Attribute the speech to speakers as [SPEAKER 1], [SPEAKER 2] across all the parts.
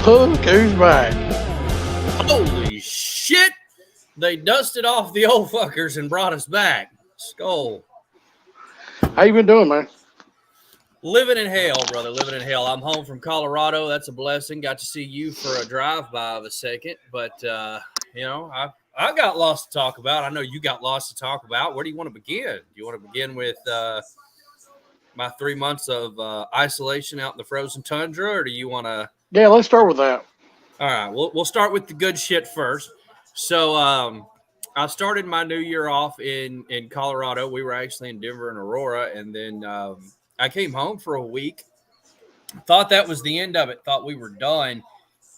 [SPEAKER 1] Look who's back.
[SPEAKER 2] Holy shit! They dusted off the old fuckers and brought us back. Skull.
[SPEAKER 1] How you been doing, man?
[SPEAKER 2] Living in hell, brother. Living in hell. I'm home from Colorado. That's a blessing. Got to see you for a drive-by of a second. But, I got lots to talk about. I know you got lots to talk about. Where do you want to begin? Do you want to begin with my 3 months of isolation out in the frozen tundra, or do you want to?
[SPEAKER 1] Yeah, let's start with that.
[SPEAKER 2] All right, we'll start with the good shit first. So I started my new year off in Colorado. We were actually in Denver and Aurora, and then I came home for a week. Thought that was the end of it. Thought we were done,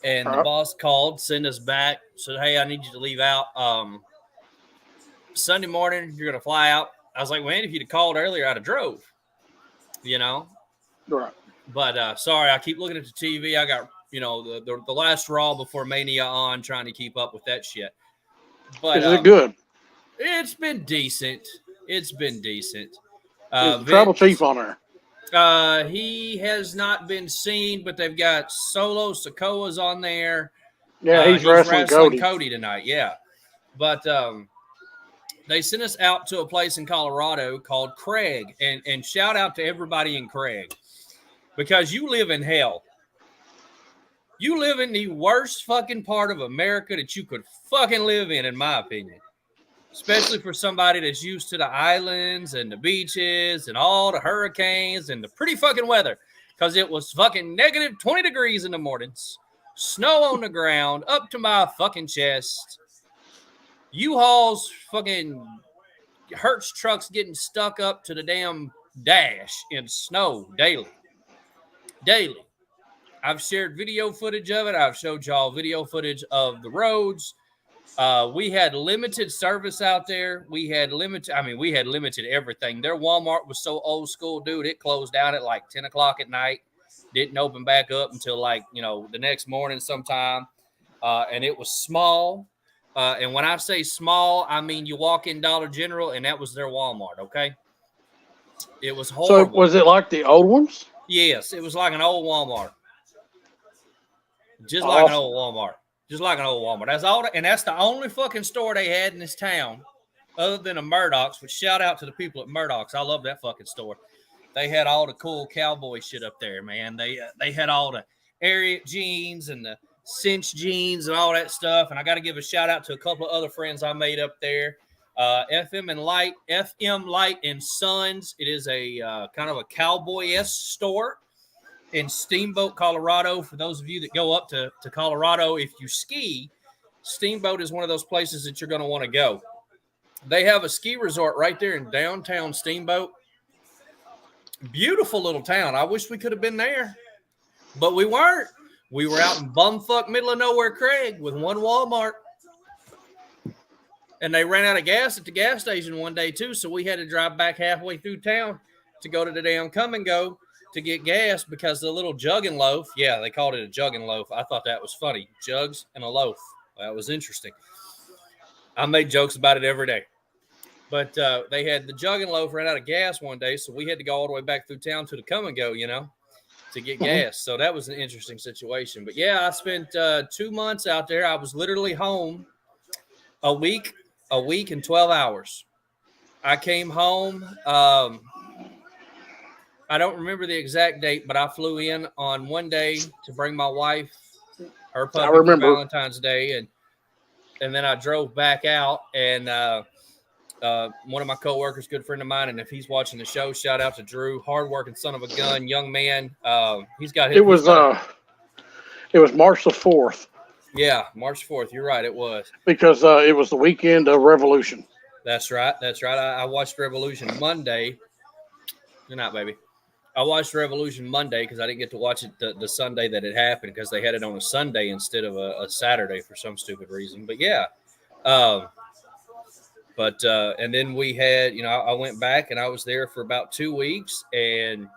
[SPEAKER 2] and the boss called, sent us back, said, "Hey, I need you to leave out Sunday morning. You're gonna fly out." I was like, "Man, if you'd have called earlier, I'd have drove."
[SPEAKER 1] Right.
[SPEAKER 2] But sorry, I keep looking at the TV. I got the last Raw before Mania on, trying to keep up with that shit. But
[SPEAKER 1] is it good?
[SPEAKER 2] It's been decent. Is
[SPEAKER 1] the Tribal Chief on there?
[SPEAKER 2] He has not been seen, but they've got Solo Sikoa's on there.
[SPEAKER 1] Yeah, he's wrestling
[SPEAKER 2] Cody tonight. Yeah, but they sent us out to a place in Colorado called Craig, and shout out to everybody in Craig, because you live in hell. You live in the worst fucking part of America that you could fucking live in my opinion. Especially for somebody that's used to the islands and the beaches and all the hurricanes and the pretty fucking weather. Because it was fucking negative 20 degrees in the mornings. Snow on the ground up to my fucking chest. U-Hauls fucking Hertz trucks getting stuck up to the damn dash in snow daily. I've shared video footage of it. I've showed y'all video footage of the roads. We had limited service out there. We had limited everything. Their Walmart was so old school, dude. It closed down at like 10 o'clock at night. Didn't open back up until the next morning sometime. And it was small. And when I say small, I mean you walk in Dollar General and that was their Walmart, okay? It was horrible.
[SPEAKER 1] So was it like the old ones?
[SPEAKER 2] Yes, it was like an old Walmart. Just like an old Walmart. That's all, and that's the only fucking store they had in this town, other than a Murdoch's. Which shout out to the people at Murdoch's. I love that fucking store. They had all the cool cowboy shit up there, man. They had all the Ariat jeans and the cinch jeans and all that stuff. And I got to give a shout out to a couple of other friends I made up there. FM Light and Sons. It is a kind of a cowboy-esque store in Steamboat, Colorado. For those of you that go up to Colorado, if you ski, Steamboat is one of those places that you're going to want to go. They have a ski resort right there in downtown Steamboat. Beautiful little town. I wish we could have been there, but we weren't. We were out in bumfuck middle of nowhere Craig with one Walmart. And they ran out of gas at the gas station one day too, so we had to drive back halfway through town to go to the damn Come and Go to get gas, because the little jug and loaf, yeah, they called it a jug and loaf. I thought that was funny. Jugs and a loaf. That was interesting. I made jokes about it every day. But they had the jug and loaf ran out of gas one day, so we had to go all the way back through town to the Come and Go, to get gas. So that was an interesting situation. But yeah, I spent 2 months out there. I was literally home a week and 12 hours. I came home. I don't remember the exact date, but I flew in on one day to bring my wife her puppy for Valentine's Day, and then I drove back out. And one of my coworkers, good friend of mine, and if he's watching the show, shout out to Drew, hardworking son of a gun, young man. He's got his. It was
[SPEAKER 1] March the 4th.
[SPEAKER 2] Yeah, March 4th. You're right. It was
[SPEAKER 1] because it was the weekend of Revolution.
[SPEAKER 2] That's right. I watched Revolution Monday. Good night, baby. I watched Revolution Monday because I didn't get to watch it the Sunday that it happened, because they had it on a Sunday instead of a Saturday for some stupid reason. But yeah. And then we had, I went back and I was there for about 2 weeks and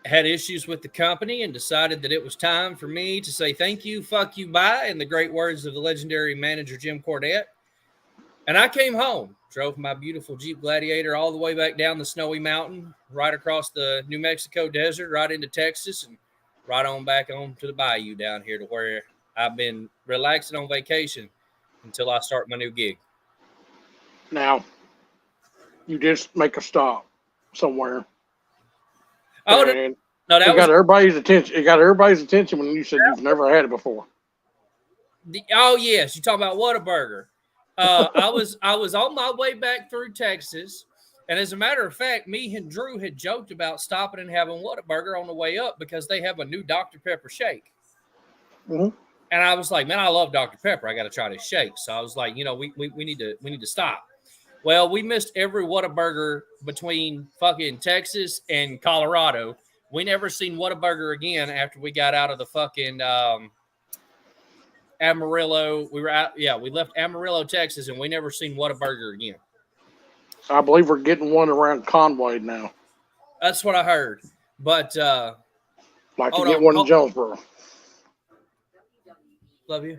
[SPEAKER 2] had issues with the company and decided that it was time for me to say thank you, fuck you, bye, in the great words of the legendary manager Jim Cornette. And I came home, drove my beautiful Jeep Gladiator all the way back down the snowy mountain, right across the New Mexico desert, right into Texas, and right on back on to the bayou down here to where I've been relaxing on vacation until I start my new gig.
[SPEAKER 1] Now, you just make a stop somewhere.
[SPEAKER 2] Oh,
[SPEAKER 1] and
[SPEAKER 2] no, that
[SPEAKER 1] it
[SPEAKER 2] was
[SPEAKER 1] got everybody's attention. It got everybody's attention when you said you've never had it before.
[SPEAKER 2] Oh yes, you talking about Whataburger. I was on my way back through Texas, and as a matter of fact, me and Drew had joked about stopping and having Whataburger on the way up because they have a new Dr. Pepper shake.
[SPEAKER 1] Mm-hmm.
[SPEAKER 2] And I was like, man, I love Dr. Pepper. I got to try this shake. So I was like, we need to stop. Well, we missed every Whataburger between fucking Texas and Colorado. We never seen Whataburger again after we got out of the fucking Amarillo. We left Amarillo, Texas, and we never seen Whataburger again.
[SPEAKER 1] I believe we're getting one around Conway now.
[SPEAKER 2] That's what I heard. But
[SPEAKER 1] like to get one in Jonesboro.
[SPEAKER 2] Love you.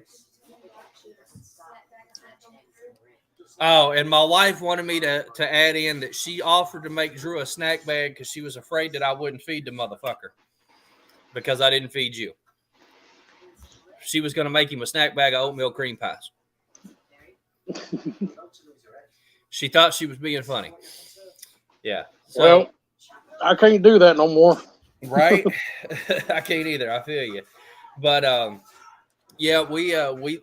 [SPEAKER 2] Oh, and my wife wanted me to add in that she offered to make Drew a snack bag because she was afraid that I wouldn't feed the motherfucker because I didn't feed you. She was going to make him a snack bag of oatmeal cream pies. She thought she was being funny. Yeah. So,
[SPEAKER 1] well, I can't do that no more.
[SPEAKER 2] Right? I can't either. I feel you. But yeah, we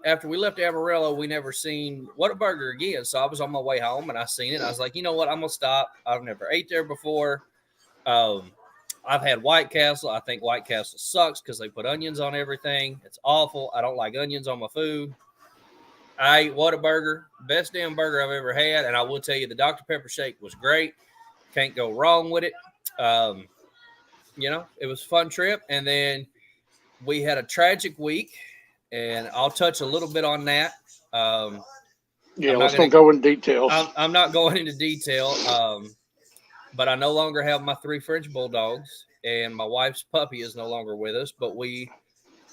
[SPEAKER 2] after we left Amarillo, we never seen Whataburger again. So I was on my way home and I seen it. I was like, you know what? I'm gonna stop. I've never ate there before. I've had White Castle. I think White Castle sucks because they put onions on everything. It's awful. I don't like onions on my food. I ate Whataburger, best damn burger I've ever had, and I will tell you the Dr. Pepper shake was great. Can't go wrong with it. It was a fun trip, and then we had a tragic week. And I'll touch a little bit on that.
[SPEAKER 1] Let's not go into details.
[SPEAKER 2] I'm not going into detail, but I no longer have my 3 French bulldogs, and my wife's puppy is no longer with us. But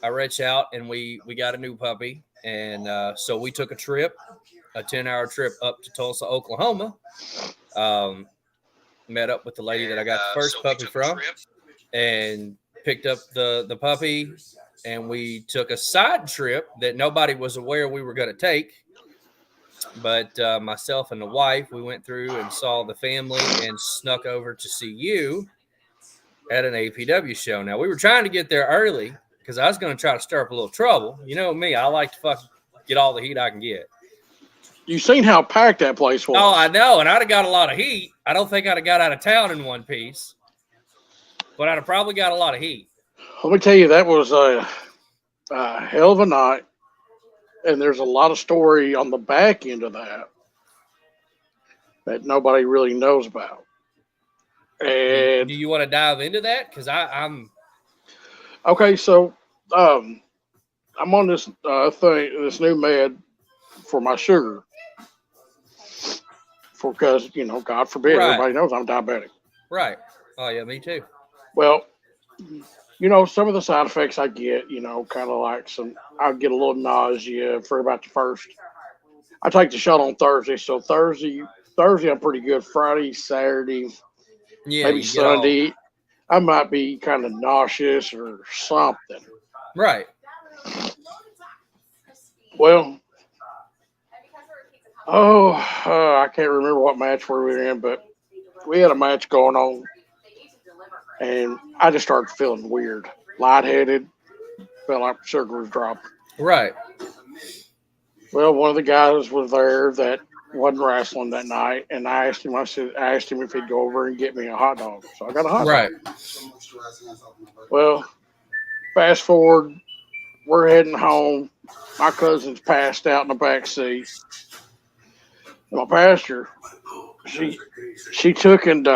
[SPEAKER 2] I reached out and we got a new puppy, and so we took a 10-hour trip up to Tulsa, Oklahoma. Met up with the lady that I got the first puppy from, and picked up the puppy. And we took a side trip that nobody was aware we were going to take. But myself and the wife, we went through and saw the family and snuck over to see you at an APW show. Now, we were trying to get there early because I was going to try to stir up a little trouble. You know me, I like to fucking get all the heat I can get.
[SPEAKER 1] You seen how packed that place was.
[SPEAKER 2] Oh, I know. And I'd have got a lot of heat. I don't think I'd have got out of town in one piece. But I'd have probably got a lot of heat.
[SPEAKER 1] Let me tell you, that was a hell of a night, and there's a lot of story on the back end of that nobody really knows about. And
[SPEAKER 2] do you want to dive into that? Because I'm
[SPEAKER 1] okay. So I'm on this this new med for my sugar, because God forbid, everybody knows I'm diabetic.
[SPEAKER 2] Right. Oh yeah, me too.
[SPEAKER 1] Well, some of the side effects I get, kind of like I'll get a little nausea for about the first. I take the shot on Thursday. So Thursday I'm pretty good. Friday, Saturday, maybe Sunday, I might be kind of nauseous or something.
[SPEAKER 2] Right.
[SPEAKER 1] Well, I can't remember what match we were in, but we had a match going on. And I just started feeling weird, lightheaded, felt like sugar was dropping.
[SPEAKER 2] Right.
[SPEAKER 1] Well, one of the guys was there that wasn't wrestling that night, and I asked him if he'd go over and get me a hot dog. So I got a hot dog.
[SPEAKER 2] Right.
[SPEAKER 1] Well, fast forward, we're heading home. My cousin's passed out in the back seat. My pastor, she took and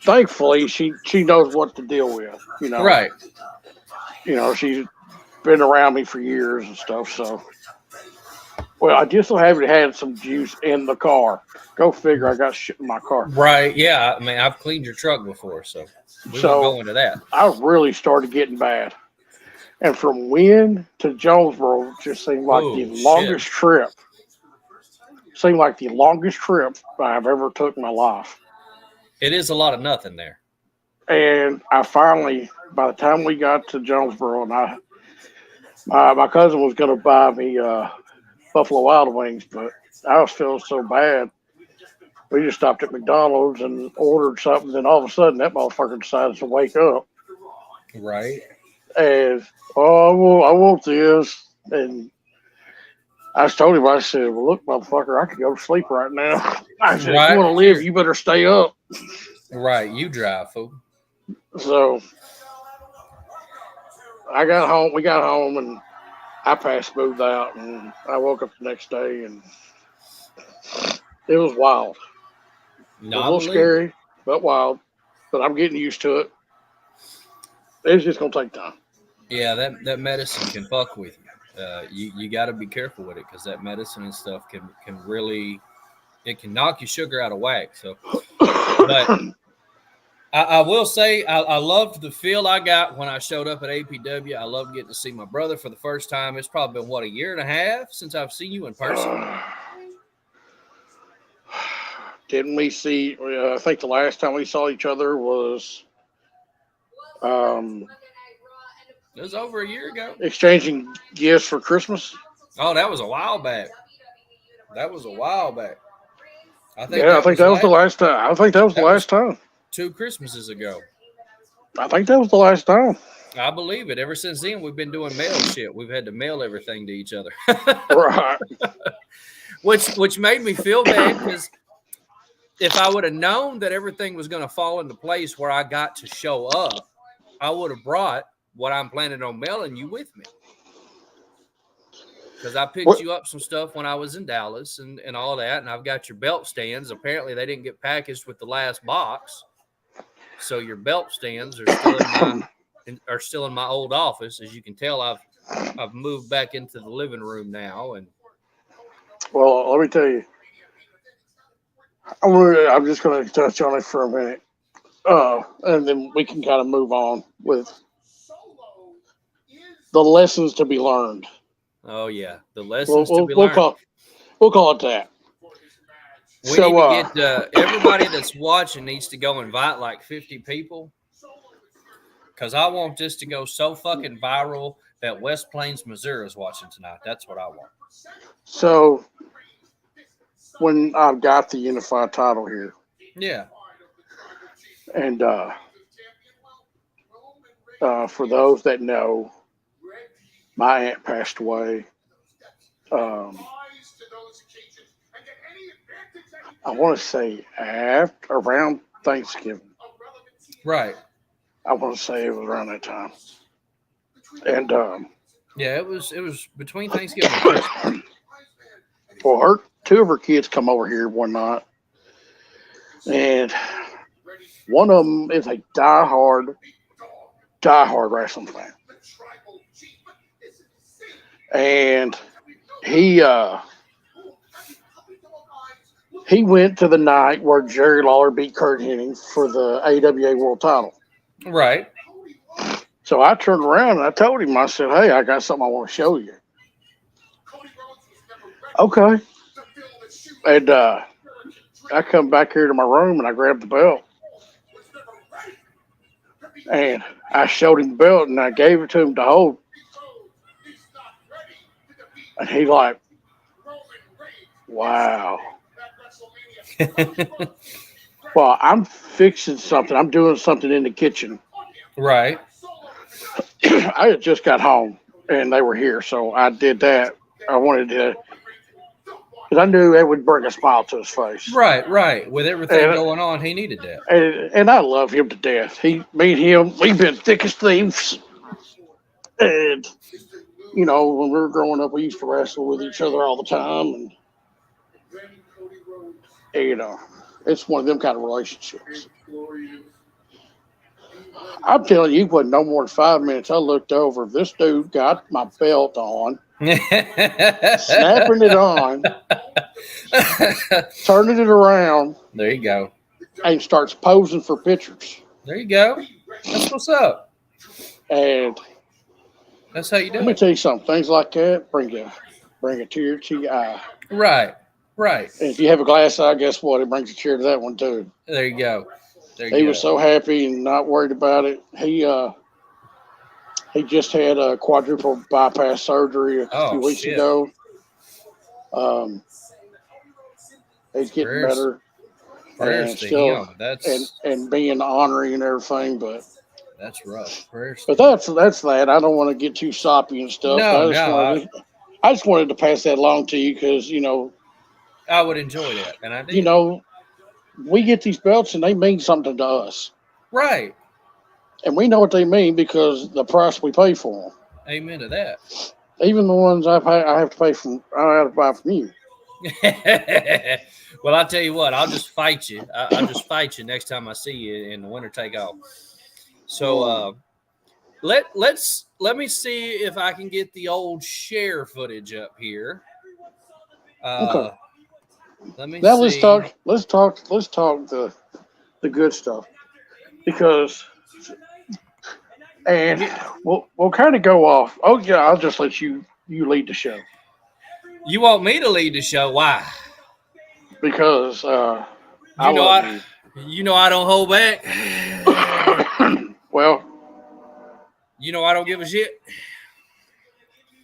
[SPEAKER 1] thankfully, she knows what to deal with,
[SPEAKER 2] Right.
[SPEAKER 1] She's been around me for years and stuff. So, well, I just so happen to have some juice in the car. Go figure, I got shit in my car.
[SPEAKER 2] Right. Yeah. I mean, I've cleaned your truck before, so we won't go into that.
[SPEAKER 1] I really started getting bad. And from Wynn to Jonesboro just seemed like the longest trip. Seemed like the longest trip I've ever took in my life.
[SPEAKER 2] It is a lot of nothing there.
[SPEAKER 1] And I finally, by the time we got to Jonesboro, and my cousin was going to buy me Buffalo Wild Wings, but I was feeling so bad. We just stopped at McDonald's and ordered something, and all of a sudden that motherfucker decides to wake up.
[SPEAKER 2] Right.
[SPEAKER 1] And, I want this. And I just told him, I said, well, look, motherfucker, I could go to sleep right now. I said, if you want to live, you better stay up.
[SPEAKER 2] Right. You drive, fool.
[SPEAKER 1] So I got home. We got home, and I passed smooth out, and I woke up the next day, and it was wild. It was a little scary, but wild. But I'm getting used to it. It's just gonna take time.
[SPEAKER 2] Yeah, that medicine can fuck with you. You got to be careful with it because that medicine and stuff can really, it can knock your sugar out of whack. So, but I will say I loved the feel I got when I showed up at APW. I loved getting to see my brother for the first time. It's probably been, a year and a half since I've seen you in person.
[SPEAKER 1] Didn't we see? I think the last time we saw each other was
[SPEAKER 2] it was over a year ago.
[SPEAKER 1] Exchanging gifts for Christmas.
[SPEAKER 2] Oh, that was a while back. I think
[SPEAKER 1] that was the last time. I think that was the last time.
[SPEAKER 2] 2 Christmases ago.
[SPEAKER 1] I think that was the last time.
[SPEAKER 2] I believe it. Ever since then, we've been doing mail shit. We've had to mail everything to each other.
[SPEAKER 1] Right.
[SPEAKER 2] Which made me feel bad because if I would have known that everything was going to fall into place where I got to show up, I would have brought what I'm planning on mailing you with me. Because I picked you up some stuff when I was in Dallas and all that, and I've got your belt stands. Apparently, they didn't get packaged with the last box, so your belt stands are still in my old office. As you can tell, I've moved back into the living room now. And
[SPEAKER 1] well, let me tell you, I'm just going to touch on it for a minute, and then we can kind of move on with the lessons to be learned.
[SPEAKER 2] Oh yeah, the lessons to be learned.
[SPEAKER 1] We'll call it that.
[SPEAKER 2] We need to get everybody that's watching needs to go invite like 50 people, because I want this to go so fucking viral that West Plains, Missouri is watching tonight. That's what I want.
[SPEAKER 1] So when I've got the unified title here,
[SPEAKER 2] yeah,
[SPEAKER 1] and for those that know, my aunt passed away. I want to say around Thanksgiving.
[SPEAKER 2] Right.
[SPEAKER 1] I want to say it was around that time. And
[SPEAKER 2] yeah, it was between Thanksgiving and Christmas.
[SPEAKER 1] Well, 2 of her kids come over here one night, and one of them is a diehard wrestling fan. And he went to the night where Jerry Lawler beat Kurt Hennig for the AWA World Title.
[SPEAKER 2] Right.
[SPEAKER 1] So I turned around and I told him, I said, hey, I got something I want to show you. Okay. And I come back here to my room and I grabbed the belt. And I showed him the belt and I gave it to him to hold. And he like, wow. Well, I'm fixing something. I'm doing something in the kitchen.
[SPEAKER 2] Right.
[SPEAKER 1] I had just got home and they were here. So I did that. I wanted to, because I knew it would bring a smile to his face.
[SPEAKER 2] Right. With everything going on, he needed that.
[SPEAKER 1] And I love him to death. Me and him, we've been thick as thieves. And you know, when we were growing up, we used to wrestle with each other all the time. And you know, it's one of them kind of relationships. I'm telling you, it wasn't no more than 5 minutes. I looked over. This dude got my belt on, snapping it on, turning it around.
[SPEAKER 2] There you go.
[SPEAKER 1] And starts posing for pictures.
[SPEAKER 2] There you go. That's what's up.
[SPEAKER 1] And
[SPEAKER 2] that's how you do it.
[SPEAKER 1] Let me tell you something. Things like that bring a tear to your eye.
[SPEAKER 2] Right.
[SPEAKER 1] And if you have a glass eye, guess what? It brings a tear to that one too.
[SPEAKER 2] There you go.
[SPEAKER 1] He was so happy and not worried about it. He just had a quadruple bypass surgery a few weeks ago. He's getting better and still and being ornery and everything, but
[SPEAKER 2] that's rough.
[SPEAKER 1] But that's that. I don't want to get too soppy and stuff. I just wanted to pass that along to you because
[SPEAKER 2] I would enjoy that, and I did.
[SPEAKER 1] We get these belts and they mean something to us,
[SPEAKER 2] right?
[SPEAKER 1] And we know what they mean because the price we pay for them.
[SPEAKER 2] Amen to that.
[SPEAKER 1] Even the ones I have to buy from you.
[SPEAKER 2] Well, I'll tell you what. I'll just fight you. I'll just fight you next time I see you in the winter take off. So let me see if I can get the old share footage up here.
[SPEAKER 1] Okay.
[SPEAKER 2] Let me
[SPEAKER 1] now
[SPEAKER 2] see.
[SPEAKER 1] Let's talk the good stuff because we'll kind of go off. Oh yeah, I'll just let you lead the show.
[SPEAKER 2] You want me to lead the show? Why?
[SPEAKER 1] Because I
[SPEAKER 2] don't hold back.
[SPEAKER 1] Well,
[SPEAKER 2] I don't give a shit.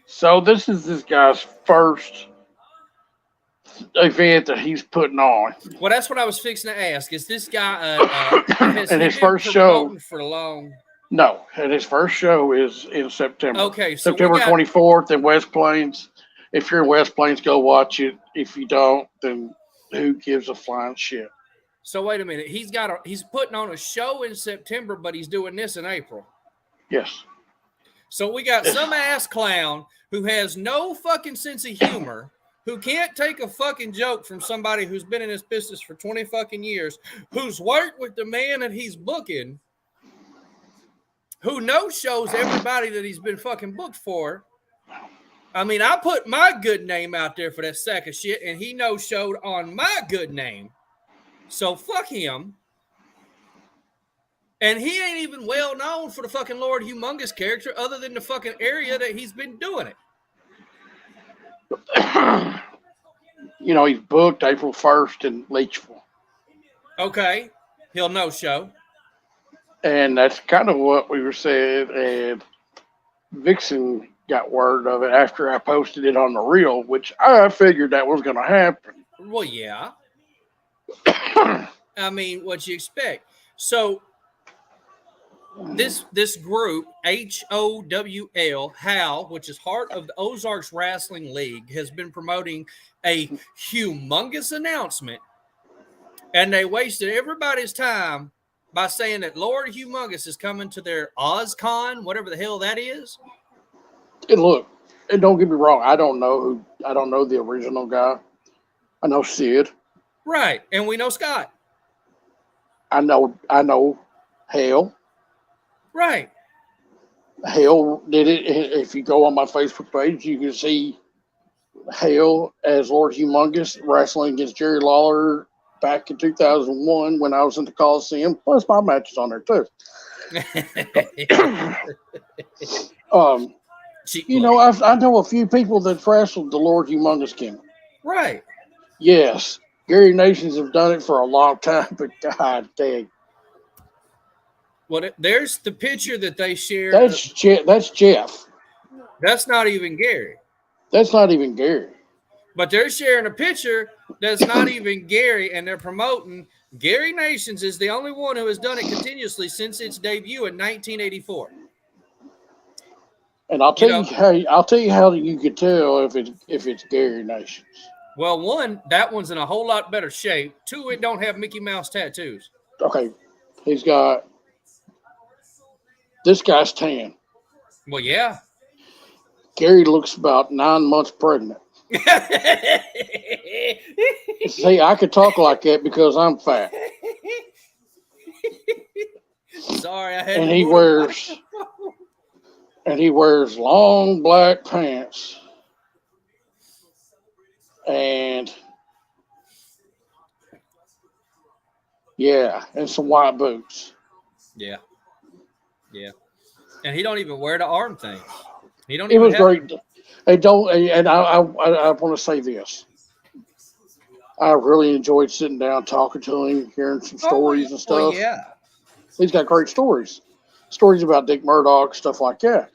[SPEAKER 1] So this is this guy's first event that he's putting on.
[SPEAKER 2] Well, that's what I was fixing to ask. Is this guy
[SPEAKER 1] and his first show
[SPEAKER 2] for long?
[SPEAKER 1] No, and his first show is in September.
[SPEAKER 2] Okay, so
[SPEAKER 1] September 24th in West Plains. If you're in West Plains, go watch it. If you don't, then who gives a flying shit?
[SPEAKER 2] So wait a minute. He's putting on a show in September, but he's doing this in April.
[SPEAKER 1] Yes.
[SPEAKER 2] So we got some ass clown who has no fucking sense of humor, who can't take a fucking joke from somebody who's been in this business for 20 fucking years, who's worked with the man that he's booking, who no-shows everybody that he's been fucking booked for. I mean, I put my good name out there for that sack of shit, and he no-showed on my good name. So fuck him. And he ain't even well known for the fucking Lord Humongous character other than the fucking area that he's been doing it.
[SPEAKER 1] He's booked April 1st in Leachville.
[SPEAKER 2] Okay. He'll no-show.
[SPEAKER 1] And that's kind of what we were saying. And Vixen got word of it after I posted it on the reel, which I figured that was going to happen.
[SPEAKER 2] Well, yeah. I mean, what you expect. So this group, HOWL, which is Heart of the Ozarks Wrestling League, has been promoting a humongous announcement, and they wasted everybody's time by saying that Lord Humongous is coming to their OzCon, whatever the hell that is.
[SPEAKER 1] And look, and don't get me wrong, I don't know the original guy. I know Sid.
[SPEAKER 2] Right, and we know Scott.
[SPEAKER 1] I know Hale.
[SPEAKER 2] Right.
[SPEAKER 1] Hale did it. If you go on my Facebook page, you can see Hale as Lord Humongous wrestling against Jerry Lawler back in 2001 when I was in the Coliseum. Plus my matches on there too. I know a few people that wrestled the Lord Humongous King.
[SPEAKER 2] Right.
[SPEAKER 1] Yes. Gary Nations have done it for a long time, but god dang.
[SPEAKER 2] Well, there's the picture that they shared.
[SPEAKER 1] That's Jeff.
[SPEAKER 2] That's not even Gary.
[SPEAKER 1] That's not even Gary.
[SPEAKER 2] But they're sharing a picture that's not even Gary, and they're promoting Gary Nations is the only one who has done it continuously since its debut in 1984.
[SPEAKER 1] And I'll tell you how you could tell if it's Gary Nations.
[SPEAKER 2] Well, one, that one's in a whole lot better shape. Two, it don't have Mickey Mouse tattoos.
[SPEAKER 1] Okay, he's got. This guy's tan.
[SPEAKER 2] Well, yeah.
[SPEAKER 1] Gary looks about 9 months pregnant. See, I could talk like that because I'm fat.
[SPEAKER 2] Sorry, I had.
[SPEAKER 1] And he wears long black pants and some white boots.
[SPEAKER 2] Yeah. Yeah, and he don't even wear the arm thing. He don't.
[SPEAKER 1] It was great. They don't, and I want to say this. I really enjoyed sitting down, talking to him, hearing some stories and
[SPEAKER 2] Well,
[SPEAKER 1] stuff.
[SPEAKER 2] yeah.
[SPEAKER 1] He's got great stories. Stories about Dick Murdoch, stuff like that.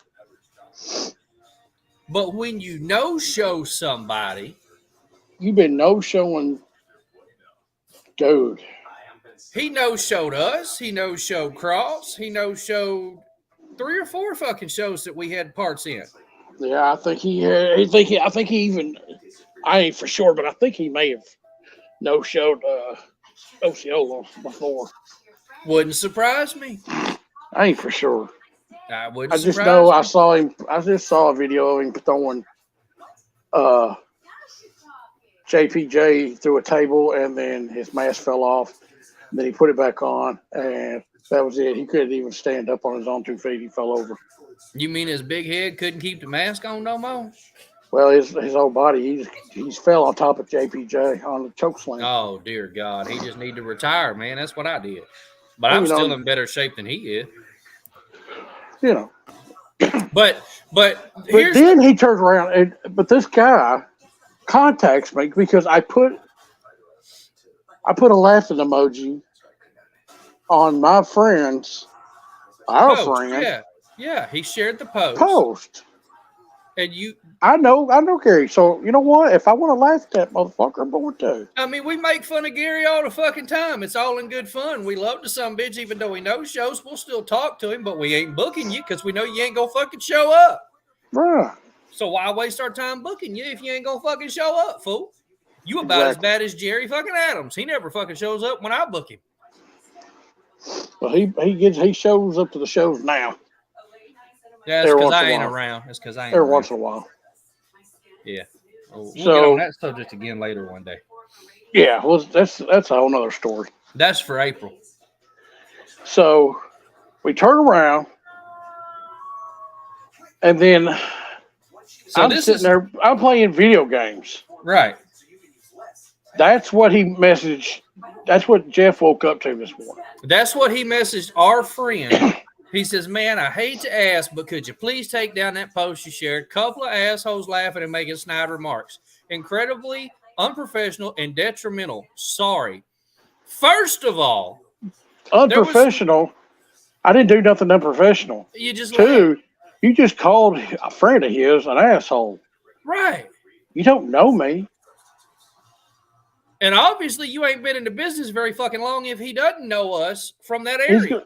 [SPEAKER 2] But when you no-show somebody,
[SPEAKER 1] You've been no-showing, dude.
[SPEAKER 2] he no-showed us. He no-showed Cross. He no-showed 3 or 4 fucking shows that we had parts in.
[SPEAKER 1] Yeah, I think he even, I ain't for sure, but I think he may have no-showed Osceola before.
[SPEAKER 2] Wouldn't surprise me.
[SPEAKER 1] I ain't for sure.
[SPEAKER 2] I wouldn't
[SPEAKER 1] I just
[SPEAKER 2] surprise
[SPEAKER 1] know
[SPEAKER 2] me.
[SPEAKER 1] I saw him. I just saw a video of him throwing JPJ through a table, and then his mask fell off. And then he put it back on, and that was it. He couldn't even stand up on his own 2 feet. He fell over.
[SPEAKER 2] You mean his big head couldn't keep the mask on no more?
[SPEAKER 1] Well, his whole body, he's fell on top of JPJ on the choke slam.
[SPEAKER 2] Oh, dear God. He just need to retire, man. That's what I did. But
[SPEAKER 1] Well,
[SPEAKER 2] I'm
[SPEAKER 1] you know,
[SPEAKER 2] still in better shape than he is.
[SPEAKER 1] You know.
[SPEAKER 2] But here's
[SPEAKER 1] then he turns around, but this guy contacts me because I put a laughing emoji on my friend's, our
[SPEAKER 2] post.
[SPEAKER 1] friend.
[SPEAKER 2] Yeah. He shared the post. And
[SPEAKER 1] I know Gary. So you know what? If I want to laugh at that motherfucker, I'm going to.
[SPEAKER 2] I mean, we make fun of Gary all the fucking time. It's all in good fun. We love the son bitch, even though we know shows. We'll still talk to him, but we ain't booking you because we know you ain't gonna fucking show up.
[SPEAKER 1] Right.
[SPEAKER 2] So why waste our time booking you if you ain't gonna fucking show up, fool? You about as bad as Jerry fucking Adams. He never fucking shows up when I book him.
[SPEAKER 1] Well, he shows up to the shows now.
[SPEAKER 2] Yeah, that's because I ain't around. That's because I ain't
[SPEAKER 1] every
[SPEAKER 2] around.
[SPEAKER 1] once in a while.
[SPEAKER 2] Yeah. We'll get on that subject again later one day.
[SPEAKER 1] Yeah, well, that's a whole nother story.
[SPEAKER 2] That's for April.
[SPEAKER 1] So we turn around, and then I'm sitting there. I'm playing video games.
[SPEAKER 2] Right.
[SPEAKER 1] That's what he messaged. That's what Jeff woke up to this morning.
[SPEAKER 2] That's what he messaged our friend. He says, man, I hate to ask, but could you please take down that post you shared? Couple of assholes laughing and making snide remarks. Incredibly unprofessional and detrimental. Sorry. First of all,
[SPEAKER 1] unprofessional. I didn't do nothing unprofessional.
[SPEAKER 2] You just
[SPEAKER 1] you just called a friend of his an asshole.
[SPEAKER 2] Right.
[SPEAKER 1] You don't know me.
[SPEAKER 2] And obviously you ain't been in the business very fucking long if he doesn't know us from that area.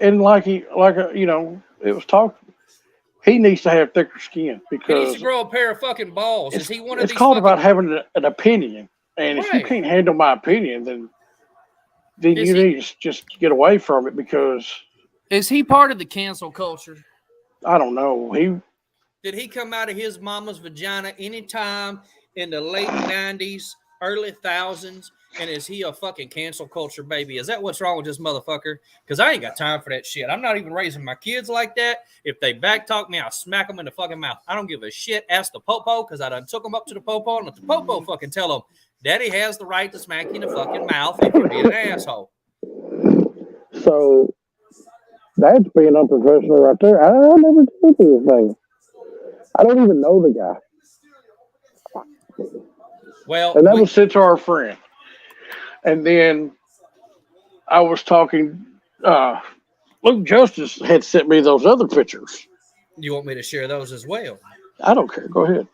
[SPEAKER 1] And it was talked. He needs to have thicker skin because
[SPEAKER 2] he needs to grow a pair of fucking balls. Is he one of these?
[SPEAKER 1] It's called about having an opinion, and
[SPEAKER 2] right.
[SPEAKER 1] if you can't handle my opinion, then you need to just get away from it. Because
[SPEAKER 2] is he part of the cancel culture?
[SPEAKER 1] I don't know.
[SPEAKER 2] Did he come out of his mama's vagina anytime in the late 90s, early 1000s? And is he a fucking cancel culture baby? Is that what's wrong with this motherfucker? Because I ain't got time for that shit. I'm not even raising my kids like that. If they backtalk me, I'll smack them in the fucking mouth. I don't give a shit. Ask the popo, because I done took them up to the popo and let the popo fucking tell them, Daddy has the right to smack you in the fucking mouth if you're being an asshole.
[SPEAKER 1] So that's being unprofessional right there. I never did this thing. I don't even know the guy.
[SPEAKER 2] Well,
[SPEAKER 1] and that was sent to our friend. And then I was talking, Luke Justice had sent me those other pictures.
[SPEAKER 2] You want me to share those as well?
[SPEAKER 1] I don't care. Go ahead.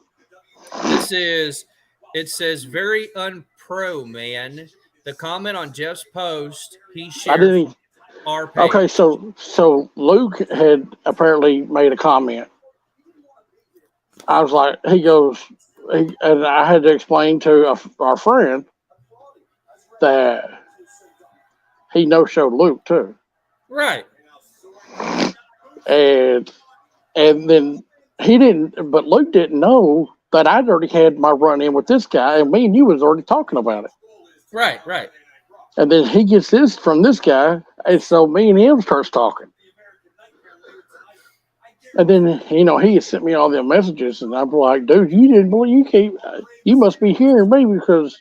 [SPEAKER 2] It says very unpro, man. The comment on Jeff's post, he shared our page.
[SPEAKER 1] Okay, so Luke had apparently made a comment. I was like, and I had to explain to our friend that he no-showed Luke too.
[SPEAKER 2] Right.
[SPEAKER 1] And then but Luke didn't know that I'd already had my run-in with this guy, and me and you was already talking about it.
[SPEAKER 2] Right.
[SPEAKER 1] And then he gets this from this guy, and so me and him starts talking. And then, he had sent me all the messages, and I'm like, dude, you didn't believe you must be hearing me because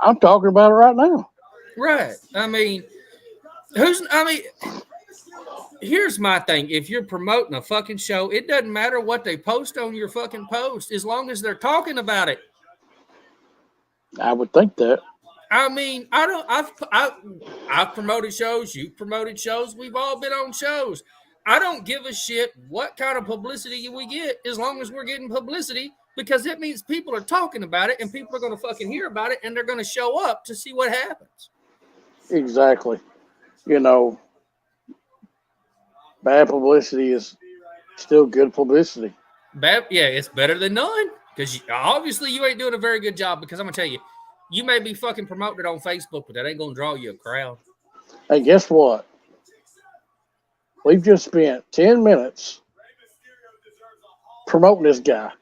[SPEAKER 1] I'm talking about it right now.
[SPEAKER 2] Right. Here's my thing. If you're promoting a fucking show, it doesn't matter what they post on your fucking post as long as they're talking about it.
[SPEAKER 1] I would think that.
[SPEAKER 2] I mean, I've promoted shows. You've promoted shows. We've all been on shows. I don't give a shit what kind of publicity we get as long as we're getting publicity, because it means people are talking about it and people are going to fucking hear about it and they're going to show up to see what happens.
[SPEAKER 1] Exactly. You know, bad publicity is still good publicity.
[SPEAKER 2] It's better than none, because obviously you ain't doing a very good job, because I'm going to tell you, you may be fucking promoting it on Facebook, but that ain't going to draw you a crowd.
[SPEAKER 1] Hey, guess what? We've just spent 10 minutes promoting this guy.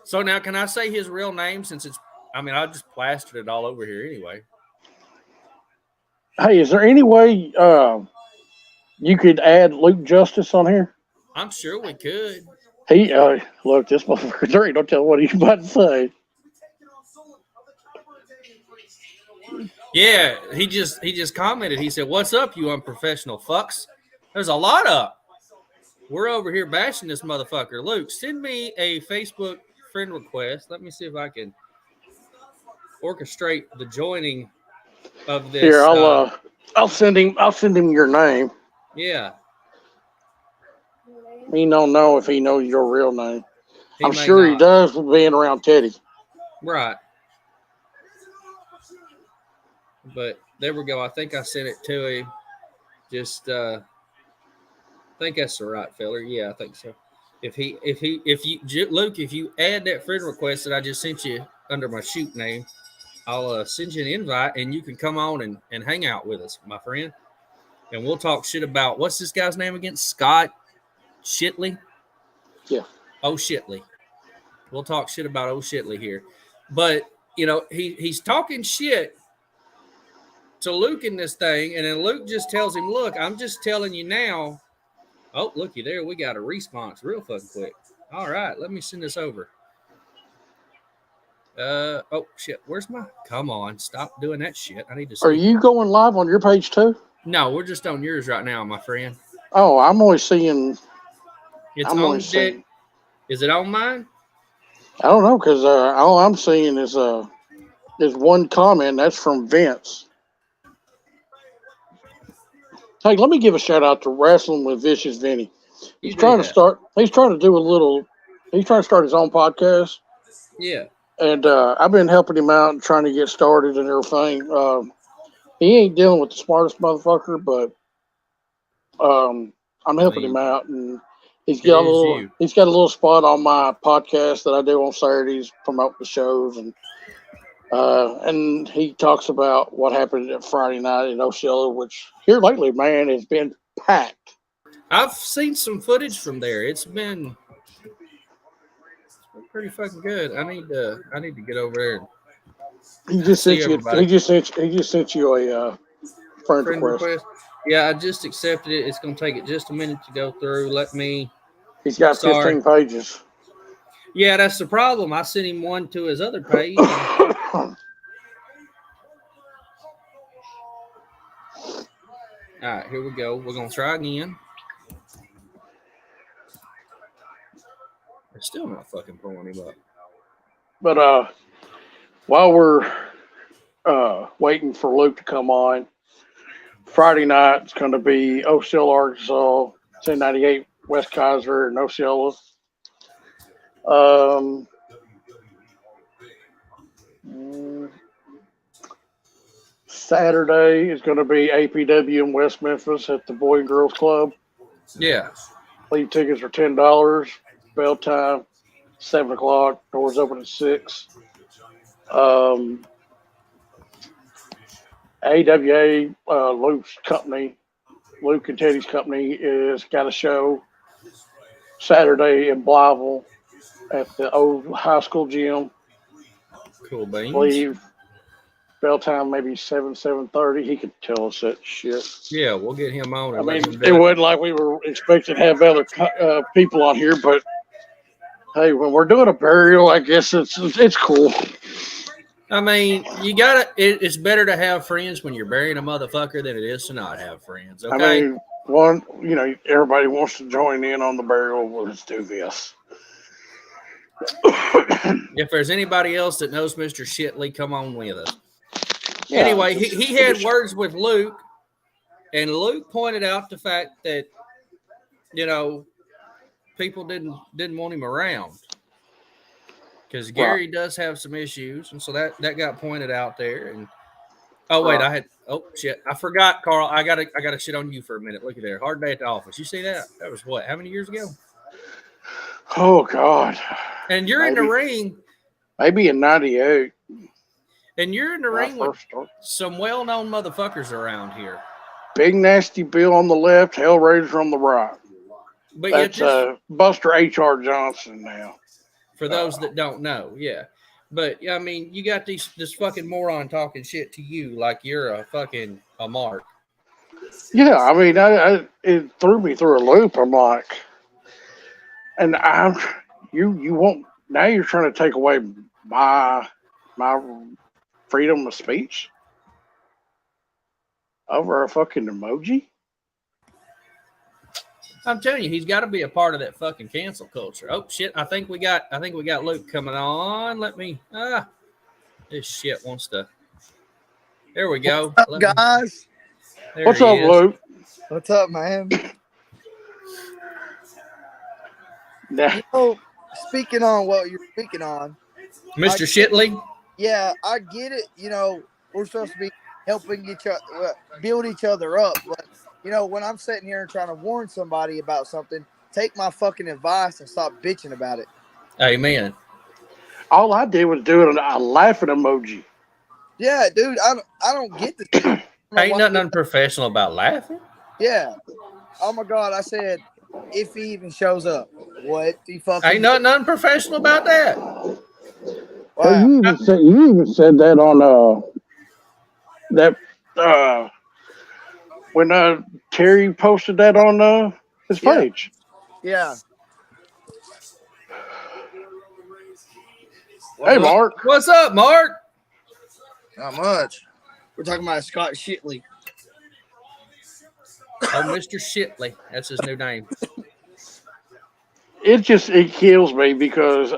[SPEAKER 2] So now, can I say his real name, since I just plastered it all over here anyway.
[SPEAKER 1] Hey, is there any way you could add Luke Justice on here?
[SPEAKER 2] I'm sure we could.
[SPEAKER 1] He, look, this motherfucker, there ain't no telling what he's about to say.
[SPEAKER 2] Yeah, he just commented. He said, "What's up, you unprofessional fucks?" There's a lot up. We're over here bashing this motherfucker. Luke, send me a Facebook friend request. Let me see if I can orchestrate the joining of this.
[SPEAKER 1] Here, I'll send him your name.
[SPEAKER 2] Yeah.
[SPEAKER 1] He don't know if he knows your real name. I'm
[SPEAKER 2] may
[SPEAKER 1] sure
[SPEAKER 2] not.
[SPEAKER 1] he does with being around Teddy.
[SPEAKER 2] Right. But there we go. I think I sent it to him. Just I think that's the right feller. Yeah, I think so. If you Luke, if you add that friend request that I just sent you under my shoot name, I'll send you an invite and you can come on and hang out with us, my friend. And we'll talk shit about, what's this guy's name again? Scott Shitley?
[SPEAKER 1] Yeah.
[SPEAKER 2] Oh, Shitley. We'll talk shit about Oh Shitley here. But, you know, he's talking shit to Luke in this thing, and then Luke just tells him, look, I'm just telling you now. Oh, looky there. We got a response real fucking quick. All right, let me send this over. Oh, shit. Where's my... Come on. Stop doing that shit. I need to see.
[SPEAKER 1] Are you going live on your page too?
[SPEAKER 2] No, we're just on yours right now, my friend.
[SPEAKER 1] Oh, I'm only seeing...
[SPEAKER 2] Is it on mine?
[SPEAKER 1] I don't know, because all I'm seeing is one comment. That's from Vince. Hey, let me give a shout out to Wrestling with Vicious Vinny. He's trying to start his own podcast.
[SPEAKER 2] Yeah.
[SPEAKER 1] And I've been helping him out and trying to get started and everything. He ain't dealing with the smartest motherfucker, but I'm helping him out, and he's got a little spot on my podcast that I do on Saturdays, promote the shows, and he talks about what happened at Friday night in Osceola, which here lately, man, has been packed.
[SPEAKER 2] I've seen some footage from there. It's been pretty fucking good. I need to get over there.
[SPEAKER 1] He just sent you a friend request.
[SPEAKER 2] Yeah, I just accepted it. It's gonna take it just a minute to go through.
[SPEAKER 1] He's got 15 pages.
[SPEAKER 2] Yeah, that's the problem. I sent him one to his other page. All right, here we go. We're gonna try again. It's still not fucking pulling him up.
[SPEAKER 1] But while we're waiting for Luke to come on, Friday night it's going to be Osceola, Arkansas, 1098 West Kaiser and Osceola. Saturday is going to be APW in West Memphis at the Boy and Girls Club.
[SPEAKER 2] Yeah. League
[SPEAKER 1] tickets are $10. Bell time, 7 o'clock. Doors open at 6. AWA, Luke's company, Luke and Teddy's company, is got a show Saturday in Blytheville at the old high school gym.
[SPEAKER 2] Cool beans.
[SPEAKER 1] Leave bell time maybe 7:30. He could tell us that shit.
[SPEAKER 2] Yeah, we'll get him on.
[SPEAKER 1] I mean, it wasn't like we were expecting to have other people on here, but hey, when we're doing a burial, I guess it's cool.
[SPEAKER 2] I mean, it's better to have friends when you're burying a motherfucker than it is to not have friends. Okay.
[SPEAKER 1] I mean, everybody wants to join in on the burial. Well, let's do this.
[SPEAKER 2] If there's anybody else that knows Mr. Shitley, come on with us.
[SPEAKER 1] Yeah,
[SPEAKER 2] Anyway, he had words with Luke, and Luke pointed out the fact that, you know, people didn't want him around because Gary does have some issues, and so that got pointed out there. And oh wait, I forgot, Carl. I gotta shit on you for a minute. Look at there, hard day at the office. You see that? That was what? How many years ago?
[SPEAKER 1] Oh God!
[SPEAKER 2] And you're in the ring.
[SPEAKER 1] Maybe in '98.
[SPEAKER 2] And you're in the ring with some well-known motherfuckers around here.
[SPEAKER 1] Big Nasty Bill on the left, Hellraiser on the right.
[SPEAKER 2] But
[SPEAKER 1] that's Buster H.R. Johnson now.
[SPEAKER 2] For those that don't know, yeah. But I mean, you got this fucking moron talking shit to you like you're a mark.
[SPEAKER 1] Yeah, I mean, it threw me through a loop. I'm like, and you won't now. You're trying to take away my freedom of speech over a fucking emoji.
[SPEAKER 2] I'm telling you, he's got to be a part of that fucking cancel culture. Oh shit! I think we got Luke coming on. Let me. This shit wants to. There we go.
[SPEAKER 3] What's up, guys?
[SPEAKER 1] What's up, Luke?
[SPEAKER 3] What's up, man?
[SPEAKER 1] Nah.
[SPEAKER 3] You know, speaking on what you're speaking on,
[SPEAKER 2] Mr. Shitley.
[SPEAKER 3] Yeah, I get it. You know, we're supposed to be helping build each other up, but. You know, when I'm sitting here and trying to warn somebody about something, take my fucking advice and stop bitching about it.
[SPEAKER 2] Amen.
[SPEAKER 1] All I did was do a laughing emoji.
[SPEAKER 3] Yeah, dude, I don't get this.
[SPEAKER 2] Ain't nothing unprofessional about laughing.
[SPEAKER 3] Yeah. Oh my God, I said if he even shows up, what the fuck?
[SPEAKER 2] Ain't nothing unprofessional about that.
[SPEAKER 3] Wow.
[SPEAKER 1] Well, you even said that on when Terry posted that on his page.
[SPEAKER 3] Yeah.
[SPEAKER 1] Hey, Mark.
[SPEAKER 2] What's up, Mark?
[SPEAKER 3] Not much. We're talking about Scott Shitley.
[SPEAKER 2] Oh, Mr. Shitley. That's his new name.
[SPEAKER 1] It kills me because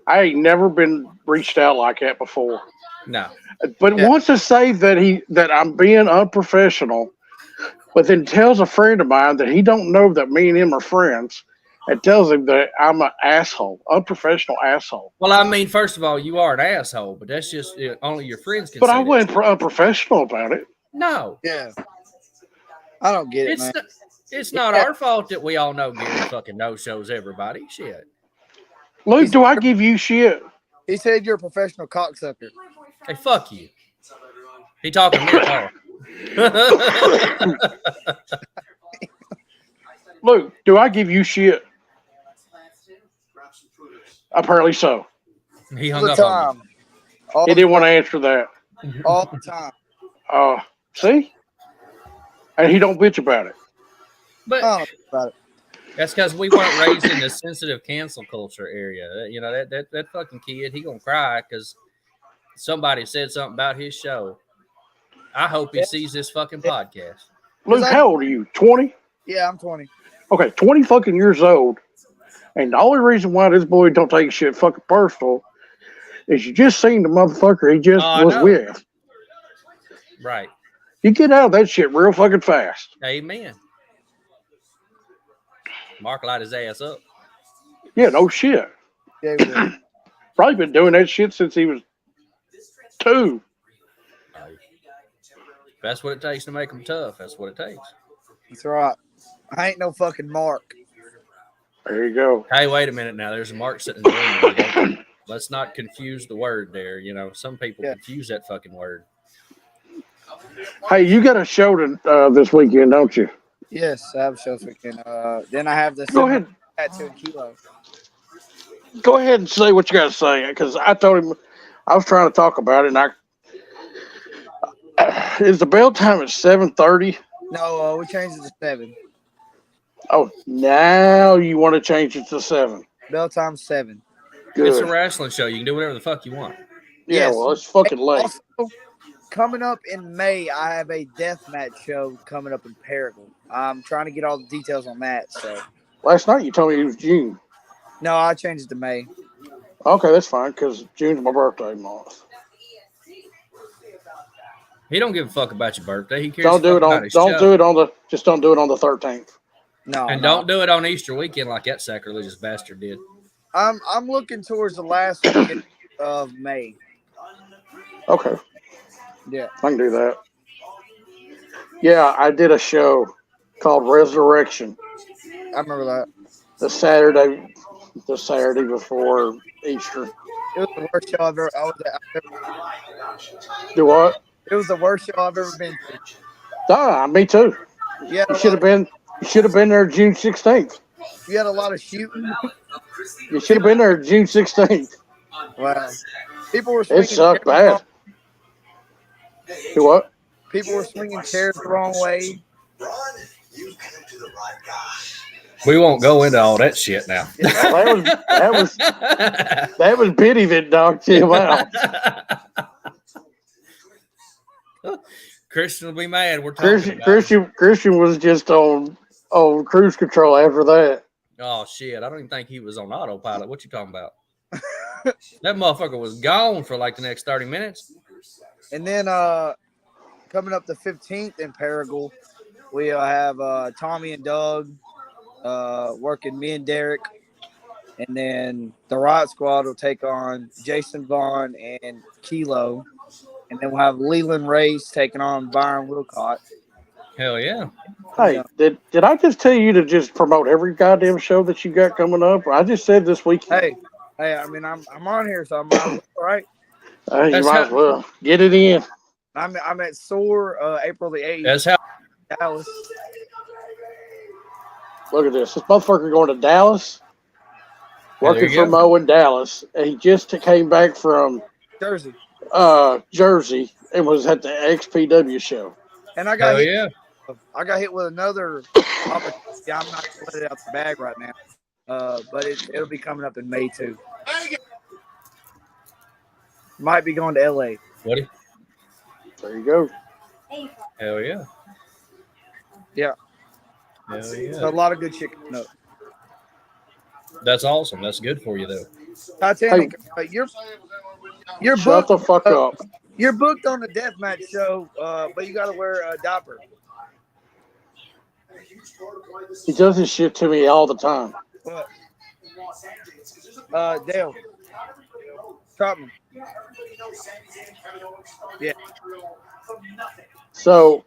[SPEAKER 1] I ain't never been reached out like that before.
[SPEAKER 2] No.
[SPEAKER 1] But wants to say that I'm being unprofessional, but then tells a friend of mine that he don't know that me and him are friends, and tells him that I'm an asshole, unprofessional asshole.
[SPEAKER 2] Well, I mean, first of all, you are an asshole, but that's just only your friends can.
[SPEAKER 1] But
[SPEAKER 2] say
[SPEAKER 1] I wasn't unprofessional about it.
[SPEAKER 2] No.
[SPEAKER 3] Yeah. I don't get it, man.
[SPEAKER 2] It's not our fault that we all know Gary fucking no-shows everybody. Shit.
[SPEAKER 1] Luke, do I give you shit?
[SPEAKER 3] He said you're a professional cocksucker.
[SPEAKER 2] Hey, fuck you. He talking to me, Carl.
[SPEAKER 1] Luke, do I give you shit? Apparently so.
[SPEAKER 2] He hung up on me.
[SPEAKER 1] He didn't want to answer that.
[SPEAKER 3] All the time.
[SPEAKER 1] See? And he don't bitch about it.
[SPEAKER 2] But that's because we weren't raised in the sensitive cancel culture area. You know, that fucking kid, he gonna cry because somebody said something about his show. I hope he sees this fucking podcast.
[SPEAKER 1] Luke, how old are you? 20?
[SPEAKER 3] Yeah, I'm 20.
[SPEAKER 1] Okay, 20 fucking years old. And the only reason why this boy don't take shit fucking personal is you just seen the motherfucker he just was with.
[SPEAKER 2] Right.
[SPEAKER 1] You get out of that shit real fucking fast.
[SPEAKER 2] Amen. Mark light his ass up.
[SPEAKER 1] Yeah, no shit.
[SPEAKER 3] Yeah,
[SPEAKER 1] probably been doing that shit since he was 2.
[SPEAKER 2] That's what it takes to make them tough. That's what it takes.
[SPEAKER 3] That's right. I ain't no fucking Mark.
[SPEAKER 1] There you go.
[SPEAKER 2] Hey, wait a minute now. There's a Mark sitting in the room. Let's not confuse the word there. You know, some people confuse that fucking word.
[SPEAKER 1] Hey, you got a show this weekend, don't you?
[SPEAKER 3] Yes, I have a show this weekend. Then I have the
[SPEAKER 1] Go ahead.
[SPEAKER 3] Tattoo and Kilo.
[SPEAKER 1] Go ahead and say what you got to say, because I told him I was trying to talk about it, and is the bell time at 7:30?
[SPEAKER 3] No, we changed it to 7.
[SPEAKER 1] Oh, now you want to change it to 7?
[SPEAKER 3] Bell time's 7.
[SPEAKER 1] Good.
[SPEAKER 2] It's a wrestling show. You can do whatever the fuck you want.
[SPEAKER 1] Yeah, well, it's fucking late.
[SPEAKER 3] Also, coming up in May, I have a deathmatch show coming up in Paragon. I'm trying to get all the details on that. So
[SPEAKER 1] last night you told me it was June.
[SPEAKER 3] No, I changed it to May.
[SPEAKER 1] Okay, that's fine because June's my birthday month.
[SPEAKER 2] He don't give a fuck about your birthday. He cares
[SPEAKER 1] Don't do it
[SPEAKER 2] about
[SPEAKER 1] on.
[SPEAKER 2] his
[SPEAKER 1] Don't
[SPEAKER 2] show.
[SPEAKER 1] do it on the. Just don't do it on the 13th.
[SPEAKER 3] No,
[SPEAKER 2] And
[SPEAKER 3] no.
[SPEAKER 2] don't do it on Easter weekend like that sacrilegious bastard did.
[SPEAKER 3] I'm looking towards the last weekend of May.
[SPEAKER 1] Okay,
[SPEAKER 3] Yeah.
[SPEAKER 1] I can do that. Yeah, I did a show called Resurrection
[SPEAKER 3] I remember that.
[SPEAKER 1] the Saturday before Easter.
[SPEAKER 3] It was the worst show I've ever.
[SPEAKER 1] Do what?
[SPEAKER 3] It was the worst show I've ever been to.
[SPEAKER 1] Ah, me too.
[SPEAKER 3] You had a
[SPEAKER 1] You should
[SPEAKER 3] lot
[SPEAKER 1] have been. You should have been there June 16th.
[SPEAKER 3] You had a lot of shooting.
[SPEAKER 1] You should have been there June 16th.
[SPEAKER 3] Wow. People were
[SPEAKER 1] It
[SPEAKER 3] swinging
[SPEAKER 1] sucked
[SPEAKER 3] chairs
[SPEAKER 1] bad.
[SPEAKER 3] wrong-
[SPEAKER 1] Do what?
[SPEAKER 3] People were swinging chairs the wrong way.
[SPEAKER 2] We won't go into all that shit now.
[SPEAKER 1] That was Biddy that dogged him out.
[SPEAKER 2] Christian will be mad. We're talking
[SPEAKER 1] Christian was just on cruise control after that.
[SPEAKER 2] Oh shit! I don't even think he was on autopilot. What you talking about? That motherfucker was gone for like the next 30 minutes.
[SPEAKER 3] And then coming up the 15th in Paragould, we have Tommy and Doug working me and Derek. And then the Riot Squad will take on Jason Vaughn and Kilo. And then we'll have Leland Race taking on Byron Wilcott.
[SPEAKER 2] Hell yeah.
[SPEAKER 1] Hey, did I just tell you to just promote every goddamn show that you got coming up? I just said this weekend.
[SPEAKER 3] Hey, I mean, I'm on here, so I'm all right.
[SPEAKER 1] You might as well get it in.
[SPEAKER 3] I'm at SOAR April the 8th.
[SPEAKER 2] That's how.
[SPEAKER 3] Dallas.
[SPEAKER 1] Look at this. This motherfucker going to Dallas, working for Mo in Dallas. And he just came back from
[SPEAKER 3] Jersey
[SPEAKER 1] and was at the XPW show.
[SPEAKER 3] And I got
[SPEAKER 2] I
[SPEAKER 3] got hit with another opportunity. I'm not going to let it out the bag right now. But it'll be coming up in May too. Might be going to LA.
[SPEAKER 2] What?
[SPEAKER 1] There you go.
[SPEAKER 2] Hell yeah.
[SPEAKER 3] Yeah.
[SPEAKER 2] Hell yeah.
[SPEAKER 3] So a lot of good shit coming up.
[SPEAKER 2] That's awesome. That's good for you though.
[SPEAKER 3] Titanic, you're
[SPEAKER 1] Shut
[SPEAKER 3] booked.
[SPEAKER 1] the fuck up.
[SPEAKER 3] You're booked on the deathmatch show, but you got to wear a diaper.
[SPEAKER 1] He does this shit to me all the time.
[SPEAKER 3] What? Dale. Trotman. Yeah.
[SPEAKER 1] So,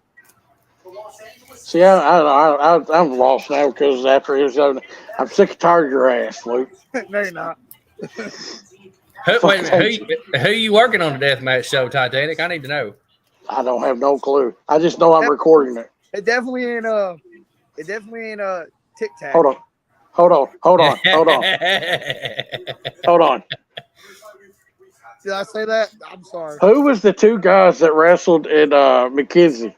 [SPEAKER 1] see, I'm lost now because after his own, I'm sick and tired of your ass, Luke.
[SPEAKER 3] No, you're not.
[SPEAKER 2] Wait a minute. Who you working on the deathmatch show, Titanic? I need to know.
[SPEAKER 1] I don't have no clue. I just know I'm recording it.
[SPEAKER 3] It definitely ain't Tic Tac.
[SPEAKER 1] Hold on. Hold on.
[SPEAKER 3] Did I say that? I'm sorry.
[SPEAKER 1] Who was the two guys that wrestled in McKenzie?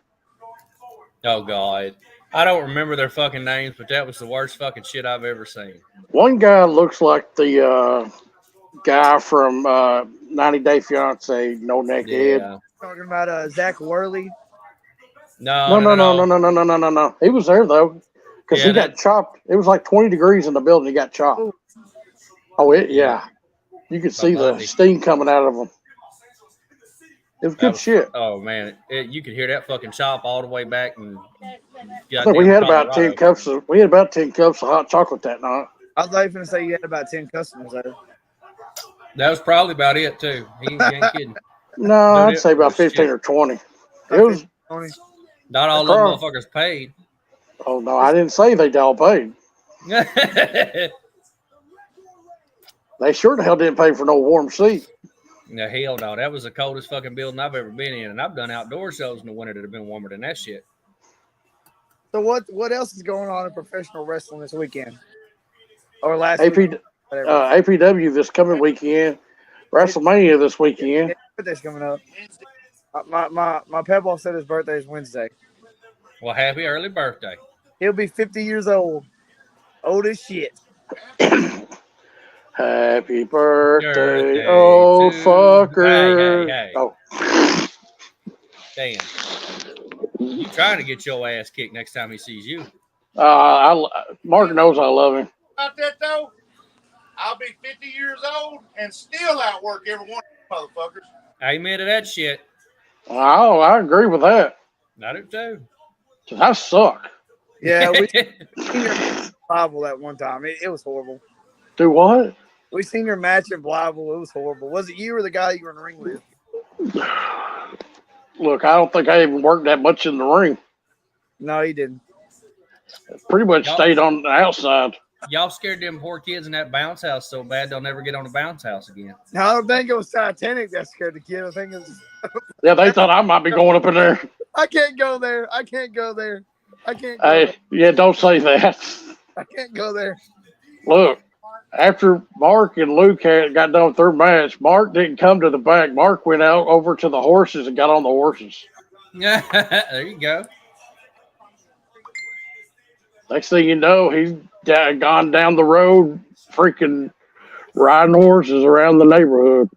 [SPEAKER 2] Oh God, I don't remember their fucking names, but that was the worst fucking shit I've ever seen.
[SPEAKER 1] One guy looks like the guy from 90 Day Fiance, No Neck Ed.
[SPEAKER 3] Talking about Zach Worley.
[SPEAKER 1] No. He was there though, because he got chopped. It was like 20 degrees in the building. He got chopped.
[SPEAKER 3] Ooh.
[SPEAKER 1] Oh, yeah. You could see the steam coming out of him. It was good shit.
[SPEAKER 2] Oh man, you could hear that fucking chop all the way back. And
[SPEAKER 1] I think we had about 10 cups. We had about 10 cups of hot chocolate that night.
[SPEAKER 3] I was like going to say you had about 10 customers there.
[SPEAKER 2] That was probably about it too. He ain't kidding.
[SPEAKER 1] No, I'd say about 15 or 20. It was
[SPEAKER 2] not all those motherfuckers paid.
[SPEAKER 1] Oh no, I didn't say they all paid. They sure the hell didn't pay for no warm seat.
[SPEAKER 2] No, hell no. That was the coldest fucking building I've ever been in, and I've done outdoor shows in the winter that have been warmer than that shit.
[SPEAKER 3] So what else is going on in professional wrestling this weekend? Or last
[SPEAKER 1] week? APW this coming weekend. WrestleMania this weekend.
[SPEAKER 3] Birthday's coming up. My pebble said his birthday is Wednesday.
[SPEAKER 2] Well, happy early birthday.
[SPEAKER 3] He'll be 50 years old. Old as shit.
[SPEAKER 1] Happy birthday, oh fucker.
[SPEAKER 2] Hey.
[SPEAKER 1] Oh.
[SPEAKER 2] Damn. You trying to get your ass kicked next time he sees you.
[SPEAKER 1] Mark knows I love him.
[SPEAKER 3] About that though,
[SPEAKER 4] I'll be 50 years old and still outwork every one of these motherfuckers.
[SPEAKER 2] Amen to that shit.
[SPEAKER 1] Oh, I agree with that.
[SPEAKER 2] I do too.
[SPEAKER 1] I suck.
[SPEAKER 3] Yeah, we seen your Blyville that one time. It was horrible.
[SPEAKER 1] Do what?
[SPEAKER 3] We seen your match in Blyville. It was horrible. Was it you or the guy you were in the ring with?
[SPEAKER 1] Look, I don't think I even worked that much in the ring.
[SPEAKER 3] No, he didn't.
[SPEAKER 1] Pretty much stayed on the outside.
[SPEAKER 2] Y'all scared them poor kids in that bounce house so bad they'll never get on the bounce house again.
[SPEAKER 3] No, I don't think it was Titanic that scared the kid. I think it was.
[SPEAKER 1] Yeah, they thought I might be going up in there.
[SPEAKER 3] I can't go there. I can't go there. I can't go
[SPEAKER 1] Hey,
[SPEAKER 3] there.
[SPEAKER 1] yeah, don't say that.
[SPEAKER 3] I can't go there.
[SPEAKER 1] Look, after Mark and Luke got done with their match, Mark didn't come to the back. Mark went out over to the horses and got on the horses.
[SPEAKER 2] There you go.
[SPEAKER 1] Next thing you know, he's gone down the road, freaking riding horses around the neighborhood.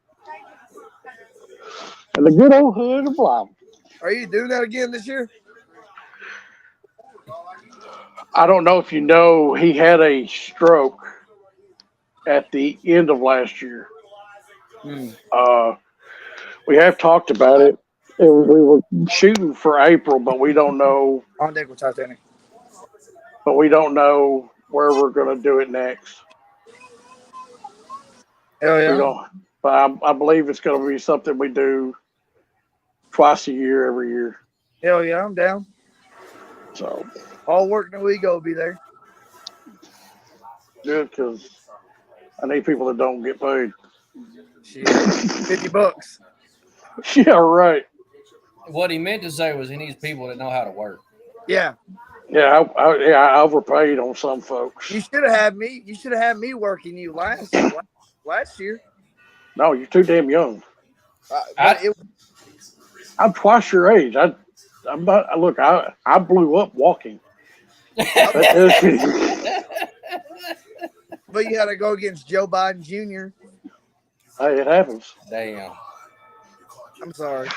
[SPEAKER 1] And the good old hood of Blyville.
[SPEAKER 3] Are you doing that again this year?
[SPEAKER 1] I don't know if you know, he had a stroke at the end of last year. We have talked about it. We were shooting for April, but we don't know.
[SPEAKER 3] On deck with Titanic.
[SPEAKER 1] But we don't know where we're going to do it next.
[SPEAKER 3] Hell yeah.
[SPEAKER 1] But I believe it's going to be something we do twice a year, every year.
[SPEAKER 3] Hell yeah, I'm down.
[SPEAKER 1] So
[SPEAKER 3] All work, no ego will be there.
[SPEAKER 1] good, because I need people that don't get paid.
[SPEAKER 3] Shit. $50.
[SPEAKER 1] Yeah, right.
[SPEAKER 2] What he meant to say was he needs people that know how to work.
[SPEAKER 3] Yeah.
[SPEAKER 1] Yeah, I overpaid on some folks.
[SPEAKER 3] You should have had me. You should have had me working you last year.
[SPEAKER 1] No, you're too damn young.
[SPEAKER 2] I-
[SPEAKER 1] I'm twice your age. I'm not. Look, I blew up walking.
[SPEAKER 3] But you had to go against Joe Biden Jr.
[SPEAKER 1] Hey, it happens.
[SPEAKER 2] Damn.
[SPEAKER 3] I'm sorry.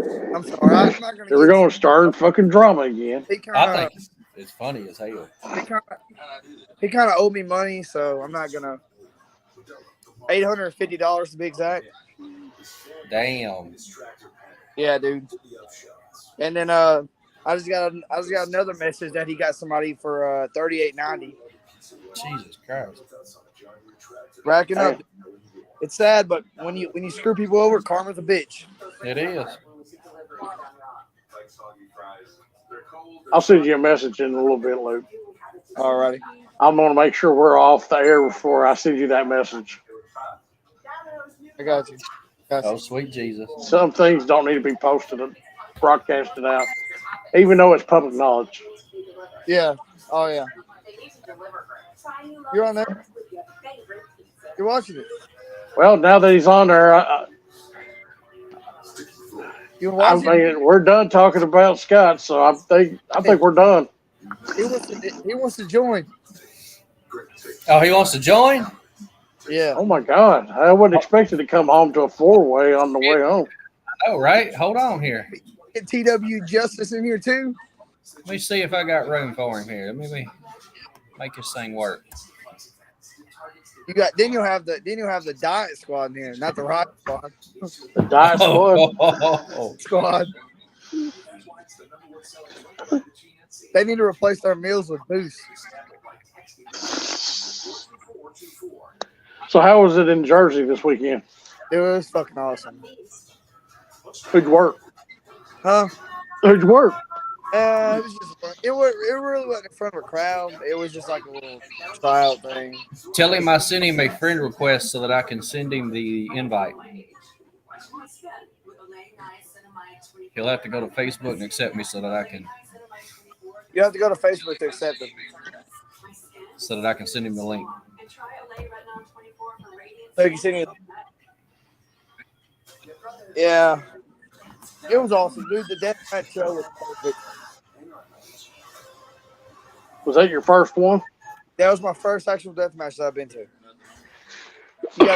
[SPEAKER 3] I'm not gonna.
[SPEAKER 1] Here we're going to start fucking drama again.
[SPEAKER 3] He
[SPEAKER 2] I think it's funny as hell.
[SPEAKER 3] He kind of owed me money, so I'm not gonna. $850 to be exact.
[SPEAKER 2] Damn.
[SPEAKER 3] Yeah, dude. And then I just got another message that he got somebody for $38.90.
[SPEAKER 2] Jesus Christ.
[SPEAKER 3] Racking up. It's sad, but when you screw people over, karma's a bitch.
[SPEAKER 2] It is.
[SPEAKER 1] I'll send you a message in a little bit, Luke.
[SPEAKER 3] Alrighty.
[SPEAKER 1] I'm going to make sure we're off the air before I send you that message.
[SPEAKER 3] I got you.
[SPEAKER 2] Oh, sweet Jesus.
[SPEAKER 1] Some things don't need to be posted and broadcasted out, even though it's public knowledge.
[SPEAKER 3] Yeah. Oh, yeah. You're on there? You're watching it?
[SPEAKER 1] Well, now that he's on there,
[SPEAKER 3] You're watching it?
[SPEAKER 1] we're done talking about Scott, so I think we're done.
[SPEAKER 3] He wants to join.
[SPEAKER 2] Oh, he wants to join?
[SPEAKER 3] Yeah.
[SPEAKER 1] Oh my God, I wasn't expecting to come home to a 4-way on the way home.
[SPEAKER 2] Oh, right. Hold on here.
[SPEAKER 3] Get TW Justice in here too.
[SPEAKER 2] Let me see if I got room for him here. Let me make this thing work.
[SPEAKER 3] Then you'll have the Diet Squad in here, not the Rock Squad.
[SPEAKER 1] The Diet Squad.
[SPEAKER 3] Squad. They need to replace their meals with boost.
[SPEAKER 1] So how was it in Jersey this weekend?
[SPEAKER 3] It was fucking awesome.
[SPEAKER 1] Who'd you work?
[SPEAKER 3] Huh?
[SPEAKER 1] Who'd you work?
[SPEAKER 3] It was just fun. It really wasn't in front of a crowd. It was just like a little tryout thing.
[SPEAKER 2] Tell him I sent him a friend request so that I can send him the invite. He'll have to go to Facebook and accept me so that I can.
[SPEAKER 3] You have to go to Facebook to accept them.
[SPEAKER 2] So that I can send him the link.
[SPEAKER 3] So you can send me. Yeah. It was awesome, dude. The deathmatch show was perfect.
[SPEAKER 1] Was that your first one?
[SPEAKER 3] That was my first actual deathmatch that I've been to. You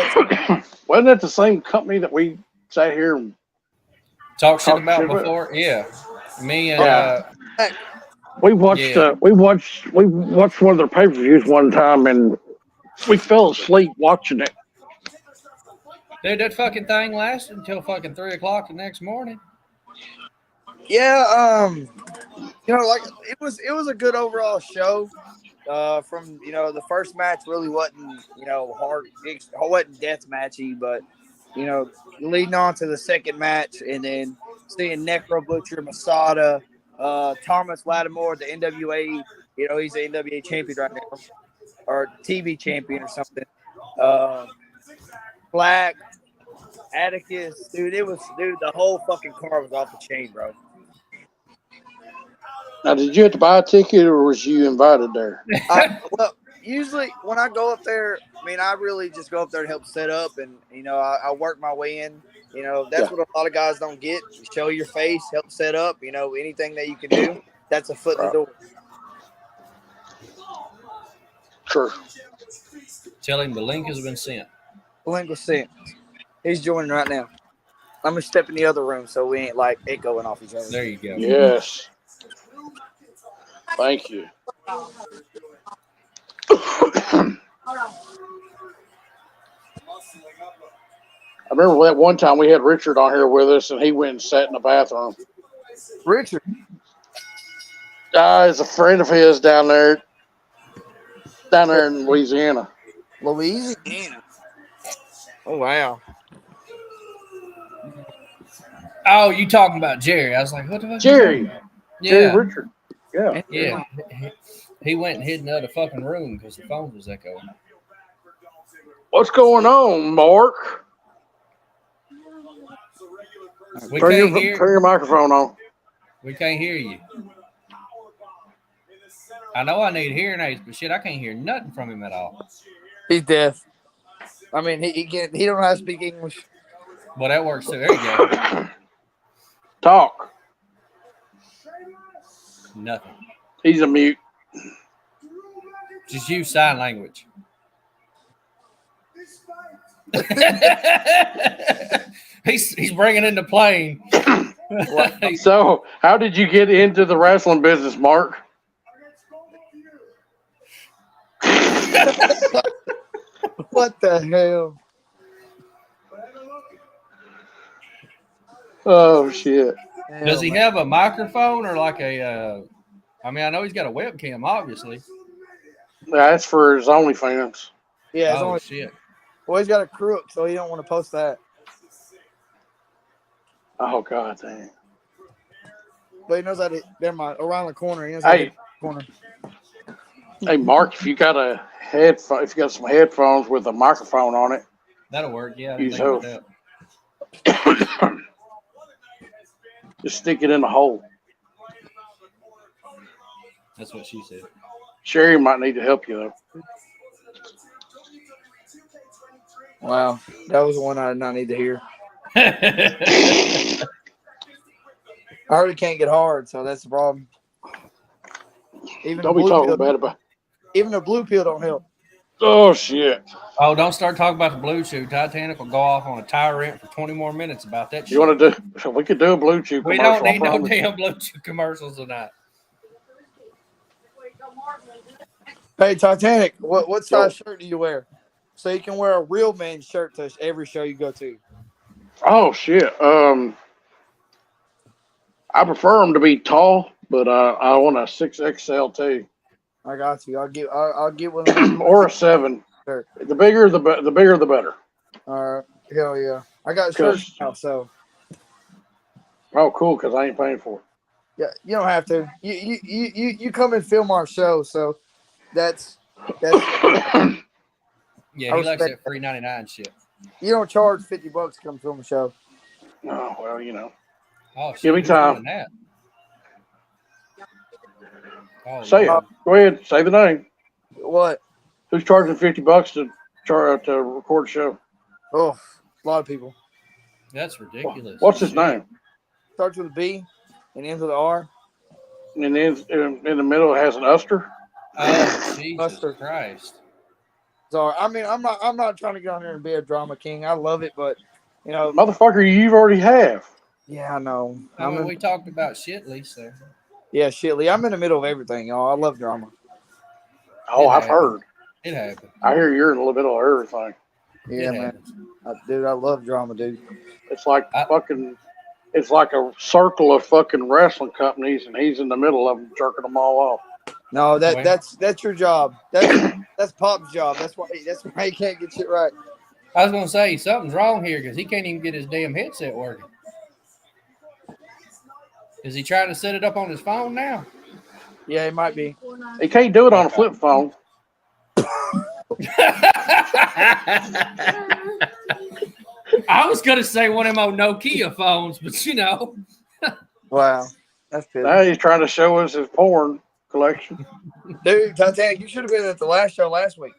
[SPEAKER 1] Wasn't that the same company that we sat here and
[SPEAKER 2] Talk shit about
[SPEAKER 1] shit
[SPEAKER 2] before? Yeah. Me and
[SPEAKER 1] we watched one of their pay-per-views one time, and We fell asleep watching it.
[SPEAKER 2] Dude, that fucking thing lasted until fucking 3 o'clock the next morning.
[SPEAKER 3] Yeah, like it was a good overall show. From the first match really wasn't hard, it wasn't death matchy, but leading on to the second match and then seeing Necro Butcher, Masada, Thomas Lattimore, the NWA, he's the NWA champion right now, or TV champion or something. Black, Atticus, dude, the whole fucking car was off the chain, bro.
[SPEAKER 1] Now, did you have to buy a ticket or was you invited there?
[SPEAKER 3] Well, usually when I go up there, I really just go up there to help set up, and I work my way in. That's what a lot of guys don't get. You show your face, help set up. Anything that you can do, that's a foot in the door.
[SPEAKER 1] Sure.
[SPEAKER 2] Tell him the link has been sent.
[SPEAKER 3] The link was sent. He's joining right now. I'm gonna step in the other room so we ain't like echoing off each other.
[SPEAKER 2] There you go.
[SPEAKER 1] Yes. Thank you. I remember that one time we had Richard on here with us, and he went and sat in the bathroom.
[SPEAKER 3] Richard.
[SPEAKER 1] Is a friend of his down there in Louisiana.
[SPEAKER 3] Louisiana. Oh wow.
[SPEAKER 2] Oh, you talking about Jerry? I was like, what the fuck?
[SPEAKER 1] Jerry.
[SPEAKER 2] Yeah.
[SPEAKER 1] Jerry Richard. Yeah.
[SPEAKER 2] Yeah. He went and hid in the other fucking room because the phone was echoing.
[SPEAKER 1] What's going on, Mark?
[SPEAKER 2] We
[SPEAKER 1] Turn
[SPEAKER 2] can't hear.
[SPEAKER 1] your microphone on.
[SPEAKER 2] We can't hear you. I know I need hearing aids, but shit, I can't hear nothing from him at all.
[SPEAKER 3] He's deaf. He can't. He don't know how to speak English.
[SPEAKER 2] Well, that works too. There you go.
[SPEAKER 1] Talk.
[SPEAKER 2] Nothing.
[SPEAKER 1] He's a mute.
[SPEAKER 2] Just use sign language. He's bringing in the plane.
[SPEAKER 1] So, how did you get into the wrestling business, Mark?
[SPEAKER 3] What the hell?
[SPEAKER 1] Oh shit!
[SPEAKER 2] Does he have a microphone or like a? I know he's got a webcam, obviously.
[SPEAKER 1] That's for his OnlyFans.
[SPEAKER 3] Yeah.
[SPEAKER 2] Oh shit!
[SPEAKER 3] Well, he's got a crook, so he don't want to post that.
[SPEAKER 1] Oh god, dang!
[SPEAKER 3] But he knows how to. Never mind. Around the corner. He knows how to hit the corner.
[SPEAKER 1] Hey, Mark, if you got some headphones with a microphone on it,
[SPEAKER 2] That'll work. Yeah. I
[SPEAKER 1] use
[SPEAKER 2] didn't think about that.
[SPEAKER 1] just stick it in the hole.
[SPEAKER 2] That's what she said.
[SPEAKER 1] Sherry might need to help you though.
[SPEAKER 3] Wow, that was one I did not need to hear.
[SPEAKER 2] I
[SPEAKER 3] I already can't get hard, so that's the problem.
[SPEAKER 1] Don't be talking bad about.
[SPEAKER 3] Even the blue pill don't help.
[SPEAKER 1] Oh shit!
[SPEAKER 2] Oh, don't start talking about the blue chew. Titanic will go off on a tyrant for 20 more minutes about that shit.
[SPEAKER 1] You want to do? We could do a blue chew
[SPEAKER 2] We
[SPEAKER 1] commercial.
[SPEAKER 2] don't need no damn blue chew commercials tonight.
[SPEAKER 3] Hey, Titanic, what size shirt do you wear? So you can wear a real man's shirt to every show you go to.
[SPEAKER 1] Oh shit! I prefer them to be tall, but I want a 6XL too,
[SPEAKER 3] I got you. I'll get one of them.
[SPEAKER 1] or a 7.
[SPEAKER 3] Sure.
[SPEAKER 1] The bigger the better.
[SPEAKER 3] All right, hell yeah. I got shirts now, so
[SPEAKER 1] Oh, cool! Because I ain't paying for it.
[SPEAKER 3] yeah, you don't have to. You come and film our show, so that's
[SPEAKER 2] Yeah, he likes
[SPEAKER 3] respect
[SPEAKER 2] that free 99 shit.
[SPEAKER 3] you don't charge $50 to come film a show.
[SPEAKER 1] Oh well, you know.
[SPEAKER 2] Oh, shit,
[SPEAKER 1] Give me
[SPEAKER 2] who's
[SPEAKER 1] time.
[SPEAKER 2] doing that? Oh,
[SPEAKER 1] Say it. Go ahead. Say the name.
[SPEAKER 3] What?
[SPEAKER 1] Who's charging $50 to record a show?
[SPEAKER 3] Oh, a lot of people.
[SPEAKER 2] that's ridiculous.
[SPEAKER 1] What's his name?
[SPEAKER 3] Starts with a B and ends with an R.
[SPEAKER 1] And then in the middle it has an Uster.
[SPEAKER 2] Oh, Jesus
[SPEAKER 3] Mustard.
[SPEAKER 2] Christ.
[SPEAKER 3] So I'm not trying to get on here and be a drama king. I love it, but
[SPEAKER 1] Motherfucker, you already have.
[SPEAKER 3] yeah, I know.
[SPEAKER 2] We talked about Shitley, so.
[SPEAKER 3] Yeah, Shitley. I'm in the middle of everything, y'all. I love drama.
[SPEAKER 1] Oh, I've heard.
[SPEAKER 2] It happened.
[SPEAKER 1] I hear you're in the middle of everything.
[SPEAKER 3] Yeah, man. Dude, I love drama, dude.
[SPEAKER 1] It's like it's like a circle of fucking wrestling companies, and he's in the middle of them, jerking them all off.
[SPEAKER 3] No, that's your job. That's Pop's job. That's why he can't get shit right.
[SPEAKER 2] I was gonna say something's wrong here because he can't even get his damn headset working. Is he trying to set it up on his phone now?
[SPEAKER 3] Yeah, it might be.
[SPEAKER 1] He can't do it on a flip phone.
[SPEAKER 2] I was gonna say one of them old Nokia phones, but you know.
[SPEAKER 3] Wow, that's good.
[SPEAKER 1] Now he's trying to show us his porn collection.
[SPEAKER 3] Dude, Titanic, you should have been at the last show last week.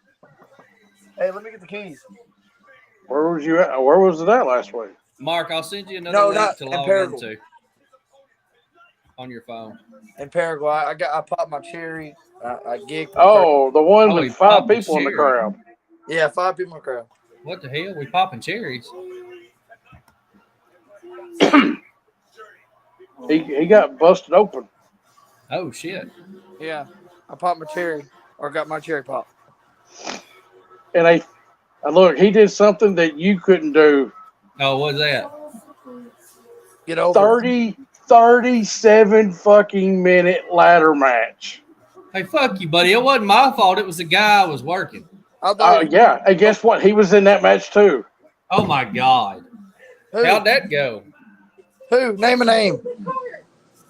[SPEAKER 3] Hey, let me get the keys.
[SPEAKER 1] Where was you at? Where was it at last week?
[SPEAKER 2] Mark, I'll send you another link to log into on your phone.
[SPEAKER 3] In Paraguay, I popped my cherry. I gigged.
[SPEAKER 1] Oh, the one with 5 people in the crowd.
[SPEAKER 3] Yeah, 5 people in the crowd.
[SPEAKER 2] What the hell? We popping cherries?
[SPEAKER 1] He got busted open.
[SPEAKER 2] Oh shit!
[SPEAKER 3] Yeah, I popped my cherry, or got my cherry pop.
[SPEAKER 1] And look, he did something that you couldn't do.
[SPEAKER 2] Oh, what's that?
[SPEAKER 3] Get over
[SPEAKER 1] 37 fucking minute ladder match.
[SPEAKER 2] Hey, fuck you, buddy. It wasn't my fault. It was the guy I was working.
[SPEAKER 1] Yeah, and guess what? He was in that match too.
[SPEAKER 2] Oh my god!
[SPEAKER 3] Who?
[SPEAKER 2] How'd that go?
[SPEAKER 3] Who? Name a name.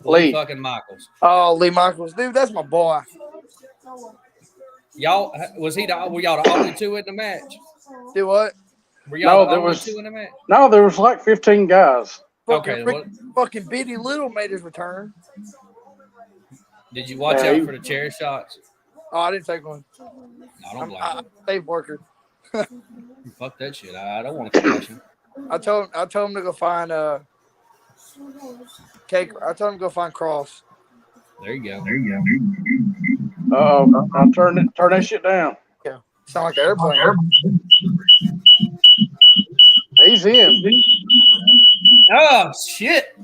[SPEAKER 1] Lee
[SPEAKER 2] fucking Michaels.
[SPEAKER 3] Oh, Lee Michaels, dude, that's my boy.
[SPEAKER 2] Y'all were y'all the only two in the match?
[SPEAKER 3] Do what?
[SPEAKER 2] Were y'all the only two in the match?
[SPEAKER 1] No, there was like 15 guys.
[SPEAKER 2] Okay.
[SPEAKER 3] Fucking Bitty Little made his return.
[SPEAKER 2] Did you watch out for the chair shots?
[SPEAKER 3] Oh, I didn't take one.
[SPEAKER 2] I don't blame
[SPEAKER 3] I'm a safe worker.
[SPEAKER 2] Fuck that shit. I don't want to catch him.
[SPEAKER 3] I told him to go find cake. I told him to go find Cross.
[SPEAKER 2] There you go.
[SPEAKER 1] I'll turn that shit down.
[SPEAKER 3] Yeah, sound like an airplane.
[SPEAKER 1] He's in.
[SPEAKER 2] Oh shit!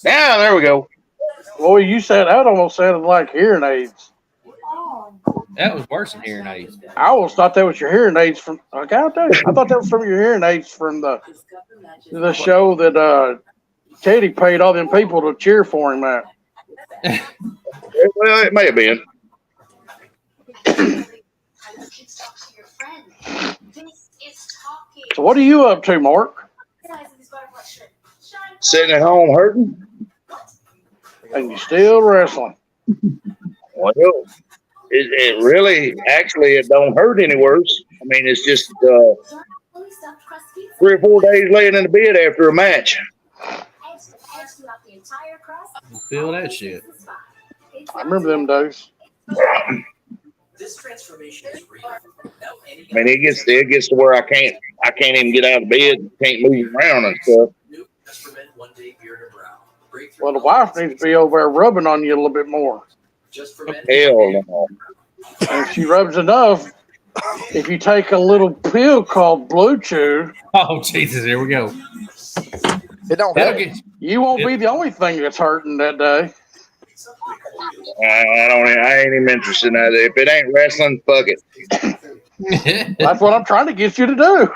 [SPEAKER 5] Yeah, there we go.
[SPEAKER 1] Boy, you said that almost sounded like hearing aids.
[SPEAKER 2] That was worse than hearing aids.
[SPEAKER 1] I almost thought that was your hearing aids from. Okay, I thought that was from your hearing aids from the show that Teddy paid all them people to cheer for him at.
[SPEAKER 5] Well, it may have been.
[SPEAKER 1] So what are you up to, Mark?
[SPEAKER 5] Sitting at home hurting.
[SPEAKER 1] And you still wrestling?
[SPEAKER 5] Well, it really, actually, it don't hurt any worse. I mean, it's just 3 or 4 days laying in the bed after a match.
[SPEAKER 2] Feel that shit.
[SPEAKER 1] I remember them days.
[SPEAKER 6] This transformation is real.
[SPEAKER 5] I mean, it gets to where I can't even get out of bed, can't move around and stuff.
[SPEAKER 1] Well, the wife needs to be over there rubbing on you a little bit more.
[SPEAKER 5] Hell no.
[SPEAKER 1] And if she rubs enough, if you take a little pill called Blue Chew,
[SPEAKER 2] Oh Jesus! Here we go.
[SPEAKER 3] It don't
[SPEAKER 2] That'll
[SPEAKER 3] hurt.
[SPEAKER 2] get
[SPEAKER 1] you won't be the only thing that's hurting that day.
[SPEAKER 5] I ain't even interested in that. If it ain't wrestling, fuck it.
[SPEAKER 1] That's what I'm trying to get you to do.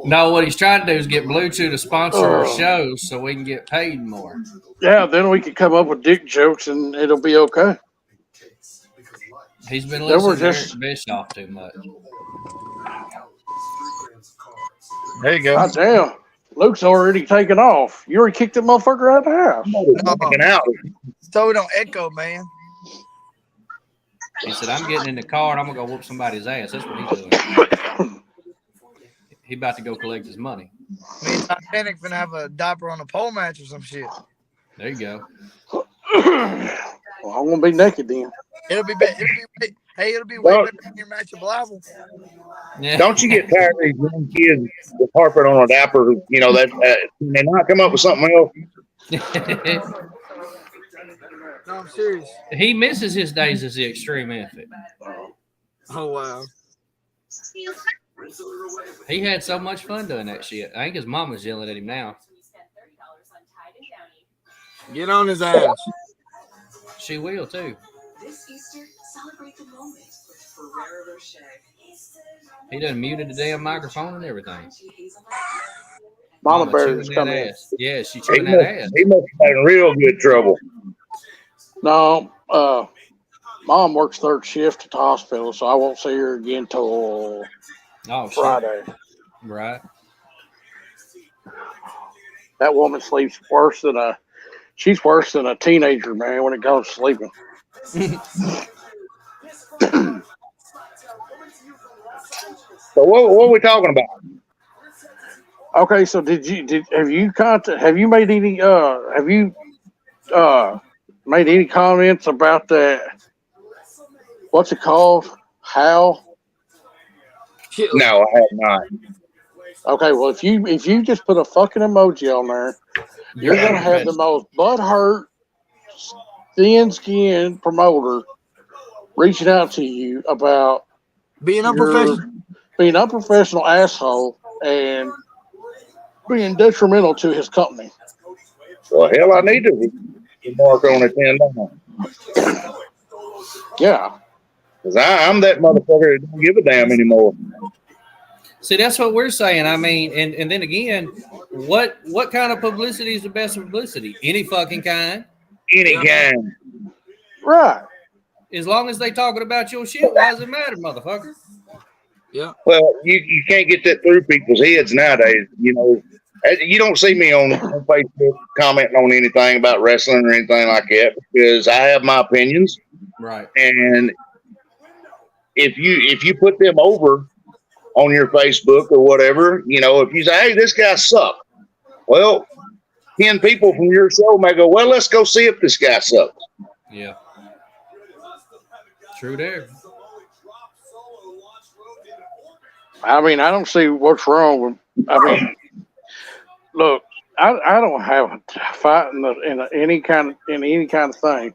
[SPEAKER 2] No, what he's trying to do is get Blue Chew to sponsor our shows so we can get paid more.
[SPEAKER 1] Yeah, then we can come up with dick jokes and it'll be okay.
[SPEAKER 2] He's been
[SPEAKER 1] They were
[SPEAKER 2] listening to
[SPEAKER 1] just-
[SPEAKER 2] Eric Bischoff too much.
[SPEAKER 3] There you go.
[SPEAKER 1] God damn. Luke's already taken off. You already kicked that motherfucker out of the house.
[SPEAKER 5] Fucking out.
[SPEAKER 3] So we don't echo, man.
[SPEAKER 2] He said, "I'm getting in the car and I'm gonna go whoop somebody's ass." That's what he's doing. He about to go collect his money.
[SPEAKER 3] Me and Titanic gonna have a diaper on a pole match or some shit.
[SPEAKER 2] There you go.
[SPEAKER 1] Well, I'm gonna be naked then.
[SPEAKER 3] It'll be way better than your match of Bible.
[SPEAKER 2] Yeah.
[SPEAKER 5] Don't you get tired of these young kids with harping on a diaper? You know, that can they not come up with something else?
[SPEAKER 3] No, I'm serious.
[SPEAKER 2] He misses his days as the extreme athlete.
[SPEAKER 3] Oh wow.
[SPEAKER 2] He had so much fun doing that shit. I think his mama's yelling at him now.
[SPEAKER 3] Get on his ass.
[SPEAKER 2] She will too.
[SPEAKER 6] This Easter, celebrate the moment with Ferrero Rocher.
[SPEAKER 2] He done muted the damn microphone and everything.
[SPEAKER 1] Mama Bear
[SPEAKER 2] chewing
[SPEAKER 1] is
[SPEAKER 2] that
[SPEAKER 1] coming.
[SPEAKER 2] ass. Yeah, she
[SPEAKER 5] He
[SPEAKER 2] chewing
[SPEAKER 5] must,
[SPEAKER 2] that ass.
[SPEAKER 5] he must have been in real good trouble.
[SPEAKER 1] No, Mom works third shift at the hospital, so I won't see her again till
[SPEAKER 2] Oh shit.
[SPEAKER 1] Friday.
[SPEAKER 2] Right.
[SPEAKER 1] That woman sleeps worse than she's worse than a teenager, man, when it comes to sleeping.
[SPEAKER 5] So what are we talking about?
[SPEAKER 1] Okay, so have you made any comments about that? What's it called? How?
[SPEAKER 5] No, I have not.
[SPEAKER 1] Okay, well if you just put a fucking emoji on there, you're gonna have the most butthurt, thin-skinned promoter reaching out to you about
[SPEAKER 3] Being unprofessional.
[SPEAKER 1] being an unprofessional asshole and being detrimental to his company.
[SPEAKER 5] Well, hell, I need to mark on it 10 down.
[SPEAKER 1] Yeah.
[SPEAKER 5] Because I'm that motherfucker that don't give a damn anymore.
[SPEAKER 2] See, that's what we're saying. I mean, and then again, what kind of publicity is the best publicity? Any fucking kind.
[SPEAKER 5] Any kind.
[SPEAKER 1] Right.
[SPEAKER 2] As long as they talking about your shit, why does it matter, motherfucker?
[SPEAKER 3] Yeah.
[SPEAKER 5] Well, you can't get that through people's heads nowadays. You know, you don't see me on Facebook commenting on anything about wrestling or anything like that because I have my opinions.
[SPEAKER 2] Right.
[SPEAKER 5] And if you put them over on your Facebook or whatever, you know, if you say, hey, this guy sucks, well, 10 people from your show may go, well, let's go see if this guy sucks.
[SPEAKER 2] Yeah. True there.
[SPEAKER 1] I mean, I don't see what's wrong with. I mean, look, I don't have a fight in any kind of thing.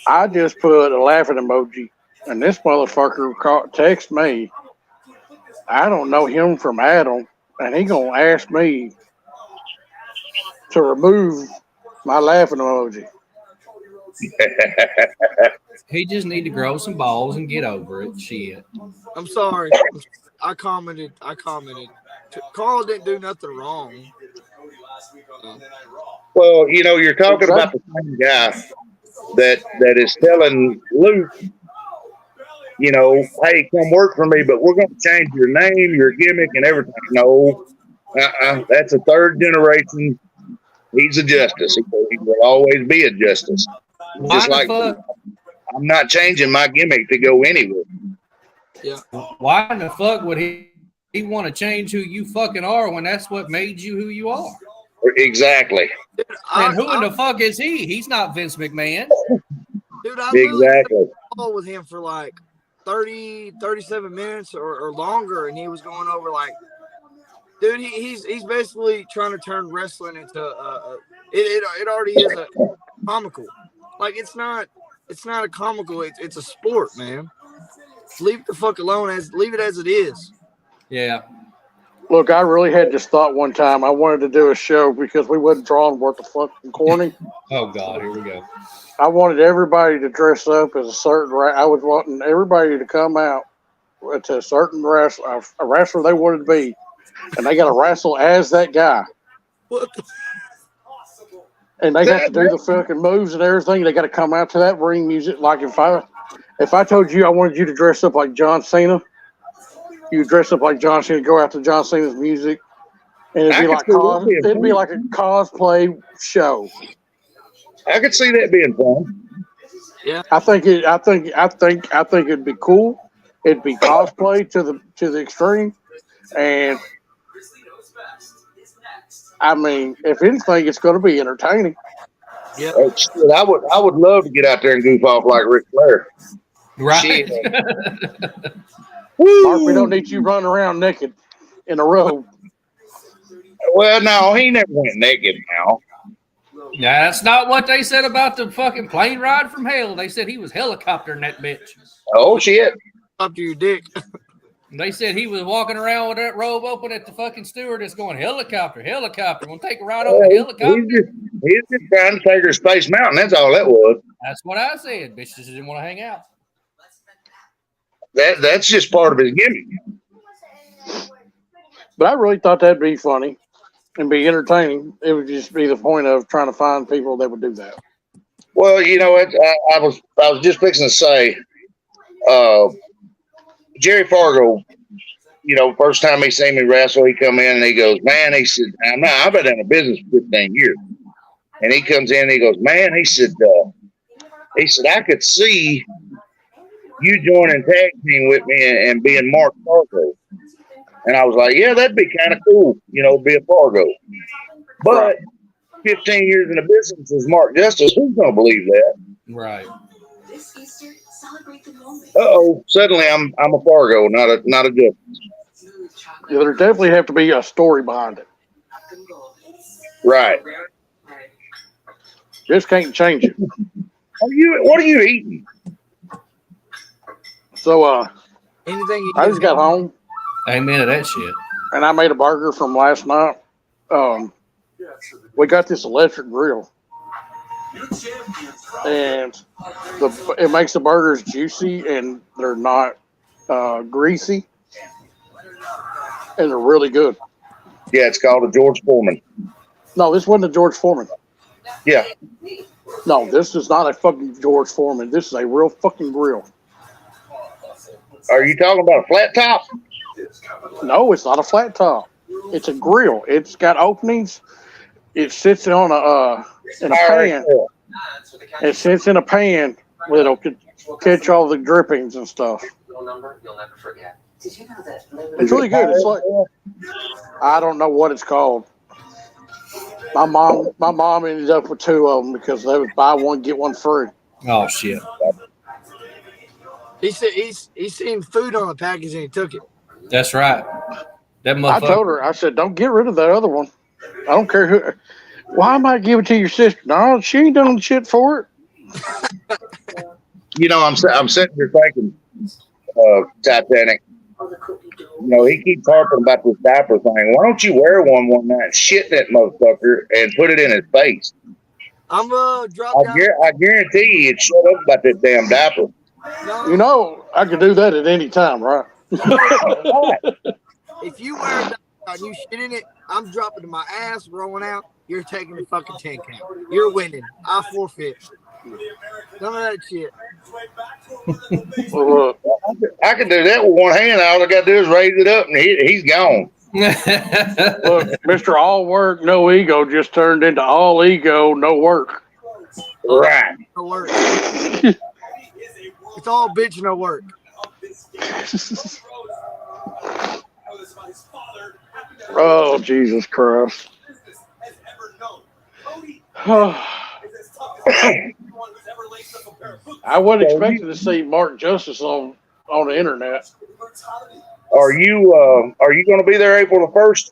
[SPEAKER 1] I just put a laughing emoji, and this motherfucker text me. I don't know him from Adam, and he gonna ask me to remove my laughing emoji.
[SPEAKER 2] He just need to grow some balls and get over it. Shit.
[SPEAKER 3] I'm sorry. I commented. Carl didn't do nothing wrong.
[SPEAKER 5] Well, you know, you're talking about the same guy that is telling Luke, you know, hey, come work for me, but we're going to change your name, your gimmick, and everything. No, that's a third generation. He's a justice. He will always be a justice.
[SPEAKER 2] Why
[SPEAKER 5] Just
[SPEAKER 2] the
[SPEAKER 5] like
[SPEAKER 2] fuck?
[SPEAKER 5] I'm not changing my gimmick to go anywhere.
[SPEAKER 3] Yeah.
[SPEAKER 2] Why in the fuck would he want to change who you fucking are when that's what made you who you are?
[SPEAKER 5] Exactly.
[SPEAKER 3] Dude,
[SPEAKER 2] And who in the fuck is he? He's not Vince McMahon.
[SPEAKER 3] Dude, I literally
[SPEAKER 5] Exactly.
[SPEAKER 3] called with him for like 37 minutes or longer, and he was going over like, dude, he's basically trying to turn wrestling into it already is a comical. Like it's not a comical. It's a sport, man. Leave it the fuck alone. Leave it as it is.
[SPEAKER 2] Yeah.
[SPEAKER 1] Look, I really had this thought one time. I wanted to do a show because we wasn't drawing worth the fucking corny.
[SPEAKER 2] Oh God, here we go.
[SPEAKER 1] I wanted everybody to dress up as a certain. I was wanting everybody to come out to a certain wrestler, a wrestler they wanted to be, and they got to wrestle as that guy.
[SPEAKER 3] What the?
[SPEAKER 1] And they got to do the fucking moves and everything. They got to come out to that ring music. Like if I told you I wanted you to dress up like John Cena, you dress up like John Cena, go out to John Cena's music, and it'd be like a cosplay show.
[SPEAKER 5] I could see that being fun.
[SPEAKER 3] Yeah,
[SPEAKER 1] I think it'd be cool. It'd be cosplay to the extreme, and I mean, if anything, it's going to be entertaining.
[SPEAKER 3] yeah.
[SPEAKER 5] Oh, shit, I would love to get out there and goof off like Ric Flair.
[SPEAKER 2] Right.
[SPEAKER 1] Mark, we don't need you running around naked in a robe.
[SPEAKER 5] Well, no, he never went naked now.
[SPEAKER 2] Yeah, that's not what they said about the fucking plane ride from hell. They said he was helicoptering that bitch.
[SPEAKER 5] Oh, shit.
[SPEAKER 3] Up to your dick.
[SPEAKER 2] They said he was walking around with that robe open at the fucking stewardess going, helicopter, helicopter. Want to take a ride on the helicopter?
[SPEAKER 5] He's just trying to take her to Space Mountain. That's all that was.
[SPEAKER 2] That's what I said. Bitch just didn't want to hang out.
[SPEAKER 5] That's just part of his gimmick.
[SPEAKER 1] But I really thought that'd be funny and be entertaining. It would just be the point of trying to find people that would do that.
[SPEAKER 5] Well, you know, I was just fixing to say, Jerry Fargo, you know, first time he seen me wrestle, he come in and he goes, man, he said, I've been in the business for 15 years. And he comes in and he goes, man, he said, I could see you joining tag team with me and being Mark Fargo. And I was like, yeah, that'd be kind of cool, you know, be a Fargo. But 15 years in the business is Mark Justice. Who's going to believe that?
[SPEAKER 2] Right.
[SPEAKER 6] This Easter, celebrate the moment.
[SPEAKER 5] Suddenly I'm a Fargo, not a good.
[SPEAKER 1] Yeah, there definitely have to be a story behind it.
[SPEAKER 5] Right.
[SPEAKER 1] Just can't change it.
[SPEAKER 5] What are you eating?
[SPEAKER 1] So
[SPEAKER 3] Anything you
[SPEAKER 1] I just got home
[SPEAKER 2] Amen to that shit.
[SPEAKER 1] and I made a burger from last night. We got this electric grill, and it makes the burgers juicy and they're not greasy, and they're really good.
[SPEAKER 5] Yeah, it's called a George Foreman.
[SPEAKER 1] No, this wasn't a George Foreman.
[SPEAKER 5] Yeah.
[SPEAKER 1] No, this is not a fucking George Foreman. This is a real fucking grill.
[SPEAKER 5] Are you talking about a flat top?
[SPEAKER 1] No, it's not a flat top. It's a grill. It's got openings. It sits on in a pan. It sits in a pan where it'll catch all the drippings and stuff.
[SPEAKER 6] Number you'll never forget. Did you know that?
[SPEAKER 1] It's really good. It's like, I don't know what it's called. My mom ended up with two of them because they would buy one get one free.
[SPEAKER 2] Oh shit.
[SPEAKER 3] He said he's seen food on the package and he took it.
[SPEAKER 2] That's right. That
[SPEAKER 1] I
[SPEAKER 2] motherfucker.
[SPEAKER 1] told her, I said, don't get rid of that other one. I don't care who. Why am I giving it to your sister? No, she ain't done shit for it.
[SPEAKER 5] You know, I'm sitting here thinking, Titanic. You know, he keeps harping about this diaper thing. Why don't you wear one night, shit that motherfucker, and put it in his face?
[SPEAKER 3] I'm drop down.
[SPEAKER 5] I guarantee you, it'd shut up about that damn diaper.
[SPEAKER 3] No,
[SPEAKER 1] You know, I could do that at any time, right?
[SPEAKER 3] if you wear a diaper and you shit in it, I'm dropping to my ass, rolling out. You're taking the fucking 10 count. You're winning. I forfeit. None of that shit.
[SPEAKER 1] Well, look,
[SPEAKER 5] I can do that with one hand. All I got to do is raise it up, and he's gone.
[SPEAKER 1] look, Mr. All Work, No Ego just turned into All Ego, No Work.
[SPEAKER 5] Right.
[SPEAKER 3] No work. It's all bitch, no work.
[SPEAKER 1] Oh, Jesus Christ. I wasn't expecting to see Mark Justice on the internet.
[SPEAKER 5] Are you going to be there April the 1st?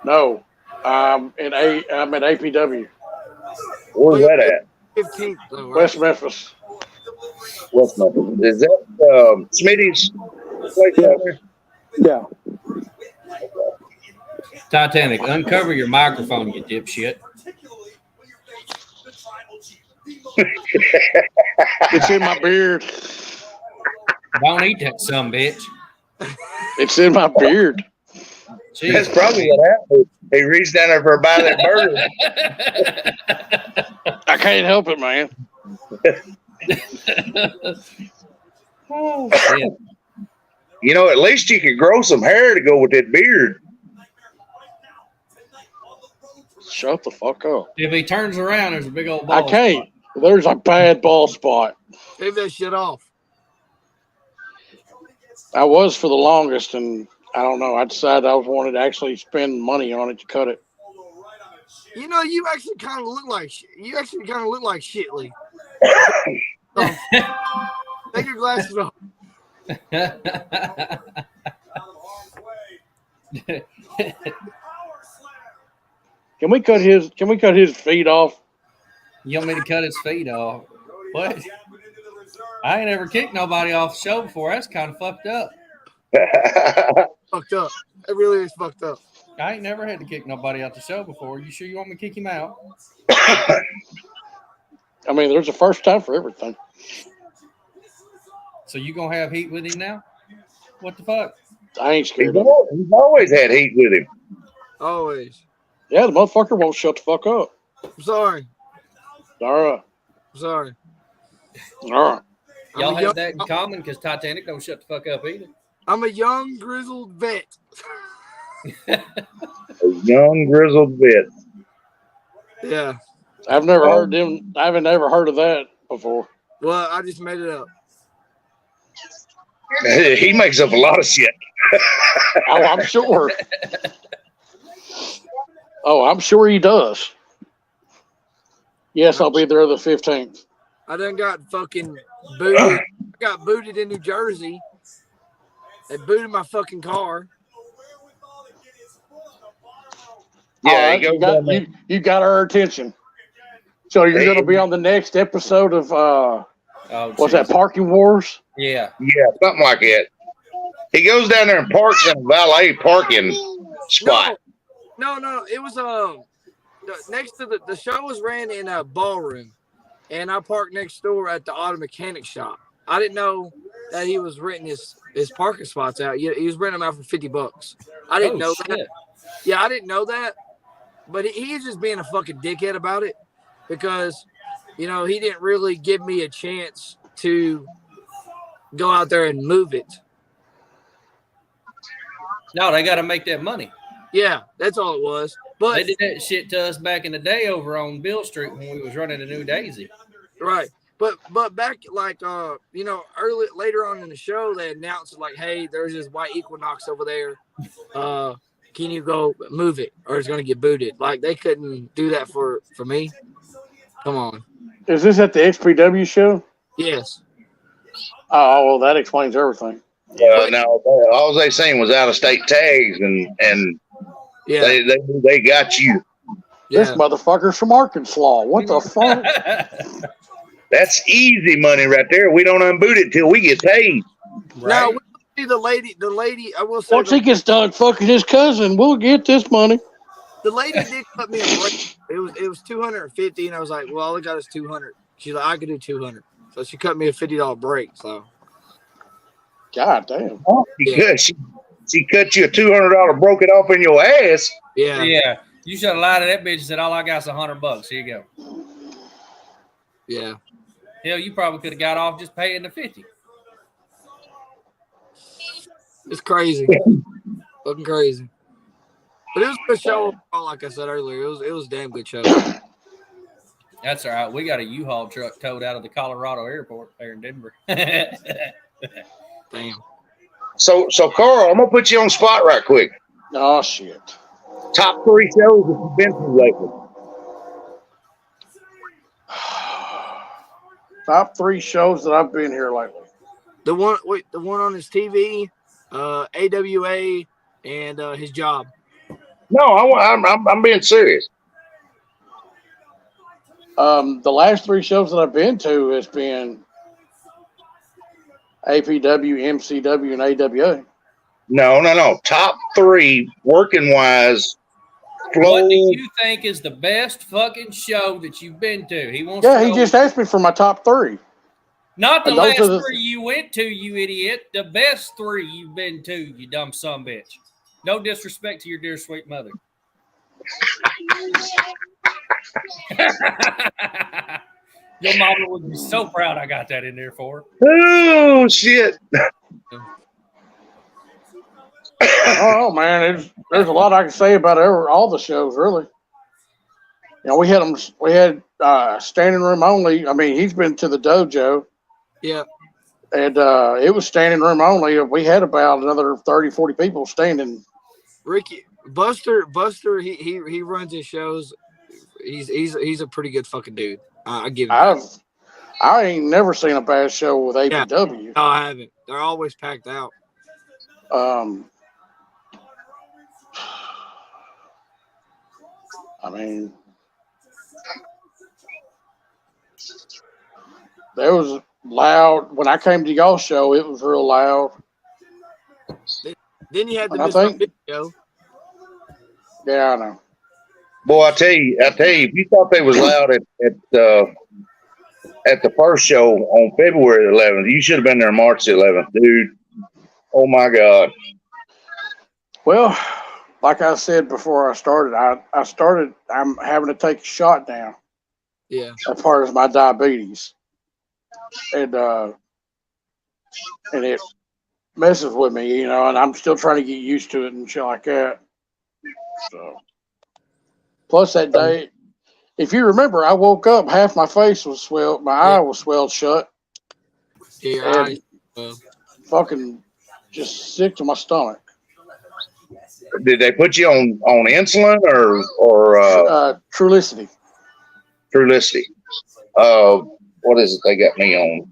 [SPEAKER 1] No, I'm at APW,
[SPEAKER 5] Where's that at?
[SPEAKER 3] 15th. Though, right?
[SPEAKER 1] West Memphis.
[SPEAKER 5] What's nothing? Is that Smitty's place out there?
[SPEAKER 1] Yeah.
[SPEAKER 2] Titanic, uncover your microphone, you dipshit.
[SPEAKER 1] It's in my beard.
[SPEAKER 2] Don't eat that some bitch.
[SPEAKER 1] It's in my beard.
[SPEAKER 5] That's probably what happened. He reached down there for a bite of that burger.
[SPEAKER 1] I can't help it, man.
[SPEAKER 2] Oh, shit.
[SPEAKER 5] You know, at least you could grow some hair to go with that beard.
[SPEAKER 1] Shut the fuck up.
[SPEAKER 2] If he turns around, there's a big old ball.
[SPEAKER 1] I can't. There's a bad ball spot.
[SPEAKER 3] Take that shit off.
[SPEAKER 1] I was for the longest, and I don't know. I decided I wanted to actually spend money on it to cut it.
[SPEAKER 3] You know, you actually kind of look like Shitley. Take your glasses off.
[SPEAKER 1] Can we cut his feet off?
[SPEAKER 2] You want me to cut his feet off? What? I ain't ever kicked nobody off the show before. That's kind of fucked up.
[SPEAKER 3] Fucked up. It really is fucked up.
[SPEAKER 2] I ain't never had to kick nobody out the show before. You sure you want me to kick him out?
[SPEAKER 1] I mean, there's a first time for everything.
[SPEAKER 2] So you gonna have heat with him now? What the fuck?
[SPEAKER 1] I ain't scared
[SPEAKER 5] He's
[SPEAKER 1] of it.
[SPEAKER 5] he's always had heat with him.
[SPEAKER 3] Always.
[SPEAKER 1] Yeah, the motherfucker won't shut the fuck up.
[SPEAKER 3] I'm sorry.
[SPEAKER 1] All right.
[SPEAKER 3] I'm sorry.
[SPEAKER 1] All right.
[SPEAKER 2] Y'all
[SPEAKER 3] I'm a
[SPEAKER 2] have
[SPEAKER 3] young-
[SPEAKER 2] that in common because Titanic don't shut the fuck up either.
[SPEAKER 3] I'm a young grizzled vet.
[SPEAKER 5] A young grizzled vet.
[SPEAKER 3] Yeah.
[SPEAKER 1] I've never heard them. I haven't never heard of that before.
[SPEAKER 3] Well, I just made it up.
[SPEAKER 5] He makes up a lot of shit.
[SPEAKER 1] Oh, I'm sure. Oh, I'm sure he does. Yes, I'll be there the 15th.
[SPEAKER 3] I done got fucking booted. I got booted in New Jersey. They booted my fucking car.
[SPEAKER 5] Yeah,
[SPEAKER 1] All right,
[SPEAKER 5] he goes
[SPEAKER 1] you got,
[SPEAKER 5] down there.
[SPEAKER 1] you got our attention. So you're going to be on the next episode of what's that?
[SPEAKER 2] Jesus.
[SPEAKER 1] Parking Wars.
[SPEAKER 2] Yeah.
[SPEAKER 5] Yeah, something like that. He goes down there and parks in a valet parking spot.
[SPEAKER 3] No. It was next to the show was ran in a ballroom, and I parked next door at the auto mechanic shop. I didn't know that he was renting his parking spots out. He was renting them out for $50. I didn't know that.
[SPEAKER 2] Shit.
[SPEAKER 3] Yeah, I didn't know that. But he's just being a fucking dickhead about it because, he didn't really give me a chance to go out there and move it.
[SPEAKER 2] No, they got to make that money.
[SPEAKER 3] Yeah, that's all it was. But
[SPEAKER 2] They did that shit to us back in the day over on Bill Street when we was running a New Daisy.
[SPEAKER 3] right. But back early later on in the show, they announced like, hey, there's this white Equinox over there. Can you go move it or it's gonna get booted? Like they couldn't do that for me. Come on.
[SPEAKER 1] Is this at the XPW show?
[SPEAKER 3] Yes.
[SPEAKER 1] Oh, well, that explains everything.
[SPEAKER 5] No, all they saying was out of state tags, and
[SPEAKER 3] Yeah.
[SPEAKER 5] they got you.
[SPEAKER 1] This
[SPEAKER 3] Yeah.
[SPEAKER 1] motherfucker's from Arkansas. What the fuck?
[SPEAKER 5] That's easy money right there. We don't unboot it till we get paid.
[SPEAKER 3] Now
[SPEAKER 2] Right?
[SPEAKER 3] we see the lady. I will say
[SPEAKER 1] Once he gets done fucking his cousin, we'll get this money.
[SPEAKER 3] the lady did cut me a break. It was $250, and I was like, well, all I got is $200. She's like, I could do $200, so she cut me a $50 break. So
[SPEAKER 1] God damn.
[SPEAKER 5] Because she cut you a $200 broke it off in your ass.
[SPEAKER 3] yeah.
[SPEAKER 2] Yeah. You should have lied to that bitch and said, all I got is $100. Here you go.
[SPEAKER 3] Yeah.
[SPEAKER 2] Hell, you probably could have got off just paying the 50.
[SPEAKER 3] It's crazy. Fucking crazy. But it was a good show overall, like I said earlier. It was a damn good show.
[SPEAKER 2] That's all right. We got a U-Haul truck towed out of the Colorado airport there in Denver.
[SPEAKER 3] Damn.
[SPEAKER 5] So Carl, I'm gonna put you on the spot right quick.
[SPEAKER 1] Oh, shit.
[SPEAKER 5] Top 3 shows that you've been to lately.
[SPEAKER 1] Top 3 shows that I've been here lately.
[SPEAKER 3] The one on his TV, AWA, and his job.
[SPEAKER 5] No, I'm being serious.
[SPEAKER 1] The last 3 shows that I've been to has been APW, MCW, and AWA.
[SPEAKER 5] No. Top 3 working wise.
[SPEAKER 2] What do you think is the best fucking show that you've been to? He wants
[SPEAKER 1] Yeah,
[SPEAKER 2] to
[SPEAKER 1] he
[SPEAKER 2] know.
[SPEAKER 1] just asked me for my top 3.
[SPEAKER 2] Not the
[SPEAKER 1] And those
[SPEAKER 2] last
[SPEAKER 1] are the-
[SPEAKER 2] 3 you went to, you idiot. The best 3 you've been to, you dumb sumbitch. No disrespect to your dear sweet mother. Your mama would be so proud I got that in there for her.
[SPEAKER 5] Oh shit!
[SPEAKER 1] Oh man, there's a lot I can say about all the shows, really. You know, we had standing room only. I mean, he's been to the dojo.
[SPEAKER 3] Yeah.
[SPEAKER 1] And it was standing room only. We had about another 30, 40 people standing.
[SPEAKER 3] Ricky Buster, he runs his shows. He's a pretty good fucking dude. I give him that.
[SPEAKER 1] I ain't never seen a bad show with APW.
[SPEAKER 3] No, I haven't. They're always packed out.
[SPEAKER 1] I mean, there was loud when I came to y'all show. It was real loud.
[SPEAKER 3] Then you had the
[SPEAKER 1] I
[SPEAKER 3] Mr.
[SPEAKER 1] think-
[SPEAKER 3] Big Show.
[SPEAKER 1] Yeah, I know.
[SPEAKER 5] Boy, I tell you, if you thought they was loud at the first show on February 11th, you should have been there March 11th, dude. Oh my God.
[SPEAKER 1] Well, like I said before I started, I'm having to take a shot now
[SPEAKER 3] Yeah.
[SPEAKER 1] as far as my diabetes. And it messes with me, you know, and I'm still trying to get used to it and shit like that. So, plus that day, if you remember, I woke up, half my face was swelled, my eye was swelled shut,
[SPEAKER 3] Yeah.
[SPEAKER 1] and
[SPEAKER 3] Well,
[SPEAKER 1] fucking just sick to my stomach.
[SPEAKER 5] Did they put you on insulin or
[SPEAKER 1] Trulicity.
[SPEAKER 5] Trulicity? What is it they got me on?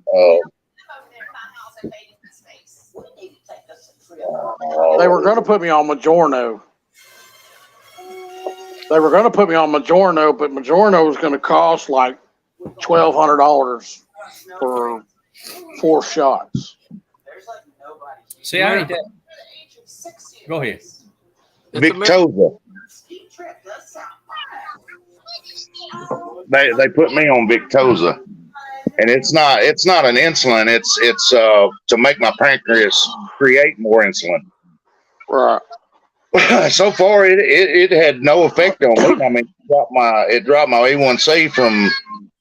[SPEAKER 1] They were going to put me on Majorno. But Majorno was going to cost like $1,200 for 4 shots.
[SPEAKER 2] See, I ain't that. Go ahead.
[SPEAKER 5] Victoza. They put me on Victoza, and it's not an insulin. It's to make my pancreas create more insulin.
[SPEAKER 1] Right.
[SPEAKER 5] So far, it had no effect on me. I mean, it dropped my A1C from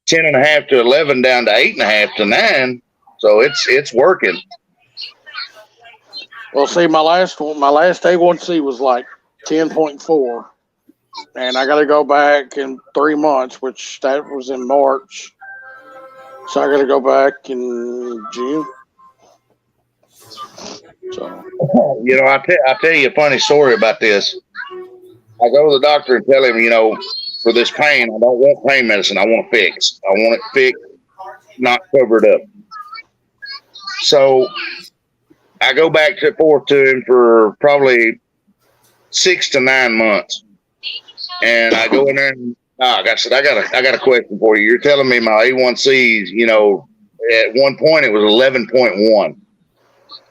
[SPEAKER 5] 10.5 to 11 down to 8.5 to 9. So it's working.
[SPEAKER 1] Well, see, my last A1C was like 10.4, and I got to go back in 3 months, which that was in March. So I got to go back in June. So,
[SPEAKER 5] You know, I'll tell you a funny story about this. I go to the doctor and tell him, you know, for this pain, I don't want pain medicine. I want it fixed. I want it fixed, not covered up. So I go back to forth to him for probably 6 to 9 months, and I go in there and I said, I got a question for you. You're telling me my A1Cs, you know, at one point it was 11.1.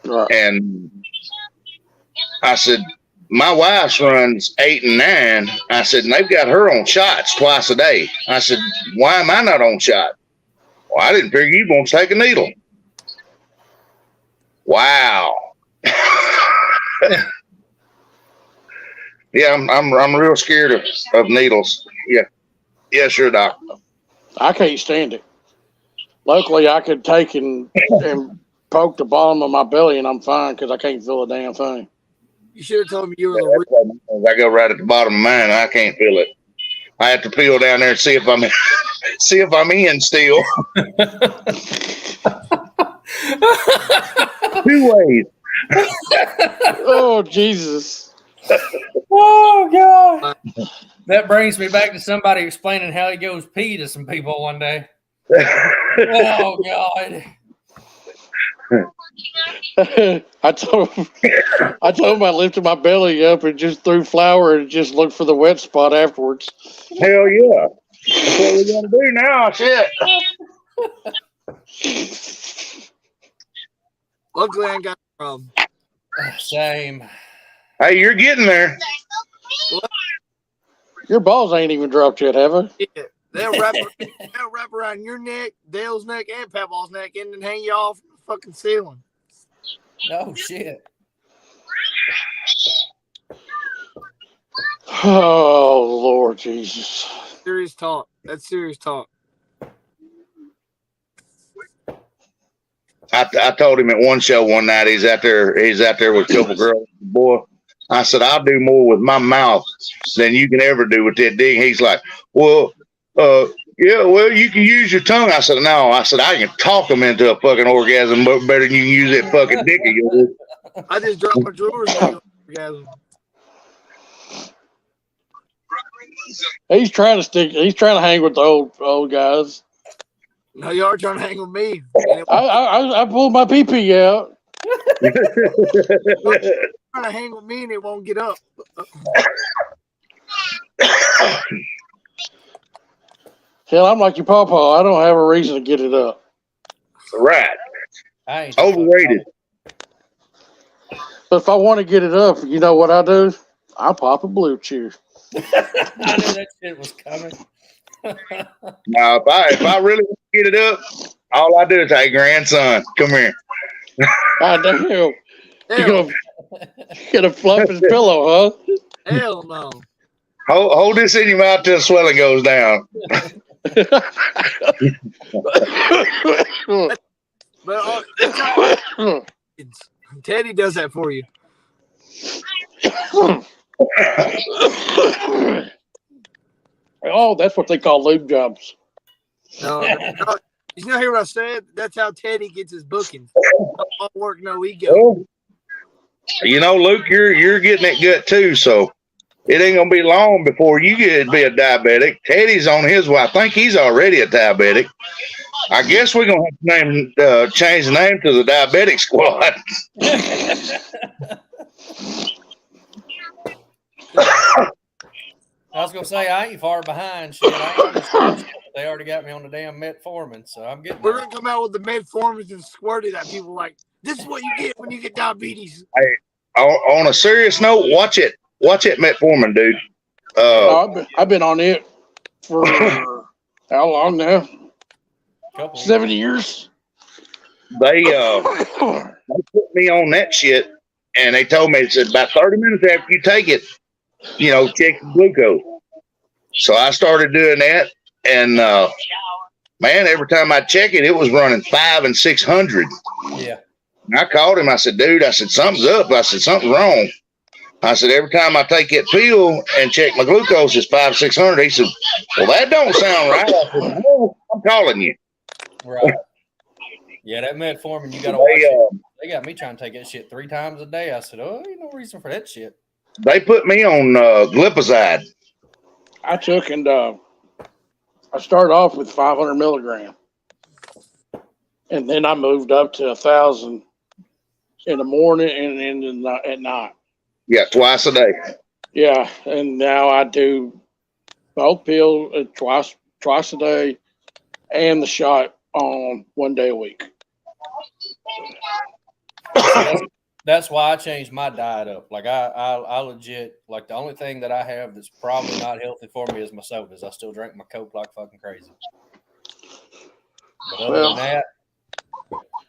[SPEAKER 1] right.
[SPEAKER 5] And I said, my wife's runs 8 and 9. I said, and they've got her on shots twice a day. I said, why am I not on shot? Well, I didn't figure you'd want to take a needle. Wow. Yeah, I'm real scared of needles. Yeah. Yeah, sure, Doc.
[SPEAKER 1] I can't stand it. Luckily, I could take and poke the bottom of my belly, and I'm fine because I can't feel a damn thing.
[SPEAKER 3] you should have told me you were
[SPEAKER 5] Yeah,
[SPEAKER 3] the
[SPEAKER 5] that's what I go right at the bottom of mine. I can't feel it. I have to feel down there and see if I'm in still. 2 ways.
[SPEAKER 1] Oh, Jesus.
[SPEAKER 2] Oh God. That brings me back to somebody explaining how he goes pee to some people one day. Oh God.
[SPEAKER 1] I told him I lifted my belly up and just threw flour and just looked for the wet spot afterwards.
[SPEAKER 5] Hell yeah. That's what we're going to do now. Shit.
[SPEAKER 3] Luckily, I ain't got a problem.
[SPEAKER 2] Same.
[SPEAKER 5] Hey, you're getting there.
[SPEAKER 1] Your balls ain't even dropped yet, have they?
[SPEAKER 3] Yeah, they'll wrap around your neck, Dale's neck, and Pavlov's neck, and then hang you off the fucking ceiling.
[SPEAKER 2] Oh shit.
[SPEAKER 1] Oh, Lord Jesus.
[SPEAKER 3] Serious talk. That's serious talk.
[SPEAKER 5] I told him at one show one night he's out there with a couple girls. Boy, I said, I'll do more with my mouth than you can ever do with that dick. He's like, well, yeah, well, you can use your tongue. I said, no. I said, I can talk them into a fucking orgasm better than you can use that fucking dick of yours.
[SPEAKER 3] I just dropped my drawers and got orgasm.
[SPEAKER 1] He's trying to hang with the old guys.
[SPEAKER 3] No, you are trying to hang with me.
[SPEAKER 1] I pulled my pee-pee out.
[SPEAKER 3] You're trying to hang with me and it won't get up.
[SPEAKER 1] Hell, I'm like your pawpaw. I don't have a reason to get it up.
[SPEAKER 5] Right.
[SPEAKER 2] I ain't
[SPEAKER 5] Overrated.
[SPEAKER 1] But if I want to get it up, you know what I do? I pop a blue chew.
[SPEAKER 2] I knew that shit was coming.
[SPEAKER 5] Now, if I really want to get it up, all I do is, hey, grandson, come here.
[SPEAKER 1] God damn. You
[SPEAKER 3] Hell,
[SPEAKER 1] gonna fluff his pillow, huh?
[SPEAKER 3] hell no.
[SPEAKER 5] Hold this in your mouth till the swelling goes down.
[SPEAKER 3] But Teddy does that for you.
[SPEAKER 1] Oh, that's what they call lube jobs.
[SPEAKER 3] No, you not hear what I said? That's how Teddy gets his bookings. All work, no ego.
[SPEAKER 5] Well, you know, Luke, you're getting that gut too, so it ain't gonna be long before you get to be a diabetic. Teddy's on his way. I think he's already a diabetic. I guess we're gonna have to change the name to the diabetic squad.
[SPEAKER 2] I was gonna say I ain't far behind. Shit, they already got me on the damn metformin, so I'm getting.
[SPEAKER 3] We're gonna come out with the metformin and squirt it at people like this is what you get when you get diabetes.
[SPEAKER 5] Hey, on a serious note, watch it, metformin, dude.
[SPEAKER 1] I've been on it for how long now? 7 years.
[SPEAKER 5] They put me on that shit, and they told me, it said about 30 minutes after you take it, you know, check the glucose. So I started doing that, and man, every time I check it, it was running 500 and 600.
[SPEAKER 2] Yeah.
[SPEAKER 5] And I called him. I said, dude, I said, something's up. I said, something's wrong. I said, every time I take that pill and check my glucose, it's 500, 600. He said, well, that don't sound right. I said, no, I'm calling you.
[SPEAKER 2] Right. Yeah, that metformin, you got to watch it. They got me trying to take that shit 3 times a day. I said, oh, ain't no reason for that shit.
[SPEAKER 5] They put me on glipizide.
[SPEAKER 1] I took and I started off with 500 milligram, and then I moved up to 1,000 in the morning and at night.
[SPEAKER 5] Yeah, twice a day.
[SPEAKER 1] Yeah, and now I do both pills twice a day, and the shot on 1 day a week.
[SPEAKER 2] That's why I changed my diet up. Like I legit, like the only thing that I have that's probably not healthy for me is my sodas. I still drink my Coke like fucking crazy. But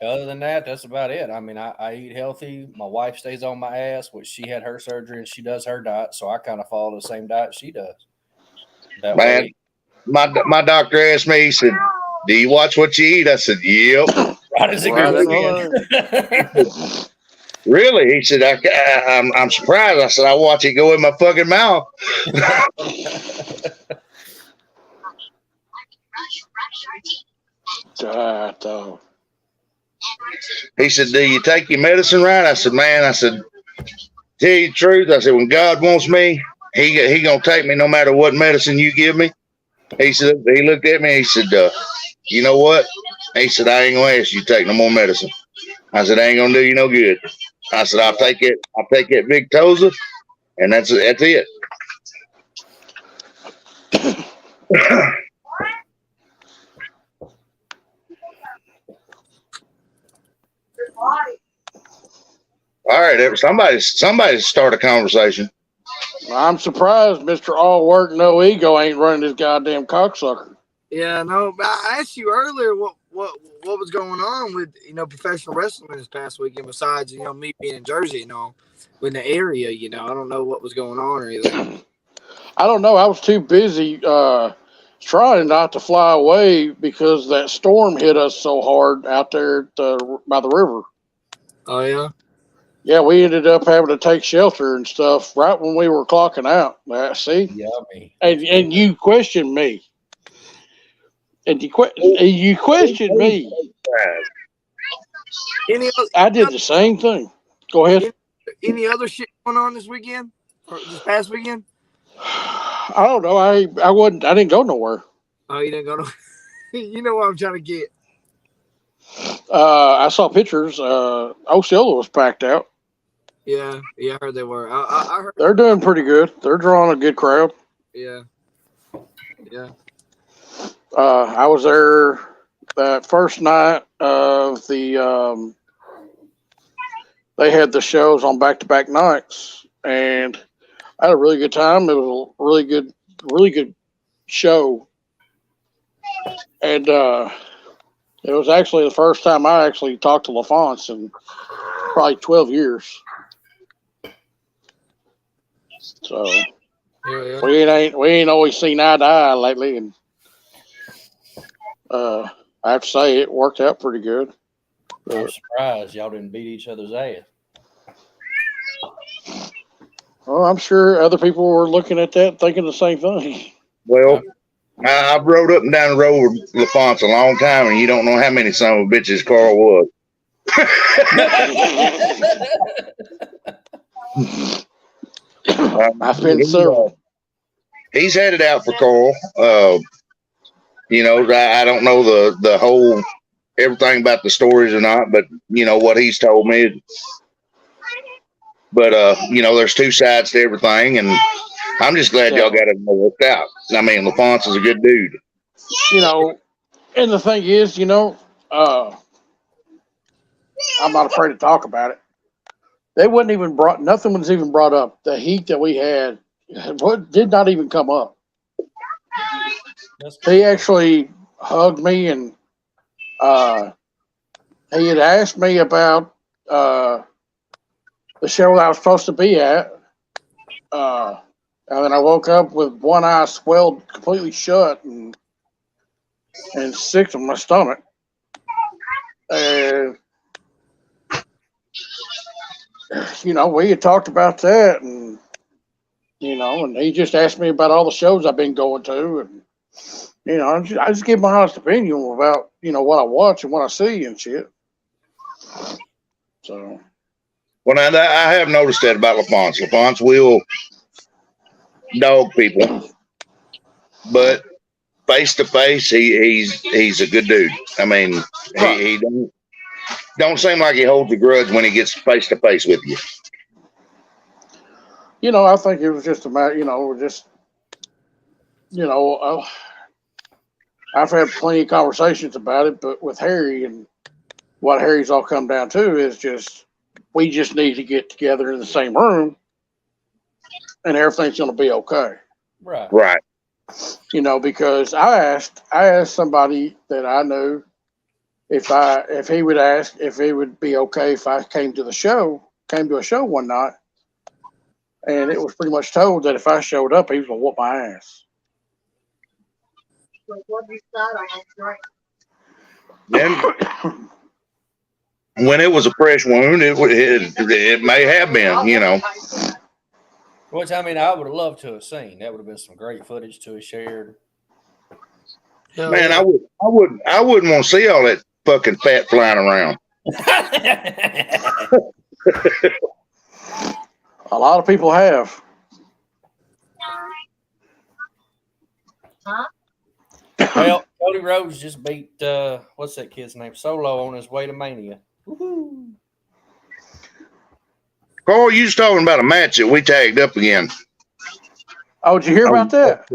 [SPEAKER 2] other than that, that's about it. I mean, I eat healthy. My wife stays on my ass, which she had her surgery and she does her diet, so I kind of follow the same diet she does. That
[SPEAKER 5] Man,
[SPEAKER 2] way,
[SPEAKER 5] my doctor asked me, he said, do you watch what you eat? I said, yep.
[SPEAKER 2] right as it goes.
[SPEAKER 5] Really? He said, I'm surprised. I said, I watch it go in my fucking mouth. He said, do you take your medicine right? I said, man, tell you the truth. I said, when God wants me, he gonna take me no matter what medicine you give me. He said, he looked at me, he said, you know what? He said, I ain't gonna ask you to take no more medicine. I said, I ain't gonna do you no good. I said, I'll take that Victoza, and that's it. All right, somebody start a conversation.
[SPEAKER 1] I'm surprised Mr. All Work No Ego ain't running this goddamn cocksucker.
[SPEAKER 3] Yeah, no. But I asked you earlier what was going on with professional wrestling this past weekend. Besides me being in Jersey and all, in the area, I don't know what was going on or anything.
[SPEAKER 1] I don't know. I was too busy trying not to fly away because that storm hit us so hard out there by the river.
[SPEAKER 3] Oh yeah.
[SPEAKER 1] Yeah, we ended up having to take shelter and stuff right when we were clocking out. See?
[SPEAKER 2] Yummy.
[SPEAKER 1] And you questioned me. And you questioned me. I did the same thing. Go ahead.
[SPEAKER 3] Any other shit going on this weekend or this past weekend?
[SPEAKER 1] I don't know. I didn't go nowhere.
[SPEAKER 3] Oh, you didn't go nowhere. You know what I'm trying to get.
[SPEAKER 1] I saw pictures. Osceola was packed out.
[SPEAKER 3] Yeah, I heard they were. I heard
[SPEAKER 1] they're doing pretty good. They're drawing a good crowd.
[SPEAKER 3] Yeah.
[SPEAKER 1] I was there that first night of the they had the shows on back-to-back nights, and I had a really good time. It was a really good show, and it was actually the first time I actually talked to LaFonce in probably 12 years. So we ain't always seen eye to eye lately, and I have to say it worked out pretty good.
[SPEAKER 2] I'm surprised y'all didn't beat each other's ass.
[SPEAKER 1] Well, I'm sure other people were looking at that thinking the same thing.
[SPEAKER 5] Well, I've rode up and down the road with LaFonce a long time, and you don't know how many son of a bitches Carl was.
[SPEAKER 1] I've been several.
[SPEAKER 5] He's headed out for Carl. You know, I don't know the whole everything about the stories or not, but you know what he's told me. But you know, there's two sides to everything, and I'm just glad y'all got it all worked out. I mean, LaFonce is a good dude.
[SPEAKER 1] You know, and the thing is, you know, I'm not afraid to talk about it. They wasn't even nothing was even brought up. The heat that we had did not even come up. He actually hugged me, and he had asked me about the show that I was supposed to be at. And then I woke up with one eye swelled completely shut and sick to my stomach. And you know, we had talked about that, and you know, and he just asked me about all the shows I've been going to, and you know, I just give my honest opinion about, you know, what I watch and what I see and shit. So,
[SPEAKER 5] well, now I have noticed that about LaFonce. LaFonce will dog people, but face to face, he's a good dude. I mean, he don't seem like he holds a grudge when he gets face to face with you.
[SPEAKER 1] you know, I think it was just a matter, you know, I've had plenty of conversations about it, but with Harry, and what Harry's all come down to is just, we just need to get together in the same room and everything's going to be okay.
[SPEAKER 5] Right.
[SPEAKER 1] You know, because I asked somebody that I knew if he would ask if it would be okay if I came to a show one night, and it was pretty much told that if I showed up, he was going to whoop my ass.
[SPEAKER 5] Then, when it was a fresh wound, it may have been, you know.
[SPEAKER 2] Which, I mean, I would have loved to have seen. That would have been some great footage to have shared.
[SPEAKER 5] Man, I wouldn't want to see all that fucking fat flying around.
[SPEAKER 1] A lot of people have.
[SPEAKER 2] Well, Cody Rhodes just beat what's that kid's name? Solo on his way to Mania. Woo-hoo.
[SPEAKER 5] Carl, you was talking about a match that we tagged up again.
[SPEAKER 1] Oh, did you hear about that?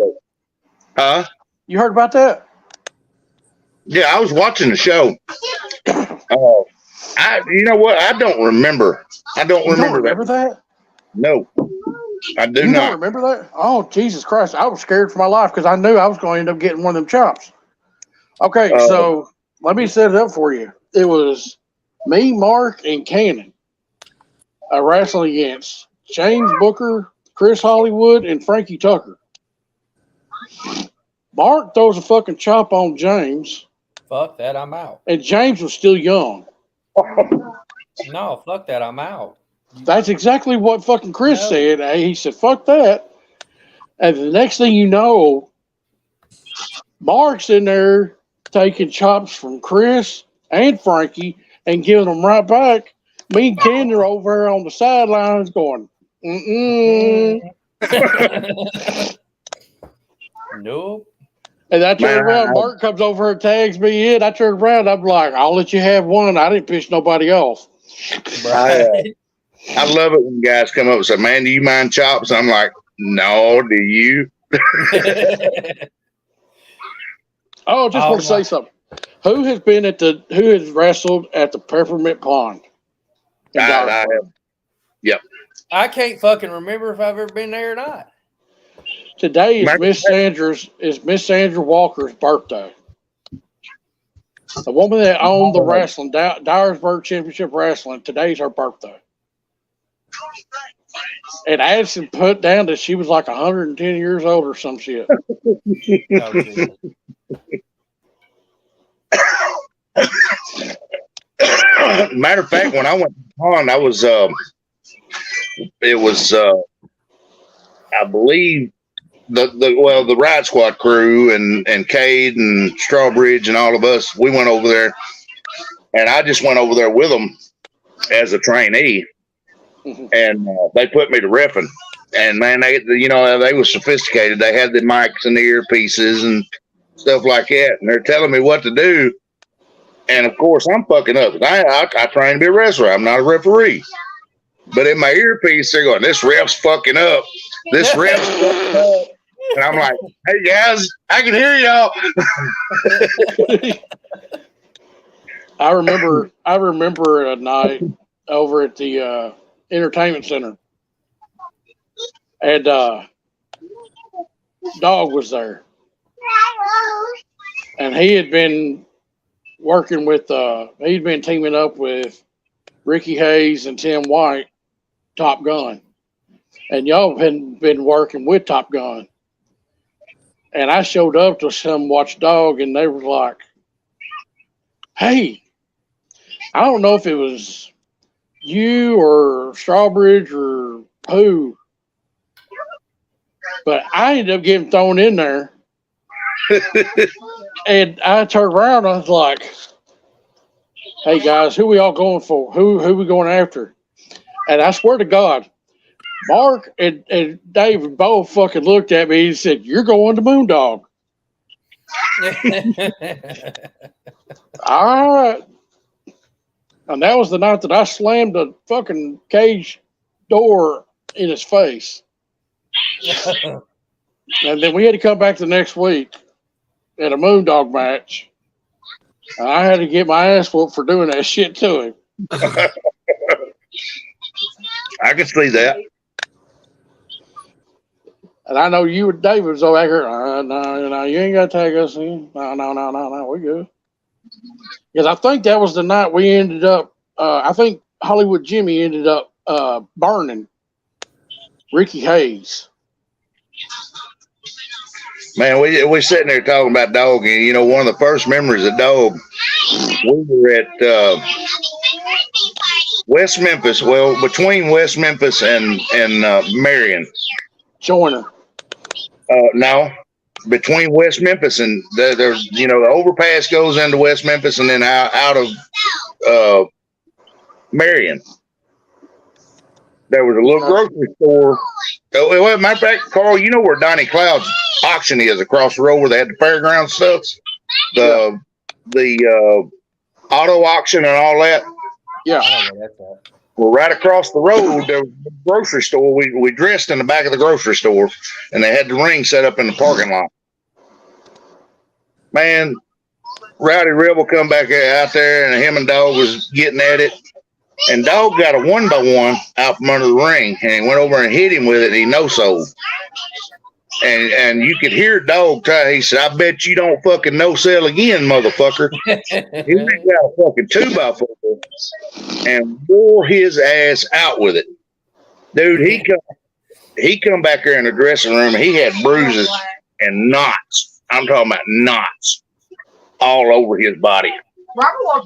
[SPEAKER 5] Huh?
[SPEAKER 1] You heard about that?
[SPEAKER 5] Yeah, I was watching the show. You know what? I don't remember. I don't remember
[SPEAKER 1] that.
[SPEAKER 5] No, I do
[SPEAKER 1] you
[SPEAKER 5] not.
[SPEAKER 1] Don't remember that? Oh, Jesus Christ. I was scared for my life because I knew I was going to end up getting one of them chops. Okay, so let me set it up for you. It was me, Mark, and Cannon wrestling against James Booker, Chris Hollywood, and Frankie Tucker. Mark throws a fucking chop on James.
[SPEAKER 2] Fuck that, I'm out.
[SPEAKER 1] And James was still young.
[SPEAKER 2] No, fuck that, I'm out.
[SPEAKER 1] That's exactly what fucking Chris said. He said, fuck that. And the next thing you know, Mark's in there taking chops from Chris and Frankie and giving them right back. Me and Ken are over here on the sidelines going,
[SPEAKER 2] Nope.
[SPEAKER 1] And I turn around, Mark comes over and tags me in. I turn around, I'm like, I'll let you have one. I didn't piss nobody off.
[SPEAKER 2] Right.
[SPEAKER 5] I love it when guys come up and say, man, do you mind chops? I'm like, no, do you?
[SPEAKER 1] Oh, just want to say something. Who has wrestled at the Peppermint Pond? in
[SPEAKER 5] I
[SPEAKER 1] Dyersburg.
[SPEAKER 5] have. Yep.
[SPEAKER 2] I can't fucking remember if I've ever been there or not.
[SPEAKER 1] Today is
[SPEAKER 5] Matter-
[SPEAKER 1] Miss Sandra Walker's birthday. The woman that owned the wrestling, Dyersburg Championship Wrestling, today's her birthday. And Addison put down that she was like 110 years old or some shit.
[SPEAKER 2] Oh, Jesus.
[SPEAKER 5] Matter of fact, when I went to Con, I was it was I believe the Ride Squad crew and Cade and Strawbridge and all of us, we went over there, and I just went over there with them as a trainee, and they put me to reffing. And man, they were sophisticated. They had the mics and the earpieces and stuff like that, and they're telling me what to do. And of course, I'm fucking up. I train to be a wrestler. I'm not a referee. But in my earpiece, they're going, "This ref's fucking up. This ref's fucking up." And I'm like, "Hey guys, I can hear y'all."
[SPEAKER 1] I remember a night over at the entertainment center, and Dog was there, and he had been working with he'd been teaming up with Ricky Hayes and Tim White, Top Gun, and y'all had been working with Top Gun. And I showed up to some watch Dog, and they were like, "Hey, I don't know if it was you or Strawbridge or who, but I ended up getting thrown in there." And I turned around, I was like, "Hey guys, who we all going for? Who we going after?" And I swear to God, Mark and David both fucking looked at me and said, "You're going to Moondog." All right. And that was the night that I slammed the fucking cage door in his face. And then we had to come back the next week at a Moondog match. And I had to get my ass whooped for doing that shit to him.
[SPEAKER 5] I can see that.
[SPEAKER 1] And I know you and David was over here. No, you ain't got to take us in. No, we good. Because I think that was the night we ended up, I think Hollywood Jimmy ended up burning Ricky Hayes.
[SPEAKER 5] Man, we sitting there talking about Dog, and one of the first memories of Dog, we were at West Memphis. Well, between West Memphis and Marion.
[SPEAKER 1] Joiner.
[SPEAKER 5] No, between West Memphis and there's the overpass goes into West Memphis and then out of Marion. There was a little grocery store. Well, matter of fact, Carl, you know where Donnie Cloud's auction is across the road where they had the fairground stuff, the auto auction and all that.
[SPEAKER 1] Yeah.
[SPEAKER 5] Well, right across the road, there was a grocery store. We dressed in the back of the grocery store, and they had the ring set up in the parking lot. Man, Rowdy Rebel come back out there, and him and Dog was getting at it. And Dog got a 1x1 out from under the ring, and he went over and hit him with it, and he no-sold. And you could hear Dog try. He said, "I bet you don't fucking no-sell again, motherfucker." He got a fucking 2x4 and wore his ass out with it. Dude, he come back there in the dressing room, and he had bruises and knots. I'm talking about knots all over his body.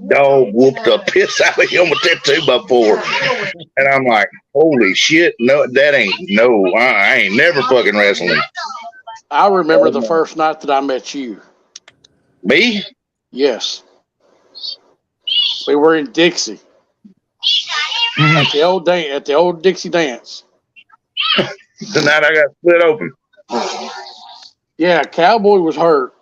[SPEAKER 5] Dog whooped the piss out of him with that 2x4. And I'm like, holy shit, no, that ain't, no, I ain't never fucking wrestling.
[SPEAKER 1] I remember the first night that I met you.
[SPEAKER 5] Me?
[SPEAKER 1] Yes. We were in Dixie. At the old Dixie dance.
[SPEAKER 5] The night I got split open.
[SPEAKER 1] Yeah, Cowboy was hurt.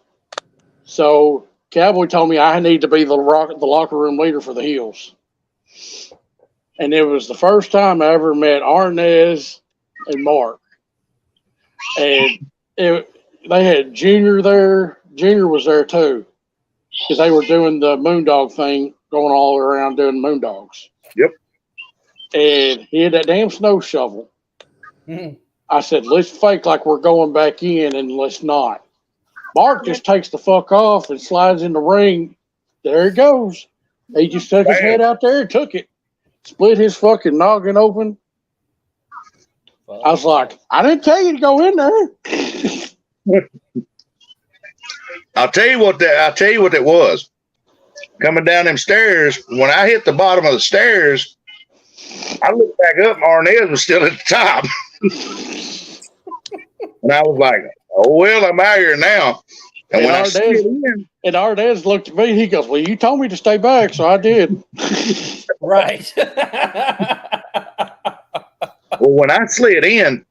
[SPEAKER 1] So Cowboy told me I need to be the locker room leader for the Heels. And it was the first time I ever met Arnez and Mark. And they had Junior there. Junior was there too. Because they were doing the Moondog thing, going all around doing Moondogs.
[SPEAKER 5] Yep.
[SPEAKER 1] and he had that damn snow shovel.
[SPEAKER 2] Mhm.
[SPEAKER 1] I said, let's fake like we're going back in and let's not. Mark just takes the fuck off and slides in the ring. There he goes. He just took his head out there and took it. Split his fucking noggin open. I was like, I didn't tell you to go in there.
[SPEAKER 5] I'll tell you what that was. Coming down them stairs, when I hit the bottom of the stairs, I looked back up and Arnez was still at the top. And I was like, oh, well, I'm out here now. And when
[SPEAKER 1] Arnez looked at me, he goes, well, you told me to stay back, so I did.
[SPEAKER 2] Right.
[SPEAKER 5] Well, when I slid in,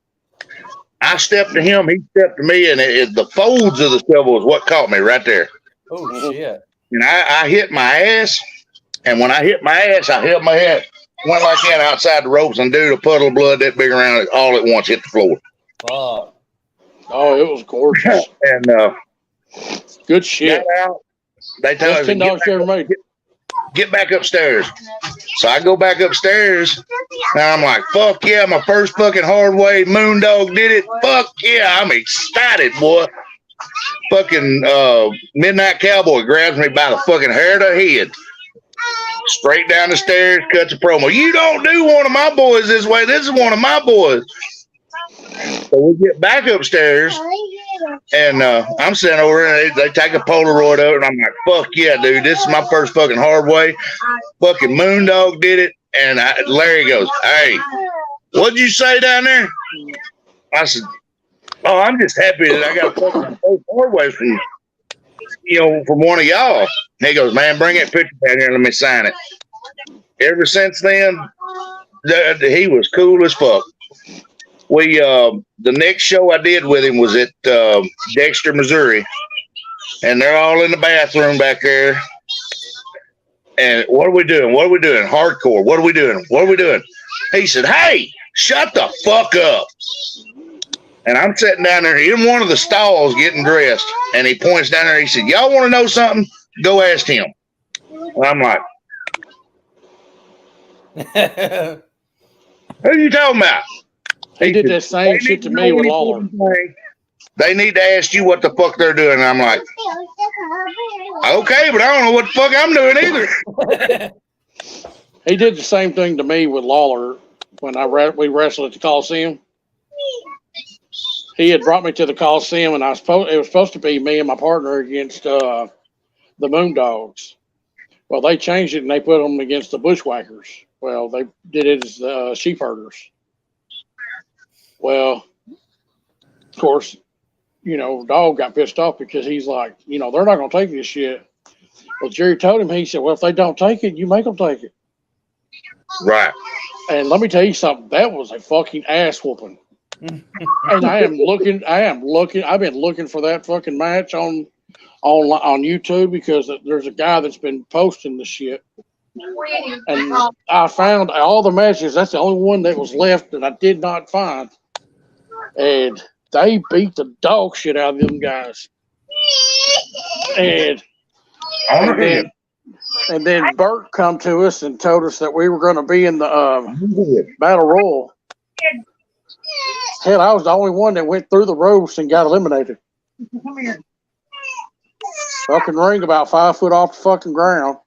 [SPEAKER 5] I stepped to him, he stepped to me, and the folds of the shovel is what caught me right there.
[SPEAKER 2] Oh, shit.
[SPEAKER 5] And I hit my ass, and when I hit my ass, I held my head, went like that outside the ropes, and dude, a puddle of blood that big around it all at once hit the floor.
[SPEAKER 2] Fuck.
[SPEAKER 1] Oh, it was gorgeous.
[SPEAKER 5] And
[SPEAKER 1] good shit.
[SPEAKER 5] Got out. They tell us, get back upstairs. So I go back upstairs, and I'm like, fuck yeah, my first fucking hard way Moondog did it. Fuck yeah, I'm excited, boy. Fucking Midnight Cowboy grabs me by the fucking hair of the head. Straight down the stairs, cuts a promo. You don't do one of my boys this way. This is one of my boys. So we get back upstairs, and I'm sitting over there, and they take a Polaroid of it, and I'm like, fuck yeah, dude, this is my first fucking hard way. Fucking Moondog did it, and Larry goes, hey, what'd you say down there? I said, oh, I'm just happy that I got a fucking hard way from one of y'all. And he goes, man, bring that picture down here and let me sign it. Ever since then, he was cool as fuck. We the next show I did with him was at Dexter, Missouri, and they're all in the bathroom back there. And what are we doing? What are we doing? Hardcore. What are we doing? What are we doing? He said, hey, shut the fuck up. And I'm sitting down there in one of the stalls getting dressed, and he points down there. He said, y'all want to know something? Go ask him. And I'm like, who are you talking about?
[SPEAKER 1] He did that same shit to me with Lawler.
[SPEAKER 5] They need to ask you what the fuck they're doing. And I'm like, okay, but I don't know what the fuck I'm doing either.
[SPEAKER 1] He did the same thing to me with Lawler when we wrestled at the Coliseum. He had brought me to the Coliseum, and it was supposed to be me and my partner against the Moondogs. Well, they changed it, and they put them against the Bushwhackers. Well, they did it as sheep herders. Well, of course, Dog got pissed off because he's like, they're not going to take this shit. Well, Jerry told him, he said, well, if they don't take it, you make them take it.
[SPEAKER 5] Right.
[SPEAKER 1] And let me tell you something. That was a fucking ass whooping. And I've been looking for that fucking match on YouTube because there's a guy that's been posting the shit. And I found all the matches. That's the only one that was left that I did not find. And they beat the dog shit out of them guys. And then Bert come to us and told us that we were going to be in the Battle Royal. Hell, I was the only one that went through the ropes and got eliminated.
[SPEAKER 7] Come here.
[SPEAKER 1] Fucking ring about 5 foot off the fucking ground.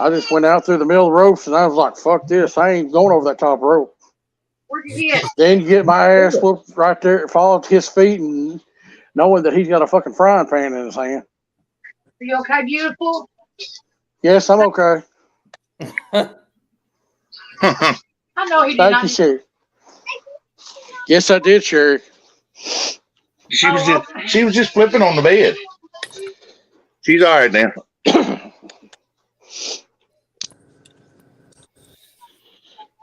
[SPEAKER 1] I just went out through the middle of the ropes and I was like, fuck this. I ain't going over that top rope.
[SPEAKER 7] Where'd you get?
[SPEAKER 1] Then you get my ass whooped right there, fall at his feet and knowing that he's got a fucking frying pan in his hand.
[SPEAKER 7] Are you okay, beautiful?
[SPEAKER 1] Yes, I'm okay.
[SPEAKER 7] I know he did
[SPEAKER 1] Thank
[SPEAKER 7] not.
[SPEAKER 1] you, Sherry. Yes, I did, Sherry.
[SPEAKER 5] She was just flipping on the bed. She's all right now.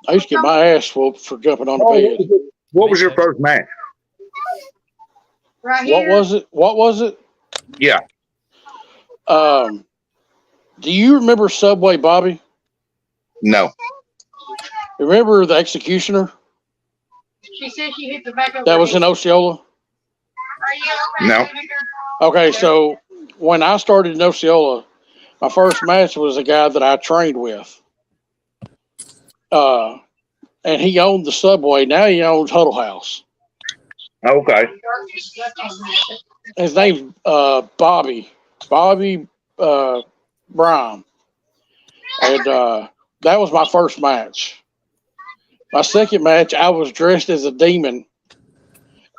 [SPEAKER 1] I used to get my ass whooped for jumping on the bed.
[SPEAKER 5] What was your first match?
[SPEAKER 7] Right here.
[SPEAKER 1] What was it?
[SPEAKER 5] Yeah.
[SPEAKER 1] Do you remember Subway Bobby?
[SPEAKER 5] No.
[SPEAKER 1] Remember the Executioner?
[SPEAKER 7] She said she hit the back of
[SPEAKER 1] That was in Osceola?
[SPEAKER 5] No.
[SPEAKER 1] Okay, so when I started in Osceola, my first match was a guy that I trained with. and he owned the Subway. Now he owns Huddle House.
[SPEAKER 5] Okay.
[SPEAKER 1] His name's Bobby Brown, and that was my first match. My second match, I was dressed as a demon,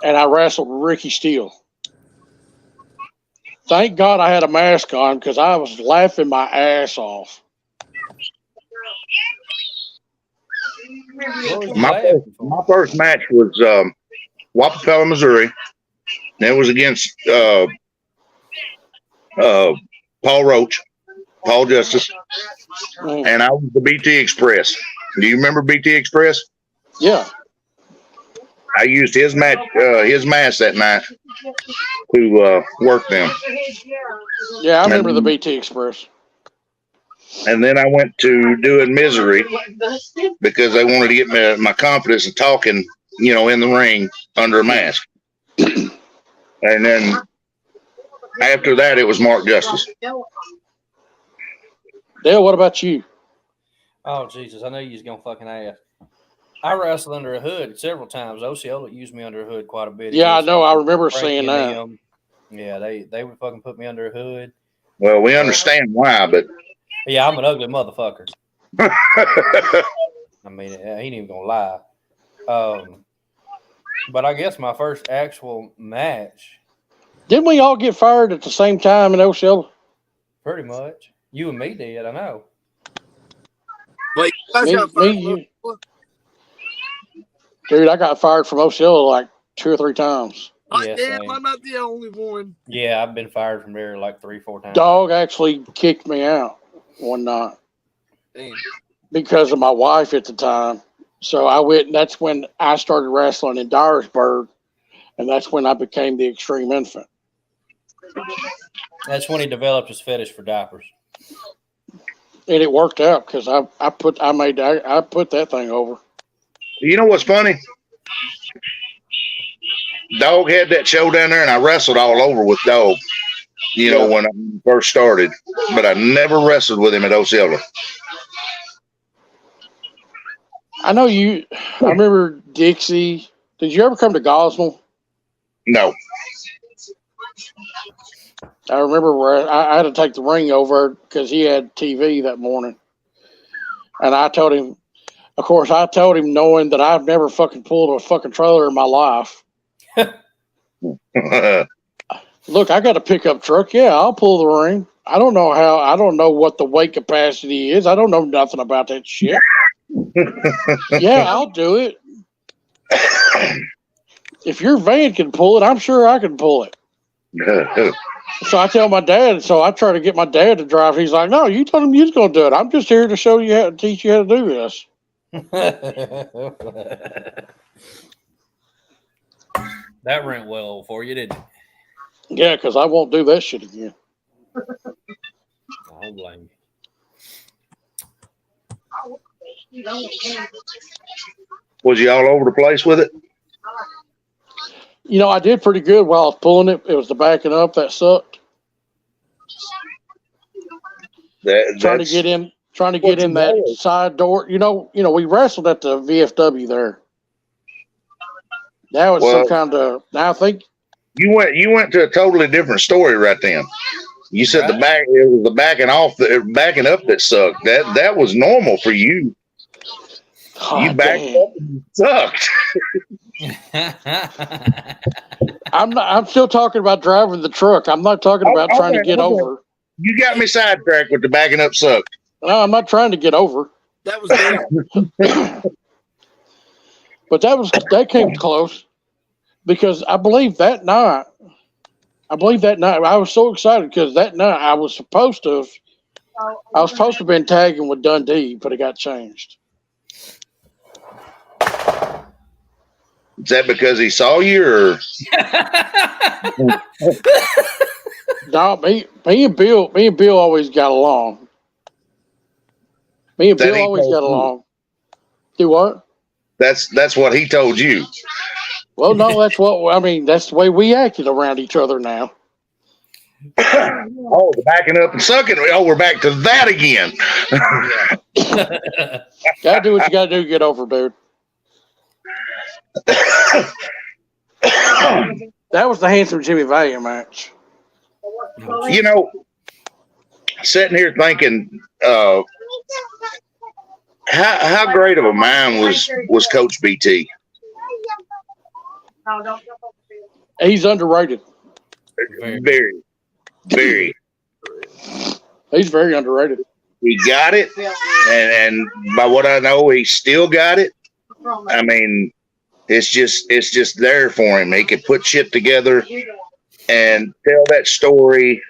[SPEAKER 1] and I wrestled Ricky Steele. Thank God I had a mask on because I was laughing my ass off.
[SPEAKER 5] My first match was Wappapella, Missouri. And it was against Paul Roach, Paul Justice, and I was the BT Express. Do you remember BT Express?
[SPEAKER 1] Yeah.
[SPEAKER 5] I used his mask that night to work them.
[SPEAKER 1] Yeah, I remember the BT Express.
[SPEAKER 5] And then I went to doing Misery because they wanted to get my confidence in talking, in the ring under a mask. And then after that, it was Mark Justice.
[SPEAKER 1] Dale, what about you?
[SPEAKER 2] Oh, Jesus. I know you was going to fucking ask. I wrestled under a hood several times. Osceola used me under a hood quite a bit.
[SPEAKER 1] Yeah, I know. I remember seeing that.
[SPEAKER 2] Yeah, they would fucking put me under a hood.
[SPEAKER 5] Well, we understand why, but...
[SPEAKER 2] Yeah, I'm an ugly motherfucker. I mean, he ain't even going to lie. But I guess my first actual match...
[SPEAKER 1] Didn't we all get fired at the same time in Osceola?
[SPEAKER 2] Pretty much. You and me did, I know.
[SPEAKER 3] But
[SPEAKER 1] dude, I got fired from Osceola like 2 or 3 times.
[SPEAKER 2] Yeah,
[SPEAKER 3] damn, I'm not the only one.
[SPEAKER 2] Yeah, I've been fired from there like 3-4 times.
[SPEAKER 1] Dog actually kicked me out one night.
[SPEAKER 3] Damn.
[SPEAKER 1] Because of my wife at the time. So I went, and that's when I started wrestling in Dyersburg, and that's when I became the Extreme Infant.
[SPEAKER 2] That's when he developed his fetish for diapers.
[SPEAKER 1] And it worked out because I put that thing over.
[SPEAKER 5] You know what's funny? Dog had that show down there, and I wrestled all over with Dog, when I first started. But I never wrestled with him at Osceola.
[SPEAKER 1] I know you. I remember Dixie. Did you ever come to Gosnell?
[SPEAKER 5] No.
[SPEAKER 1] I remember where I had to take the ring over because he had TV that morning. And I told him, of course, knowing that I've never fucking pulled a fucking trailer in my life. Look, I got a pickup truck. Yeah, I'll pull the ring. I don't know what the weight capacity is. I don't know nothing about that shit. Yeah, I'll do it. If your van can pull it, I'm sure I can pull it. So I tell my dad, so I try to get my dad to drive. He's like, no, you told him you was going to do it. I'm just here to show you how to teach you how to do this.
[SPEAKER 2] That went well for you, didn't it?
[SPEAKER 1] Yeah, because I won't do that shit again.
[SPEAKER 2] I don't blame you.
[SPEAKER 5] Was you all over the place with it?
[SPEAKER 1] I did pretty good while I was pulling it. It was the backing up that sucked. Trying to get in that side door. We wrestled at the VFW there. Now it's some kind of. Now I think
[SPEAKER 5] you went to a totally different story right then. You said it was the backing up that sucked. That was normal for you. You backed up and sucked.
[SPEAKER 1] I'm still talking about driving the truck. I'm not talking about trying to get over.
[SPEAKER 5] You got me sidetracked with the backing up sucked.
[SPEAKER 1] No, I'm not trying to get over.
[SPEAKER 3] That was good.
[SPEAKER 1] But that came close because I believe that night I was so excited because that night I was supposed to have been tagging with Dundee, but it got changed.
[SPEAKER 5] Is that because he saw you, or?
[SPEAKER 1] No, me and Bill always got along. Me and Bill always got along. Do what?
[SPEAKER 5] That's what he told you.
[SPEAKER 1] Well, no, that's the way we acted around each other now.
[SPEAKER 5] Oh, the backing up and sucking. Oh, we're back to that again.
[SPEAKER 1] Gotta do what you gotta do to get over, dude. That was the handsome Jimmy Valiant match.
[SPEAKER 5] You know, sitting here thinking, how great of a man was Coach BT?
[SPEAKER 1] He's underrated.
[SPEAKER 5] Very, very.
[SPEAKER 1] He's very underrated.
[SPEAKER 5] He got it, and by what I know, he still got it. I mean, it's just there for him. He could put shit together and tell that story,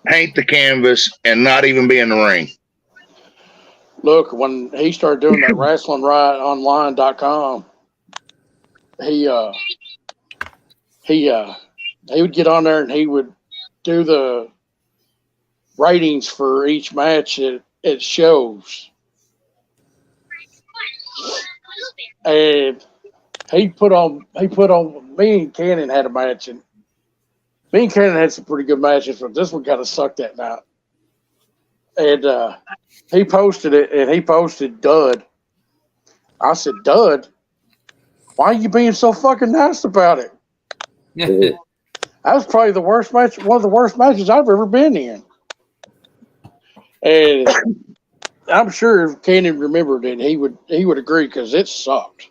[SPEAKER 5] paint the canvas, and not even be in the ring.
[SPEAKER 1] Look, when he started doing that WrestlingRiotOnline.com, he would get on there and he would do the ratings for each match at shows. And he put on me and Cannon had a match, and me and Cannon had some pretty good matches, but this one kind of sucked that night. And he posted it, and he posted dud. I said, Dud, why are you being so fucking nice about it? That was probably the worst match, one of the worst matches I've ever been in. And I'm sure if Cannon remembered it, he would agree because it sucked.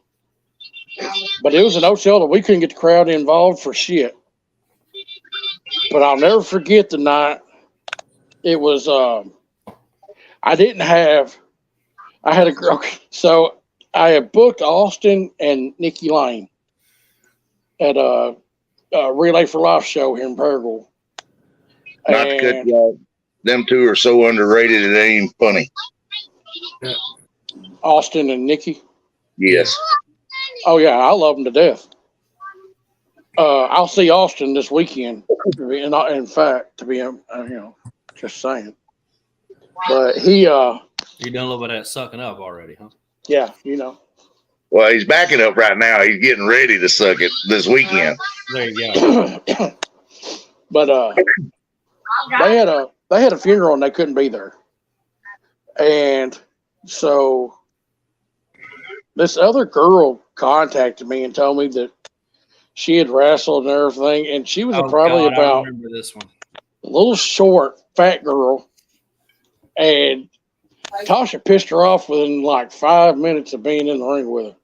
[SPEAKER 1] But it was an OCL that we couldn't get the crowd involved for shit. But I'll never forget the night. It was I had a girl. So I had booked Austin and Nikki Lane at a Relay for Life show here in Paragould.
[SPEAKER 5] Not to cut you off. Them two are so underrated, it ain't even funny.
[SPEAKER 1] Austin and Nikki.
[SPEAKER 5] Yes.
[SPEAKER 1] Oh yeah, I love them to death. I'll see Austin this weekend. In fact, to be just saying. But he
[SPEAKER 2] You done a little bit of that sucking up already, huh?
[SPEAKER 1] yeah,
[SPEAKER 5] Well, he's backing up right now. He's getting ready to suck it this weekend.
[SPEAKER 2] There you go.
[SPEAKER 1] But they had a funeral and they couldn't be there. And so this other girl contacted me and told me that she had wrestled and everything, and she was probably about
[SPEAKER 2] I remember this one.
[SPEAKER 1] a little short, fat girl. And Tasha pissed her off within like 5 minutes of being in the ring with her.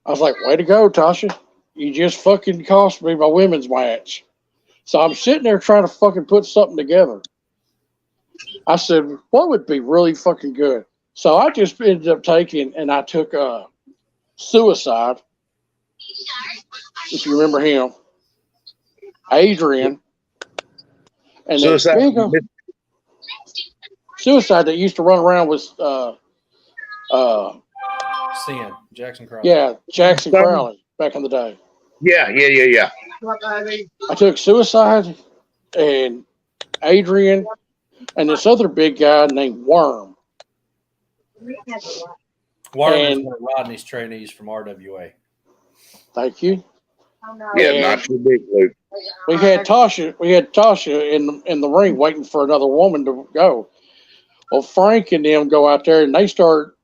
[SPEAKER 1] I was like, way to go, Tasha. You just fucking cost me my women's match. So I'm sitting there trying to fucking put something together. I said, what would be really fucking good? So I just ended up I took Suicide, if you remember him, Adrian, and Suicide that used to run around with
[SPEAKER 2] Sin, Jackson Crowley.
[SPEAKER 1] Yeah, Jackson Crowley back in the day.
[SPEAKER 5] Yeah.
[SPEAKER 1] I took Suicide and Adrian and this other big guy named Worm.
[SPEAKER 2] Worm is one of Rodney's trainees from RWA.
[SPEAKER 1] Thank you.
[SPEAKER 5] Yeah,
[SPEAKER 1] And
[SPEAKER 5] not too big, Luke.
[SPEAKER 1] We had Tasha in the ring waiting for another woman to go. Well, Frank and them go out there and they start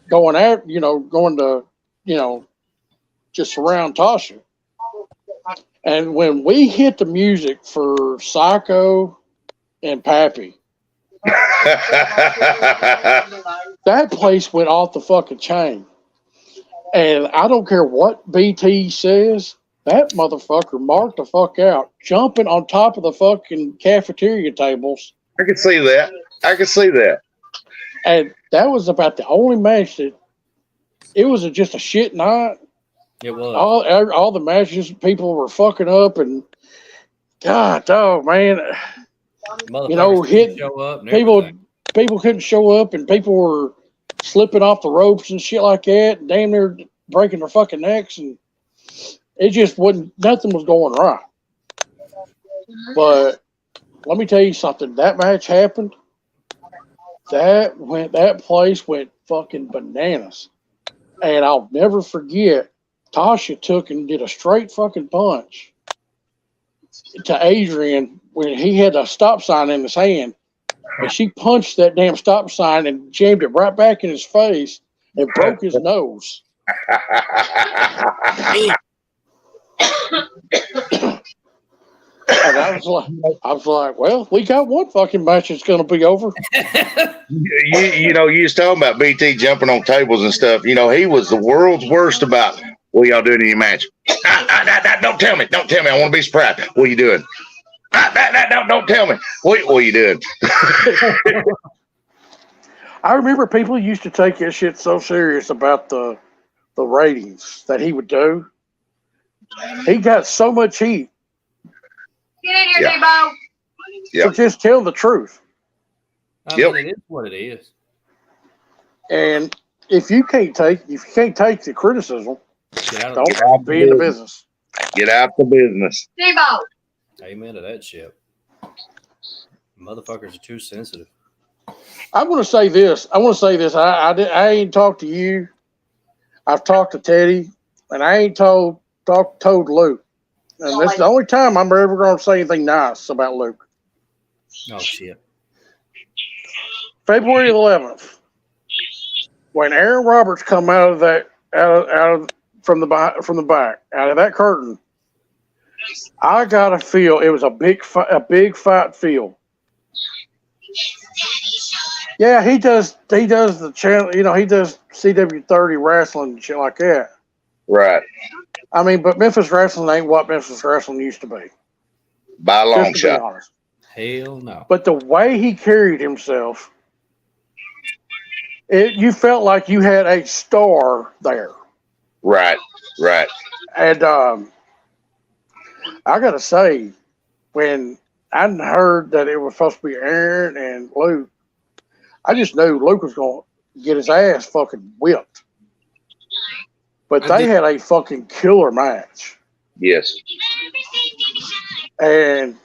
[SPEAKER 1] going out, going to, just surround Tasha. And when we hit the music for Psycho and Pappy, that place went off the fucking chain. And I don't care what BT says, that motherfucker marked the fuck out, jumping on top of the fucking cafeteria tables.
[SPEAKER 5] I can see that.
[SPEAKER 1] And that was about the only match that it was just a shit night.
[SPEAKER 2] It was.
[SPEAKER 1] All the matches, people were fucking up, and God, man,
[SPEAKER 2] show up
[SPEAKER 1] people couldn't show up, and people were slipping off the ropes and shit like that, and damn near breaking their fucking necks, and it just nothing was going right. But let me tell you something. That match happened. That place went fucking bananas. And I'll never forget, Tasha took and did a straight fucking punch to Adrian when he had a stop sign in his hand, and she punched that damn stop sign and jammed it right back in his face and broke his nose. And I was like, well, we got one fucking match that's going to be over.
[SPEAKER 5] you was talking about BT jumping on tables and stuff. You know, he was the world's worst about, what y'all doing in your match? Don't tell me. Don't tell me. I want to be surprised. What are you doing? Don't tell me. What are you doing?
[SPEAKER 1] I remember people used to take his shit so serious about the ratings that he would do. He got so much heat.
[SPEAKER 7] Get in here, Debo.
[SPEAKER 1] So just tell the truth.
[SPEAKER 2] I mean, it is what it is.
[SPEAKER 1] And if you can't take the criticism, don't be in the business.
[SPEAKER 5] Get out the business.
[SPEAKER 7] Debo.
[SPEAKER 2] Amen to that shit. Motherfuckers are too sensitive.
[SPEAKER 1] I'm going to say this. I ain't talked to you. I've talked to Teddy, and I ain't told Luke. And this is the only time I'm ever going to say anything nice about Luke.
[SPEAKER 2] Oh shit!
[SPEAKER 1] February 11th, when Aaron Roberts come out of that from the back out of that curtain, I got to feel it was a big fight feel. Yeah, he does the channel. You know, he does CW30 wrestling and shit like that.
[SPEAKER 5] Right.
[SPEAKER 1] I mean, but Memphis wrestling ain't what Memphis wrestling used to be.
[SPEAKER 5] By a long shot.
[SPEAKER 1] Honest.
[SPEAKER 2] Hell no.
[SPEAKER 1] But the way he carried himself, you felt like you had a star there.
[SPEAKER 5] Right.
[SPEAKER 1] And I got to say, when I heard that it was supposed to be Aaron and Luke, I just knew Luke was going to get his ass fucking whipped. But they had a fucking killer match.
[SPEAKER 5] Yes.
[SPEAKER 1] And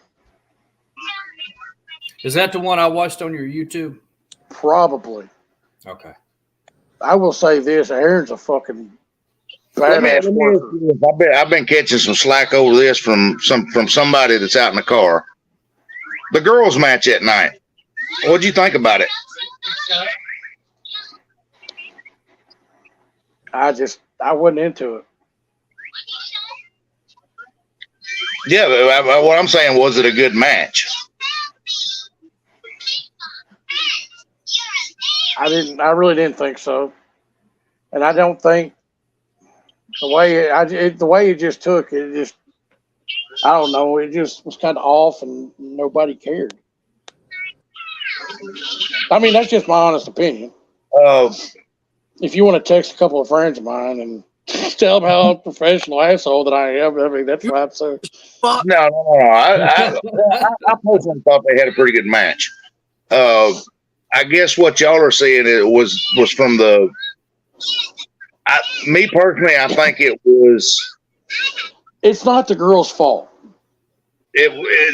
[SPEAKER 2] is that the one I watched on your YouTube?
[SPEAKER 1] Probably.
[SPEAKER 2] Okay.
[SPEAKER 1] I will say this: Aaron's a fucking badass worker.
[SPEAKER 5] I've been catching some slack over this from somebody that's out in the car. The girls' match at night. What'd you think about it?
[SPEAKER 1] I wasn't into it.
[SPEAKER 5] Yeah, what I'm saying, was it a good match?
[SPEAKER 1] I really didn't think so, and I don't think the way it just took it. I don't know. It just was kind of off, and nobody cared. I mean, that's just my honest opinion. If you want to text a couple of friends of mine and tell them how unprofessional asshole that I am, I mean, that's fine. So,
[SPEAKER 5] no. I personally thought they had a pretty good match. I guess what y'all are saying was from the. Me personally, I think it was.
[SPEAKER 1] It's not the girl's fault.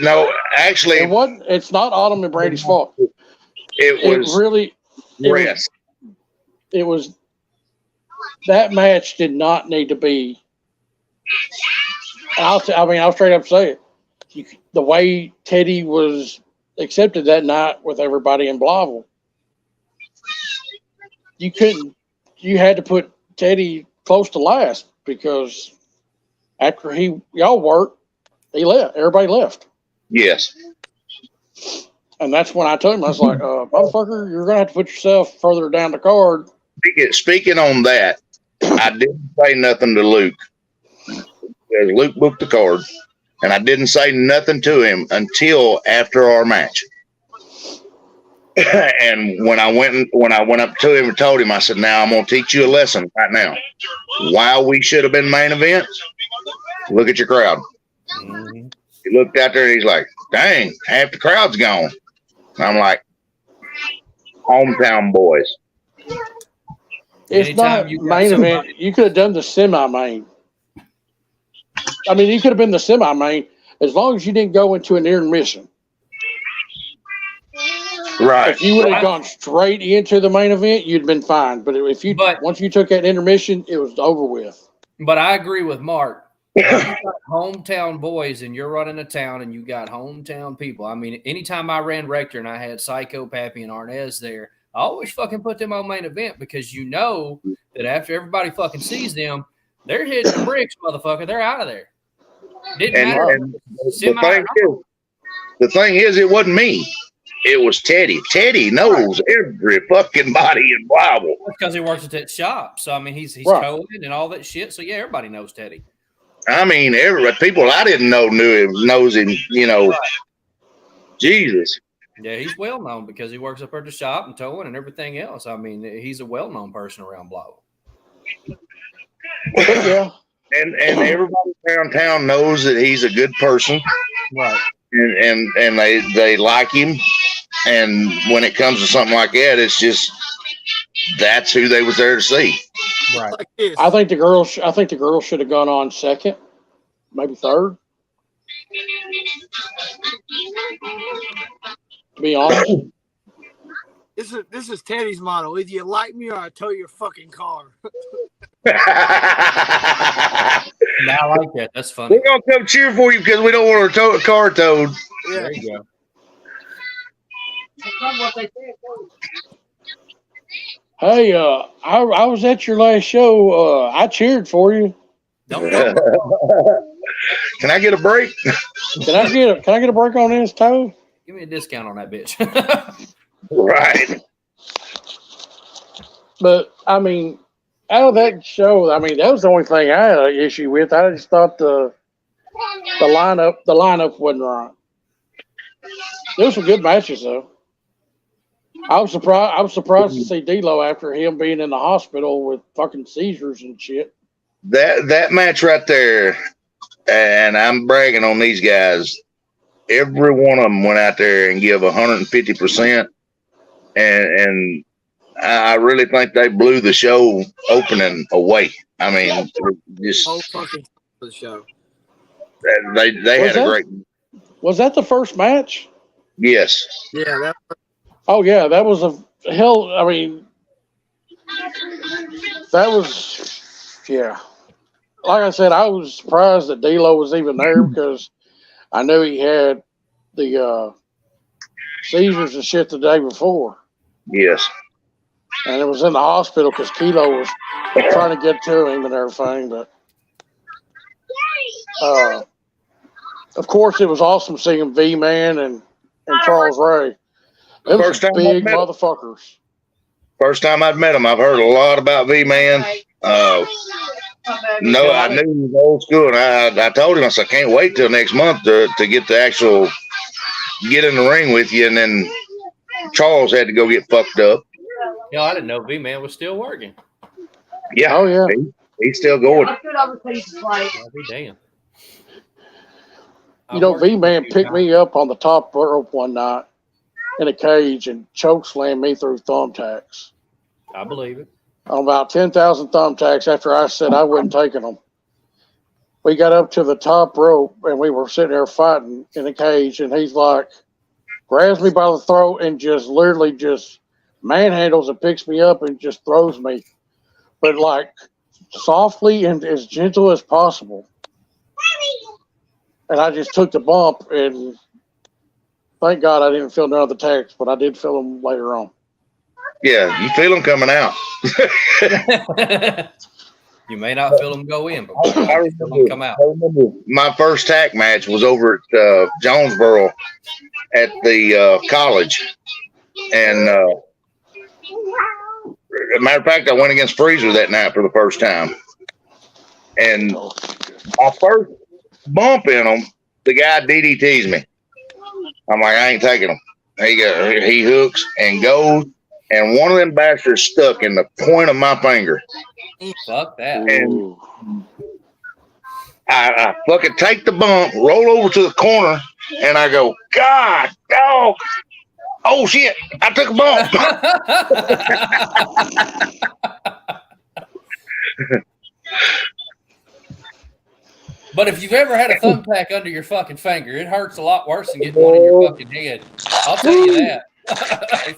[SPEAKER 5] No, actually,
[SPEAKER 1] it wasn't. It's not Autumn and Brandy's fault.
[SPEAKER 5] It was
[SPEAKER 1] really. It was that match did not need to be. I'll straight up say it. The way Teddy was accepted that night with everybody in Blytheville, you couldn't. You had to put Teddy close to last because after y'all worked, he left. Everybody left.
[SPEAKER 5] Yes.
[SPEAKER 1] And that's when I told him, I was like, motherfucker, you're going to have to put yourself further down the card.
[SPEAKER 5] Speaking on that, I didn't say nothing to Luke. Luke booked the card, and I didn't say nothing to him until after our match. And when I went up to him and told him, I said, now I'm going to teach you a lesson right now. Why we should have been main event, look at your crowd. Mm-hmm. He looked out there and he's like, dang, half the crowd's gone. And I'm like, hometown boys.
[SPEAKER 1] It's not main event. You could have done the semi-main. I mean, you could have been the semi-main as long as you didn't go into an intermission.
[SPEAKER 5] Right.
[SPEAKER 1] If you would have gone straight into the main event, you'd been fine. But once you took that intermission, it was over with.
[SPEAKER 2] But I agree with Mark. You got hometown boys, and you're running a town, and you got hometown people. I mean, anytime I ran Rector and I had Psycho, Pappy, and Arnez there, I always fucking put them on main event because you know that after everybody fucking sees them, they're hitting the bricks, motherfucker. They're out of there. Didn't matter.
[SPEAKER 5] And the thing is, it wasn't me. It was Teddy. Teddy knows every fucking body in Bible.
[SPEAKER 2] Because he works at that shop. So, I mean, he's
[SPEAKER 1] Right.
[SPEAKER 2] towing and all that shit. So, yeah, everybody knows Teddy.
[SPEAKER 5] I mean, people I didn't know knows him, you know.
[SPEAKER 2] Right.
[SPEAKER 5] Jesus.
[SPEAKER 2] Yeah, he's well known because he works up at the shop and towing and everything else. I mean, he's a well known person around Blow.
[SPEAKER 1] Yeah.
[SPEAKER 5] And everybody around town knows that he's a good person.
[SPEAKER 2] Right.
[SPEAKER 5] And they like him. And when it comes to something like that, it's just that's who they was there to see.
[SPEAKER 2] Right.
[SPEAKER 3] Like this.
[SPEAKER 1] I think the girls should have gone on second, maybe third. To be honest.
[SPEAKER 3] This is Teddy's motto. Either you like me or I tow your fucking car.
[SPEAKER 2] Now, I like that. That's funny.
[SPEAKER 5] We're gonna come cheer for you because we don't want our car towed.
[SPEAKER 3] Yeah.
[SPEAKER 2] There you go.
[SPEAKER 1] Hey, I was at your last show. I cheered for you.
[SPEAKER 2] Don't
[SPEAKER 5] Can I get a break?
[SPEAKER 1] Can I get a break on this, Toad?
[SPEAKER 2] give me a discount on that bitch.
[SPEAKER 5] Right.
[SPEAKER 1] But I mean, out of that show, I mean, that was the only thing I had an issue with. I just thought the lineup wasn't right. There were some good matches though. I was surprised to see D-Lo after him being in the hospital with fucking seizures and shit.
[SPEAKER 5] That match right there, and I'm bragging on these guys. Every one of them went out there and give 150%, and I really think they blew the show opening away. I mean, just
[SPEAKER 3] Whole fucking for the show.
[SPEAKER 5] they had a great.
[SPEAKER 1] Was that the first match?
[SPEAKER 5] Yes.
[SPEAKER 3] Yeah,
[SPEAKER 1] Oh yeah, that was a hell. I mean, that was Like I said, I was surprised that D-Lo was even there because I knew he had the seizures and shit the day before.
[SPEAKER 5] Yes.
[SPEAKER 1] And it was in the hospital because Kilo was trying to get to him and everything. But of course, it was awesome seeing V-Man and Charles Ray. They were some big motherfuckers.
[SPEAKER 5] First time I'd met him, I've heard a lot about V-Man. No, I knew he was old school, and I told him, I said, I can't wait till next month to get the actual get in the ring with you. And then Charles had to go get fucked up.
[SPEAKER 2] Yo, I didn't know V-Man was still working.
[SPEAKER 5] Yeah.
[SPEAKER 1] Oh yeah.
[SPEAKER 5] He's still going.
[SPEAKER 2] I'll be damned.
[SPEAKER 1] You know, V-Man picked me up on the top rope one night in a cage and chokeslammed me through thumbtacks.
[SPEAKER 2] I believe it.
[SPEAKER 1] On about 10,000 thumbtacks after I said I wasn't taking them. We got up to the top rope and we were sitting there fighting in a cage, and he's like, grabs me by the throat and just literally just manhandles and picks me up and just throws me, but like softly and as gentle as possible. And I just took the bump, and thank God I didn't feel none of the attacks, but I did feel them later on.
[SPEAKER 5] Yeah, you feel them coming out.
[SPEAKER 2] You may not feel them go in, but
[SPEAKER 5] I
[SPEAKER 2] you feel them come out.
[SPEAKER 5] remember my first tack match was over at Jonesboro at the college. And as a matter of fact, I went against Freezer that night for the first time. And my first bump in him, the guy DDTs me. I'm like, I ain't taking him. He hooks and goes, and one of them bastards stuck in the point of my finger.
[SPEAKER 2] Fuck that.
[SPEAKER 5] And I fucking take the bump, roll over to the corner, and I go, God, dog. Oh, shit, I took a bump.
[SPEAKER 2] But if you've ever had a thumbtack under your fucking finger, it hurts a lot worse than getting one in your fucking head. I'll tell you that.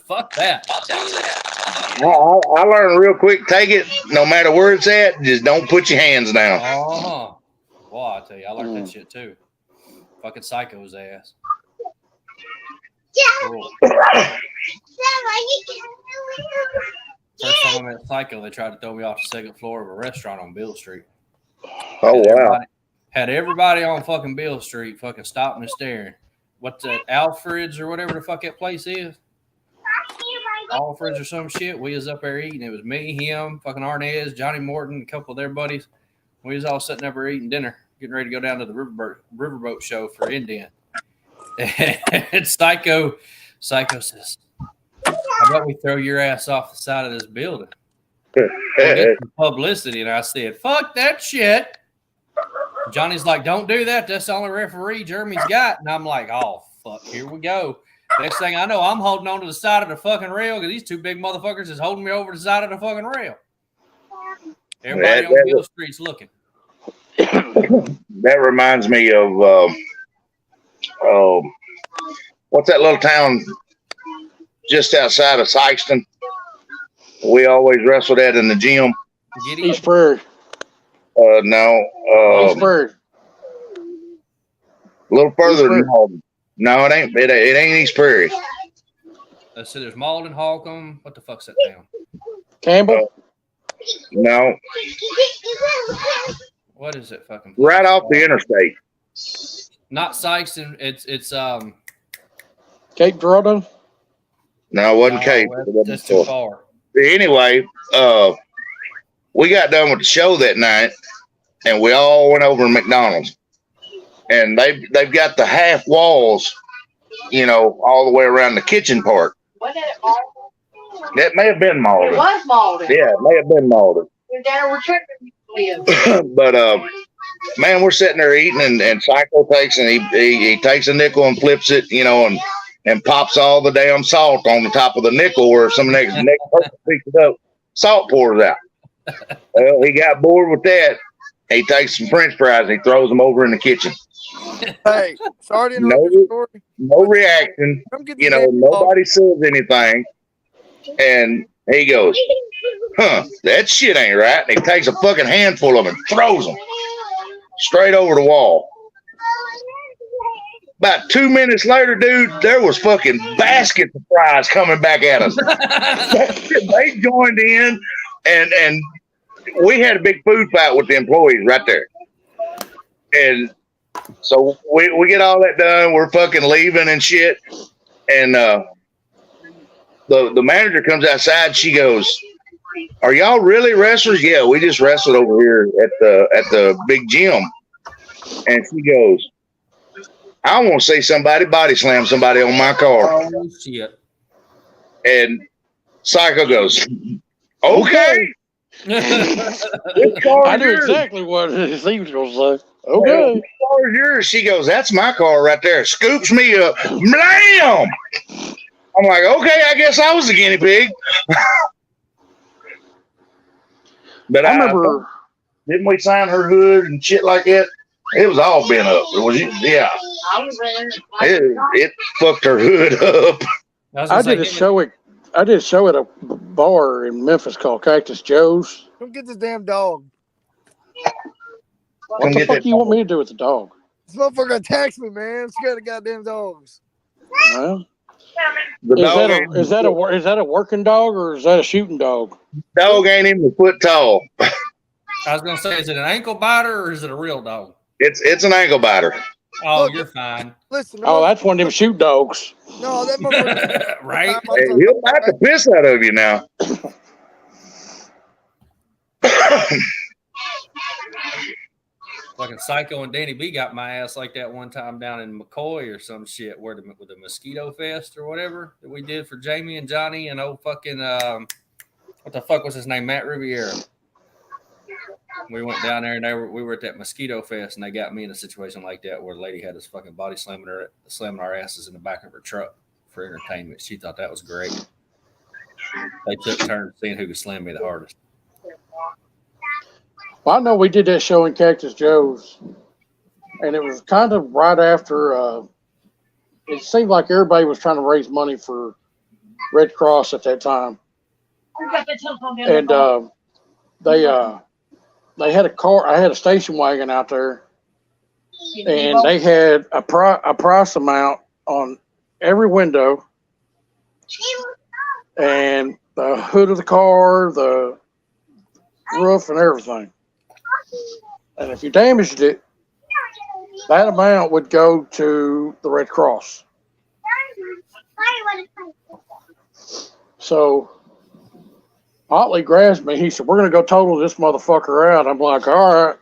[SPEAKER 2] Fuck that.
[SPEAKER 5] I learned real quick, take it no matter where it's at, just don't put your hands down.
[SPEAKER 2] Well, I tell you, I learned that shit too. Fucking Psycho's ass. Cool. First time I met Psycho, they tried to throw me off the second floor of a restaurant on Bill Street.
[SPEAKER 5] Oh, wow.
[SPEAKER 2] Had everybody on fucking Bill Street fucking stopping and staring. What's that, Alfred's or whatever the fuck that place is? Alfred's or some shit. We was up there eating. It was me, him, fucking Arnez, Johnny Morton, a couple of their buddies. We was all sitting up there eating dinner, getting ready to go down to the riverboat show for Indian. And Psycho says, how about we throw your ass off the side of this building? We'll get some publicity. And I said, fuck that shit. Johnny's like, don't do that. That's the only referee Jeremy's got. And I'm like, oh, fuck, here we go. Next thing I know, I'm holding on to the side of the fucking rail because these two big motherfuckers is holding me over the side of the fucking rail. Everybody on Bill Street's looking.
[SPEAKER 5] That reminds me of what's that little town just outside of Sykeston? We always wrestled at in the gym.
[SPEAKER 1] East Prairie.
[SPEAKER 5] No.
[SPEAKER 1] East Prairie.
[SPEAKER 5] A little further than Malden. No, it ain't. It ain't East Prairie.
[SPEAKER 2] So there's Malden, Holcomb. What the fuck's that town?
[SPEAKER 1] Campbell.
[SPEAKER 5] No.
[SPEAKER 2] What is it? Fucking place?
[SPEAKER 5] Right off the interstate.
[SPEAKER 2] Not Sykeston. It's
[SPEAKER 1] Cape Girardeau.
[SPEAKER 5] No, it wasn't Cape.
[SPEAKER 2] That's too far.
[SPEAKER 5] Anyway, we got done with the show that night, and we all went over to McDonald's. And they've got the half walls, you know, all the way around the kitchen part.
[SPEAKER 7] Wasn't it Malden?
[SPEAKER 5] That may have been Malden.
[SPEAKER 7] It was Malden.
[SPEAKER 5] Yeah, it may have been Malden.
[SPEAKER 7] We're down where Trigger lives.
[SPEAKER 5] But man, we're sitting there eating, and Psycho takes and he takes a nickel and flips it, you know, and pops all the damn salt on the top of the nickel where some next person picks it up, salt pours out. Well, he got bored with that. He takes some French fries and he throws them over in the kitchen.
[SPEAKER 3] Hey, sorry to interrupt your story.
[SPEAKER 5] No reaction. You know, nobody says anything. And he goes, that shit ain't right. And he takes a fucking handful of them and throws them straight over the wall. About 2 minutes later, dude, there was fucking baskets of fries coming back at us. They joined in, and we had a big food fight with the employees right there. And so we get all that done. We're fucking leaving and shit. And the manager comes outside. She goes, "Are y'all really wrestlers?" "Yeah, we just wrestled over here at the big gym." And she goes, "I want to see somebody body slam somebody on my car."
[SPEAKER 2] Oh, shit.
[SPEAKER 5] And Psycho goes, "Okay."
[SPEAKER 1] I knew exactly what he was going to say. Okay.
[SPEAKER 5] This car is yours. She goes, "That's my car right there." Scoops me up. Blam! I'm like, okay, I guess I was the guinea pig. But
[SPEAKER 1] I remember,
[SPEAKER 5] didn't we sign her hood and shit like that? It was all bent up. Yeah.
[SPEAKER 7] I was there.
[SPEAKER 5] It fucked her hood up.
[SPEAKER 1] I did a show at a bar in Memphis called Cactus Joe's.
[SPEAKER 3] Come get this damn dog.
[SPEAKER 1] What the fuck do you want me to do with the dog?
[SPEAKER 3] This motherfucker attacks me, man. I'm scared of goddamn dogs.
[SPEAKER 1] Well, is that a working dog or is that a shooting dog?
[SPEAKER 5] Dog ain't even a foot tall.
[SPEAKER 2] I was gonna say, is it an ankle biter or is it a real dog?
[SPEAKER 5] It's an ankle biter.
[SPEAKER 2] Oh,
[SPEAKER 3] Look,
[SPEAKER 2] you're fine.
[SPEAKER 3] Listen.
[SPEAKER 1] Oh, that's one of them shoot dogs.
[SPEAKER 3] No, that motherfucker.
[SPEAKER 2] Right?
[SPEAKER 5] Hey, he'll bite the piss out of you now.
[SPEAKER 2] Fucking Psycho and Danny B got my ass like that one time down in McCoy or some shit with the Mosquito Fest or whatever that we did for Jamie and Johnny and old fucking what the fuck was his name? Matt Riviera. We went down there and we were at that Mosquito Fest and they got me in a situation like that where the lady had us fucking body slamming our asses in the back of her truck for entertainment. She thought that was great. They took turns seeing who could slam me the hardest.
[SPEAKER 1] Well, I know we did that show in Cactus Joe's, and it was kind of right after. It seemed like everybody was trying to raise money for Red Cross at that time, and they had a car. I had a station wagon out there, and they had a price amount on every window and the hood of the car, the roof, and everything. And if you damaged it, that amount would go to the Red Cross. So Motley grabs me. He said, "We're going to go total this motherfucker out." I'm like, "All right."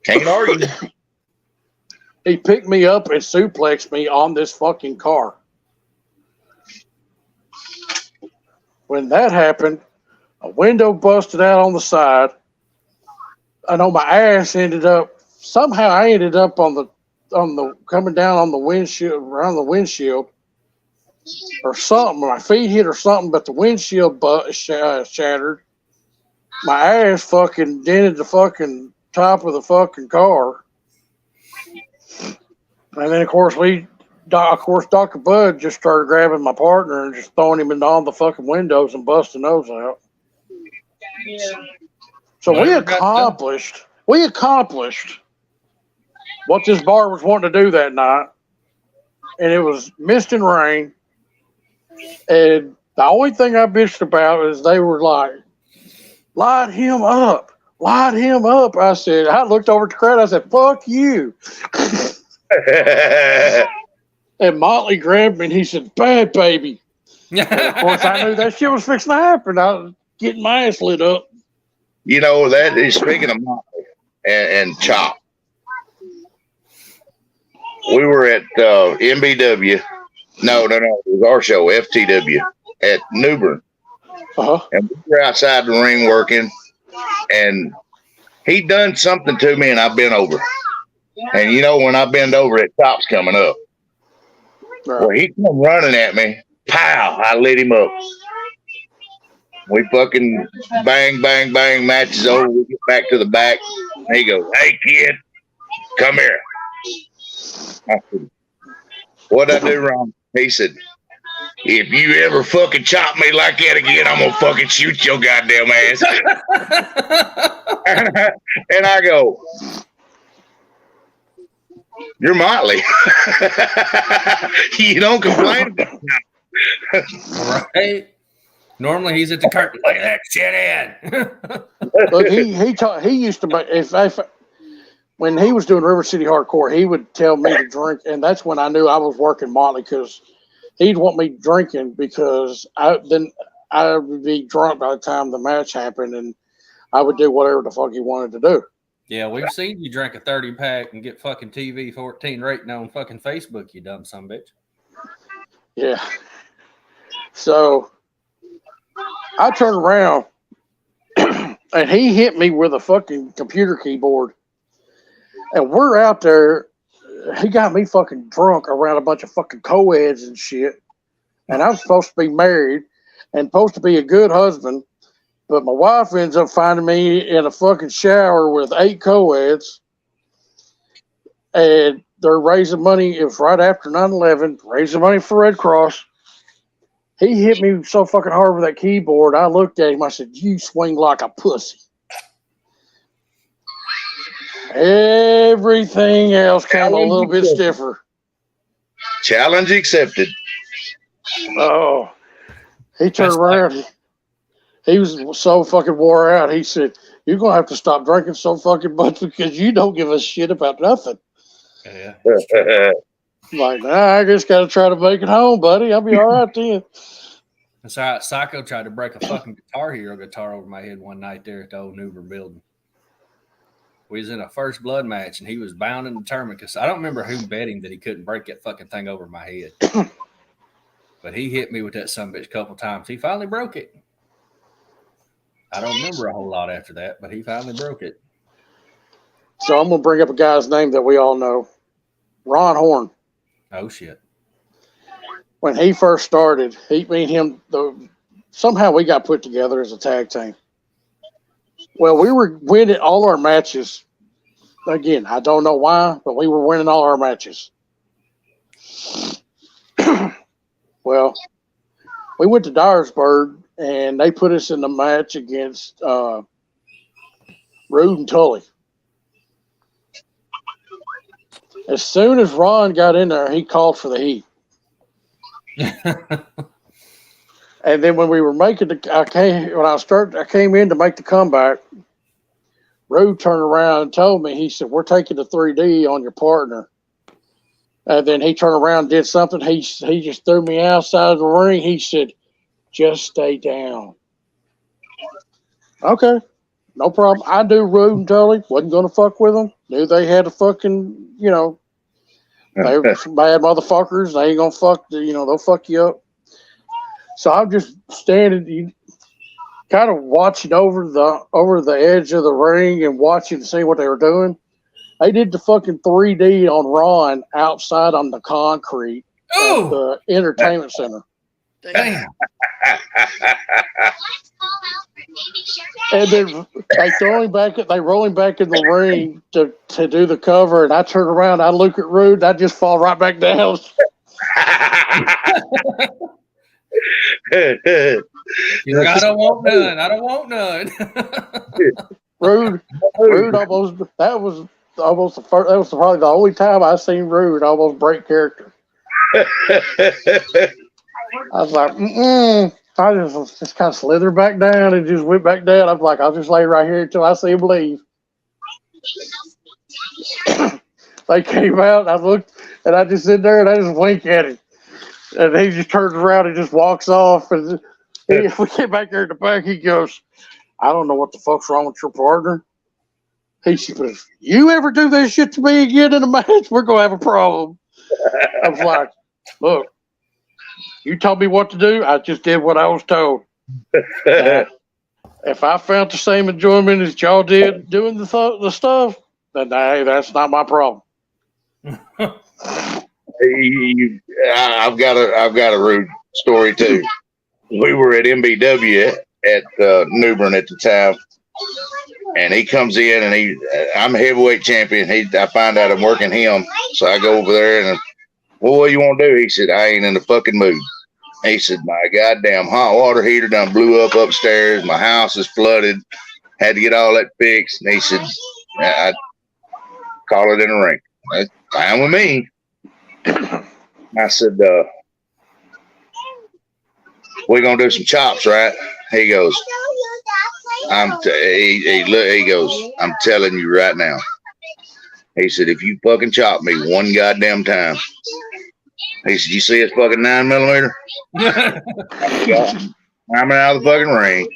[SPEAKER 5] Can't argue.
[SPEAKER 1] He picked me up and suplexed me on this fucking car. When that happened, a window busted out on the side. I know my ass ended up, somehow I ended up on the coming down on the windshield, around the windshield or something. My feet hit or something, but the windshield shattered. My ass fucking dented the fucking top of the fucking car. And then, of course, Dr. Bud just started grabbing my partner and just throwing him into all the fucking windows and busting those out.
[SPEAKER 7] Yeah.
[SPEAKER 1] So we accomplished what this bar was wanting to do that night. And it was mist and rain. And the only thing I bitched about is they were like, light him up. Light him up. I said, I looked over at the crowd. I said, fuck you. And Motley grabbed me and he said, bad baby. And of course, I knew that shit was fixing to happen. I was getting my ass lit up.
[SPEAKER 5] You know, that is speaking of Motley and Chop. We were at MBW. No, it was our show, FTW, at New Bern.
[SPEAKER 1] Uh-huh.
[SPEAKER 5] And we were outside the ring working, and he done something to me, and I bent over. And you know, when I bend over, that Chop's coming up.
[SPEAKER 1] Right.
[SPEAKER 5] Well, he come running at me. Pow! I lit him up. We fucking bang, bang, bang. Match is over. We get back to the back. And he goes, hey, kid, come here. I said, what'd I do wrong? He said, if you ever fucking chop me like that again, I'm going to fucking shoot your goddamn ass. And I go, you're Motley. You don't complain about that.
[SPEAKER 2] Right. Normally he's at the curtain. Look at that shit in.
[SPEAKER 1] Look, he used to if when he was doing River City Hardcore, he would tell me to drink, and that's when I knew I was working Motley, because he'd want me drinking because I would be drunk by the time the match happened, and I would do whatever the fuck he wanted to do.
[SPEAKER 2] Yeah, we've seen you drink a 30-pack and get fucking TV 14 rating on fucking Facebook, you dumb sumbitch.
[SPEAKER 1] Yeah. So I turned around and he hit me with a fucking computer keyboard. And we're out there. He got me fucking drunk around a bunch of fucking co-eds and shit. And I'm supposed to be married and supposed to be a good husband. But my wife ends up finding me in a fucking shower with 8 co-eds. And they're raising money. It was right after 9/11, raising money for Red Cross. He hit me so fucking hard with that keyboard. I looked at him. I said, you swing like a pussy. Everything else came a little bit stiffer.
[SPEAKER 5] Challenge accepted.
[SPEAKER 1] Oh, he turned around. He was so fucking wore out. He said, you're going to have to stop drinking so fucking much because you don't give a shit about nothing.
[SPEAKER 2] Yeah.
[SPEAKER 1] I'm like, nah, I just got to try to make it home, buddy. I'll be all right then.
[SPEAKER 2] That's right. Psycho tried to break a fucking Guitar Hero guitar over my head one night there at the old Newbern building. We was in a first blood match, and he was bound and determined because I don't remember who bet him that he couldn't break that fucking thing over my head. But he hit me with that sumbitch a couple times. He finally broke it. I don't remember a whole lot after that, but he finally broke it.
[SPEAKER 1] So I'm going to bring up a guy's name that we all know, Ron Horn.
[SPEAKER 2] Oh, shit.
[SPEAKER 1] When he first started, me and him, somehow we got put together as a tag team. Well, we were winning all our matches. Again, I don't know why, but we were winning all our matches. Well, we went to Dyersburg, and they put us in the match against Rude and Tully. As soon as Ron got in there, he called for the heat. And then when we were making I came in to make the comeback. Rude turned around and told me, he said, "We're taking the 3D on your partner." And then he turned around and did something. He just threw me outside of the ring. He said, "Just stay down." Okay, no problem. I do Rude and Tully. Wasn't going to fuck with them. Knew they had a fucking, they were some bad motherfuckers. They ain't going to fuck, they'll fuck you up. So I'm just standing, kind of watching over the edge of the ring and watching to see what they were doing. They did the fucking 3D on Ron outside on the concrete at the entertainment center.
[SPEAKER 2] Damn.
[SPEAKER 1] And then they roll him back in the ring to do the cover, and I turn around, I look at Rude, and I just fall right back down.
[SPEAKER 2] You're like, I don't want none. I don't want none.
[SPEAKER 1] Rude almost, that was probably the only time I seen Rude almost break character. I was like, I just kind of slithered back down and just went back down. I was like, I'll just lay right here until I see him leave. They came out, I looked, and I just sit there and I just wink at him. And he just turns around and just walks off. And we get back there in the back, he goes, "I don't know what the fuck's wrong with your partner." He says, "You ever do this shit to me again in a match, we're going to have a problem." I was like, "Look, you told me what to do. I just did what I was told. If I felt the same enjoyment as y'all did doing the stuff, then hey, that's not my problem."
[SPEAKER 5] I've got a Rude story too. We were at MBW at New Bern at the time, and he comes in and I'm a heavyweight champion. I find out I'm working him, so I go over there and, "Well, what do you want to do?" He said, "I ain't in the fucking mood." He said, "My goddamn hot water heater done blew up upstairs. My house is flooded. Had to get all that fixed." And he said, "I'd call it in the ring." That's fine with me. I said, "We're gonna do some chops, right?" He goes, he goes, "I'm telling you right now." He said, "If you fucking chop me one goddamn time," he said, "You see this fucking 9mm? I'm out of the fucking ring.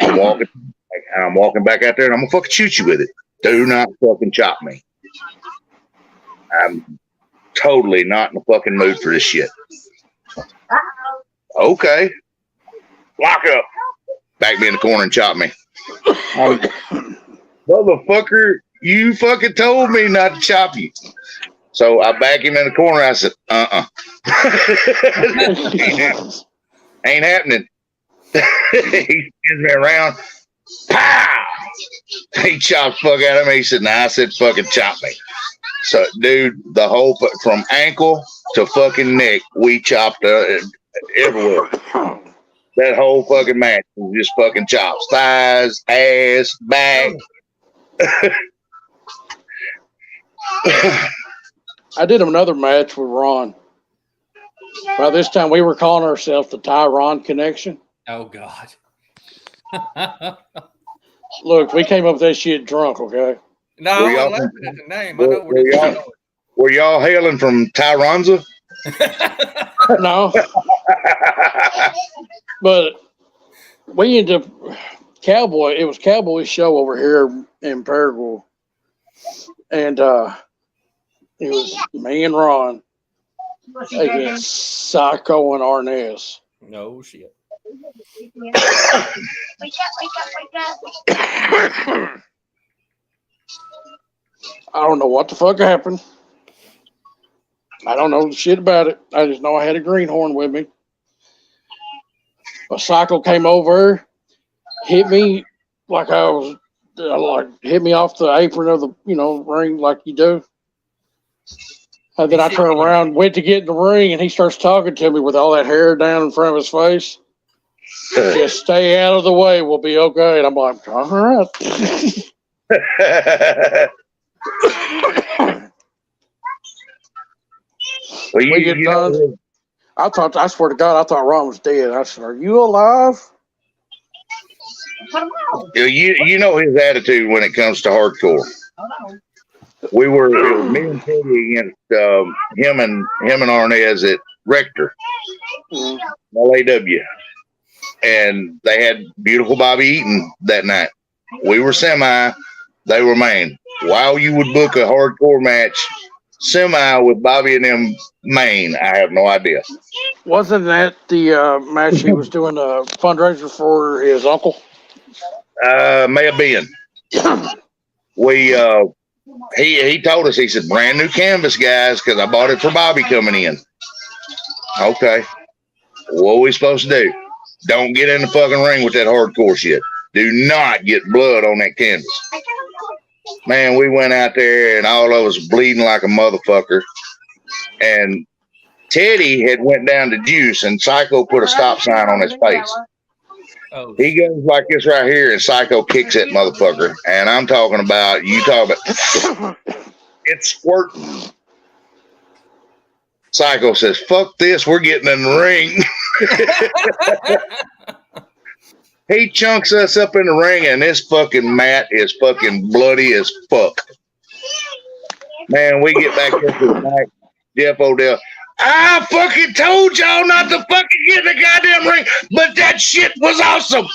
[SPEAKER 5] I'm walking back out there, and I'm gonna fucking shoot you with it. Do not fucking chop me. I'm totally not in the fucking mood for this shit." "Okay." Lock up. Back me in the corner and chop me. "Motherfucker, you fucking told me not to chop you." So I back him in the corner. I said, Ain't happening. He spins me around. Pow! He chopped the fuck out of me. He said, "Nah," I said, "Fucking chop me." So, dude, the whole, from ankle to fucking neck, we chopped everywhere. That whole fucking match was just fucking chops. Thighs, ass, back.
[SPEAKER 1] I did another match with Ron. By this time, we were calling ourselves the Ty-Ron Connection.
[SPEAKER 2] Oh, God.
[SPEAKER 1] Look, we came up with that shit drunk, okay?
[SPEAKER 2] No, I'm laughing at the name. I know where this is going.
[SPEAKER 5] Were y'all hailing from Tyronza?
[SPEAKER 1] No. But we ended up it was Cowboy show over here in Paraguay. And it was me and Ron against Psycho and Arnez.
[SPEAKER 2] No shit.
[SPEAKER 7] Wake up.
[SPEAKER 1] I don't know what the fuck happened. I don't know shit about it. I just know I had a greenhorn with me. A Psycho came over, hit me like I was, hit me off the apron of the, ring like you do. And then I turned around, went to get in the ring, and he starts talking to me with all that hair down in front of his face. "Just stay out of the way. We'll be okay." And I'm like, all right.
[SPEAKER 5] Well,
[SPEAKER 1] We get done. I swear to God, I thought Ron was dead. I said, "Are you alive?"
[SPEAKER 5] you know his attitude when it comes to hardcore. We were it was me and Teddy against him and Arnez at Rector, LAW, and they had beautiful Bobby Eaton that night. We were semi, they were main. Why you would book a hardcore match semi with Bobby and them main, I have no idea.
[SPEAKER 1] Wasn't that the match he was doing a fundraiser for his uncle?
[SPEAKER 5] May have been. We he told us, he said, brand new canvas, guys, because I bought it for Bobby coming in. Okay. What are we supposed to do? Don't get in the fucking ring with that hardcore shit. Do not get blood on that canvas. Man, we went out there and all of us bleeding like a motherfucker. And Teddy had went down to Juice and Psycho put a stop sign on his face.
[SPEAKER 2] Oh,
[SPEAKER 5] He goes like this right here and Psycho kicks that motherfucker. And I'm talking about, you talk about, it's squirting. Psycho says, fuck this, we're getting in the ring. He chunks us up in the ring, and this fucking mat is fucking bloody as fuck. Man, we get back into the back. Jeff Odell, I fucking told y'all not to fucking get in the goddamn ring, but that shit was awesome.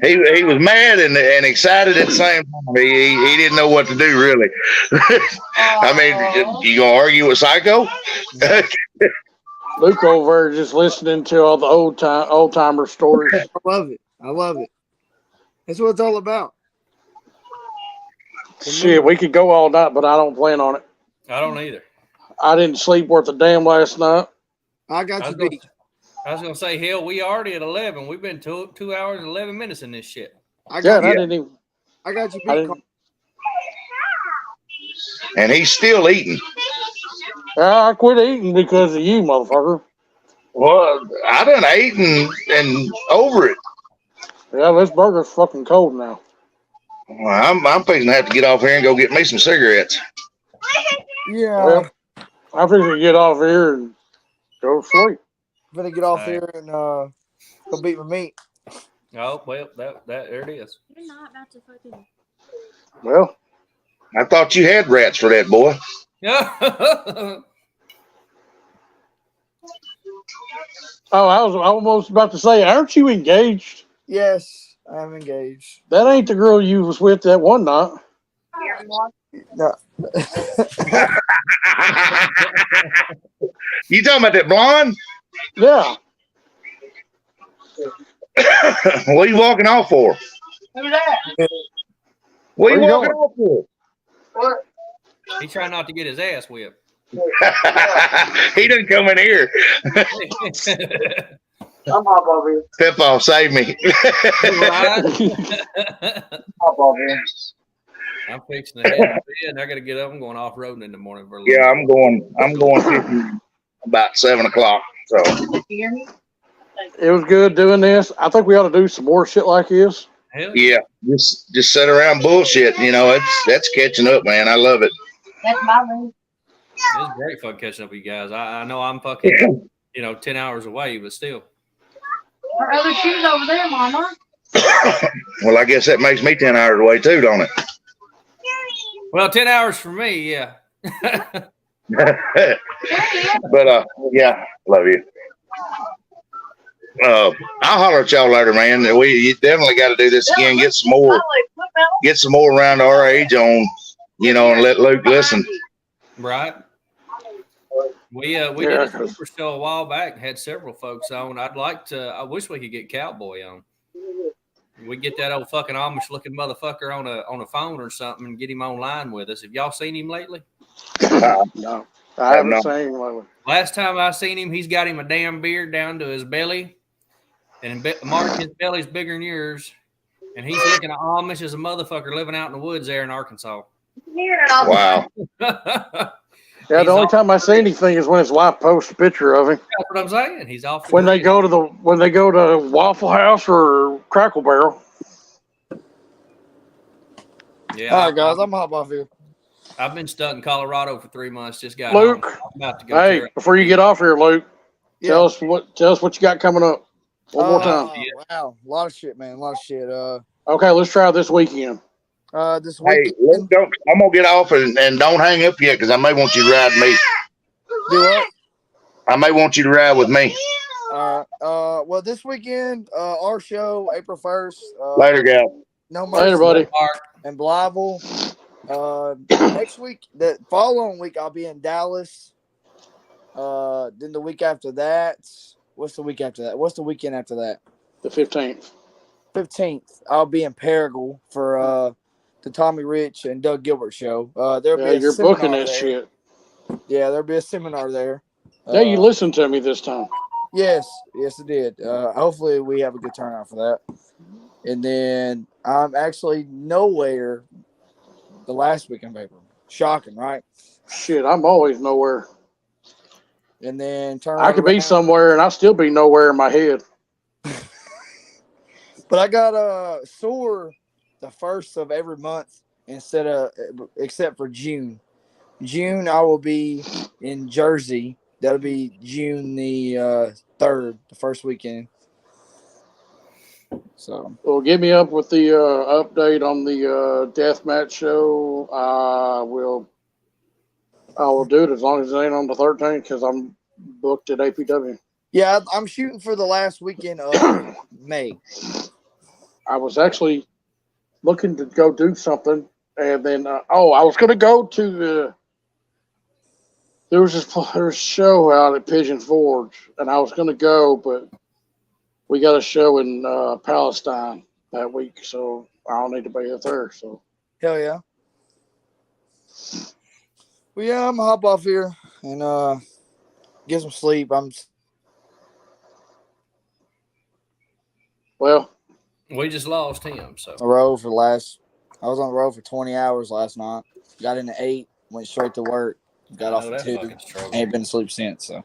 [SPEAKER 5] He was mad and excited at the same time. He didn't know what to do, really. I mean, you gonna argue with Psycho?
[SPEAKER 1] Luke over there just listening to all the old timer stories.
[SPEAKER 3] I love it. I love it. That's what it's all about.
[SPEAKER 1] Shit, we could go all night, but I don't plan on it.
[SPEAKER 2] I don't either.
[SPEAKER 1] I didn't sleep worth a damn last night.
[SPEAKER 3] I got you beat.
[SPEAKER 2] I was gonna say, hell, we already at 11. We've been 2 hours and 11 minutes in this shit.
[SPEAKER 3] I got you
[SPEAKER 1] beat.
[SPEAKER 5] And he's still eating.
[SPEAKER 1] I quit eating because of you, motherfucker.
[SPEAKER 5] Well, I done ate and over it.
[SPEAKER 1] Yeah, this burger's fucking cold now.
[SPEAKER 5] Well, I'm fixing to have to get off here and go get me some cigarettes.
[SPEAKER 3] Yeah.
[SPEAKER 1] Well, I'm fixing to get off here and go to sleep.
[SPEAKER 3] I'm gonna get off here and go beat my meat.
[SPEAKER 2] Oh, well, that there it is.
[SPEAKER 7] You're not about to fucking.
[SPEAKER 1] Well,
[SPEAKER 5] I thought you had rats for that, boy.
[SPEAKER 2] Yeah.
[SPEAKER 1] oh, I was almost about to say, aren't you engaged?
[SPEAKER 3] Yes, I am engaged.
[SPEAKER 1] That ain't the girl you was with that one night.
[SPEAKER 3] No.
[SPEAKER 5] You talking about that blonde?
[SPEAKER 1] Yeah.
[SPEAKER 5] What are you walking off for?
[SPEAKER 4] Who's that?
[SPEAKER 5] What are you
[SPEAKER 1] Where you
[SPEAKER 5] walking off for?
[SPEAKER 4] What?
[SPEAKER 2] He trying not to get his ass whipped.
[SPEAKER 5] He didn't come in here.
[SPEAKER 4] I'm hop over here.
[SPEAKER 5] Pip-Off, save me.
[SPEAKER 4] Hop over here.
[SPEAKER 2] I'm fixing to head to bed. I got to get up. I'm going off roading in the morning for a little
[SPEAKER 5] Yeah, I'm going fishing about 7 o'clock. So
[SPEAKER 1] It was good doing this. I think we ought to do some more shit like this.
[SPEAKER 2] Hell yeah.
[SPEAKER 5] yeah, just sit around bullshit. You know, that's catching up, man. I love it.
[SPEAKER 7] That's my room.
[SPEAKER 2] It's great fun catching up with you guys. I know I'm fucking, 10 hours away, but still.
[SPEAKER 7] Her other shoe's over there, Mama.
[SPEAKER 5] Well, I guess that makes me 10 hours away too, don't it?
[SPEAKER 2] Well, 10 hours for me, yeah.
[SPEAKER 5] But yeah, love you. I'll holler at y'all later, man. You definitely got to do this again. Get some more around our age on, and let Luke listen.
[SPEAKER 2] Right. We did a super show a while back. Had several folks on. I wish we could get Cowboy on. We get that old fucking Amish looking motherfucker on a phone or something and get him online with us. Have y'all seen him lately?
[SPEAKER 1] No, I haven't seen him lately.
[SPEAKER 2] Last time I seen him, he's got him a damn beard down to his belly, and Mark, his belly's bigger than yours, and he's looking Amish as a motherfucker living out in the woods there in Arkansas.
[SPEAKER 5] Wow.
[SPEAKER 1] Yeah, the only time I see anything is when his wife posts a picture of him.
[SPEAKER 2] That's what I'm saying. He's off.
[SPEAKER 1] When they go to Waffle House or Crackle Barrel.
[SPEAKER 2] Yeah.
[SPEAKER 3] All right, guys, I'm hop off here.
[SPEAKER 2] I've been stuck in Colorado for 3 months. Just got
[SPEAKER 1] Luke,
[SPEAKER 2] home. I'm about to go.
[SPEAKER 1] hey, before you get off here, Luke,
[SPEAKER 3] Yeah.
[SPEAKER 1] tell us what you got coming up. One more time.
[SPEAKER 3] Wow, a lot of shit, man. A lot of shit.
[SPEAKER 1] Okay, let's try this weekend.
[SPEAKER 3] This
[SPEAKER 5] Hey,
[SPEAKER 3] weekend.
[SPEAKER 5] look, I'm gonna get off and don't hang up yet because I may want you to ride me.
[SPEAKER 3] Do what?
[SPEAKER 5] I may want you to ride with me.
[SPEAKER 3] Well, this weekend, our show, April 1st.
[SPEAKER 5] Later, gal.
[SPEAKER 3] No Mercy.
[SPEAKER 1] Later, buddy.
[SPEAKER 3] And Blyville. Next week, the following week, I'll be in Dallas. Then the week after that, what's the week after that? What's the weekend after that?
[SPEAKER 1] The 15th.
[SPEAKER 3] 15th, I'll be in Paragould for the Tommy Rich and Doug Gilbert show. There'll be a
[SPEAKER 1] You're
[SPEAKER 3] seminar
[SPEAKER 1] booking that
[SPEAKER 3] there.
[SPEAKER 1] shit.
[SPEAKER 3] Yeah, there'll be a seminar there.
[SPEAKER 1] Yeah, you listened to me this time.
[SPEAKER 3] Yes, it did. Hopefully, we have a good turnout for that. And then I'm actually nowhere the last weekend paper. Shocking, right?
[SPEAKER 1] Shit, I'm always nowhere.
[SPEAKER 3] And then
[SPEAKER 1] I could be somewhere and I'll still be nowhere in my head.
[SPEAKER 3] But I got a SOAR the first of every month except for June. June, I will be in Jersey. That'll be June the 3rd, the first weekend. So,
[SPEAKER 1] Well, get me up with the update on the deathmatch show. I will do it as long as it ain't on the 13th because I'm booked at APW.
[SPEAKER 3] yeah, I'm shooting for the last weekend of May.
[SPEAKER 1] I was actually looking to go do something, and then I was going to go to there was a show out at Pigeon Forge, and I was going to go, but we got a show in Palestine that week, so I don't need to be up there. So
[SPEAKER 3] Hell yeah. Well, yeah, I'm going to hop off here and get some sleep.
[SPEAKER 1] well,
[SPEAKER 2] We just lost him. So
[SPEAKER 3] on the road I was on the road for 20 hours last night. Got in at 8, went straight to work, got off at 2. Ain't been asleep since. So,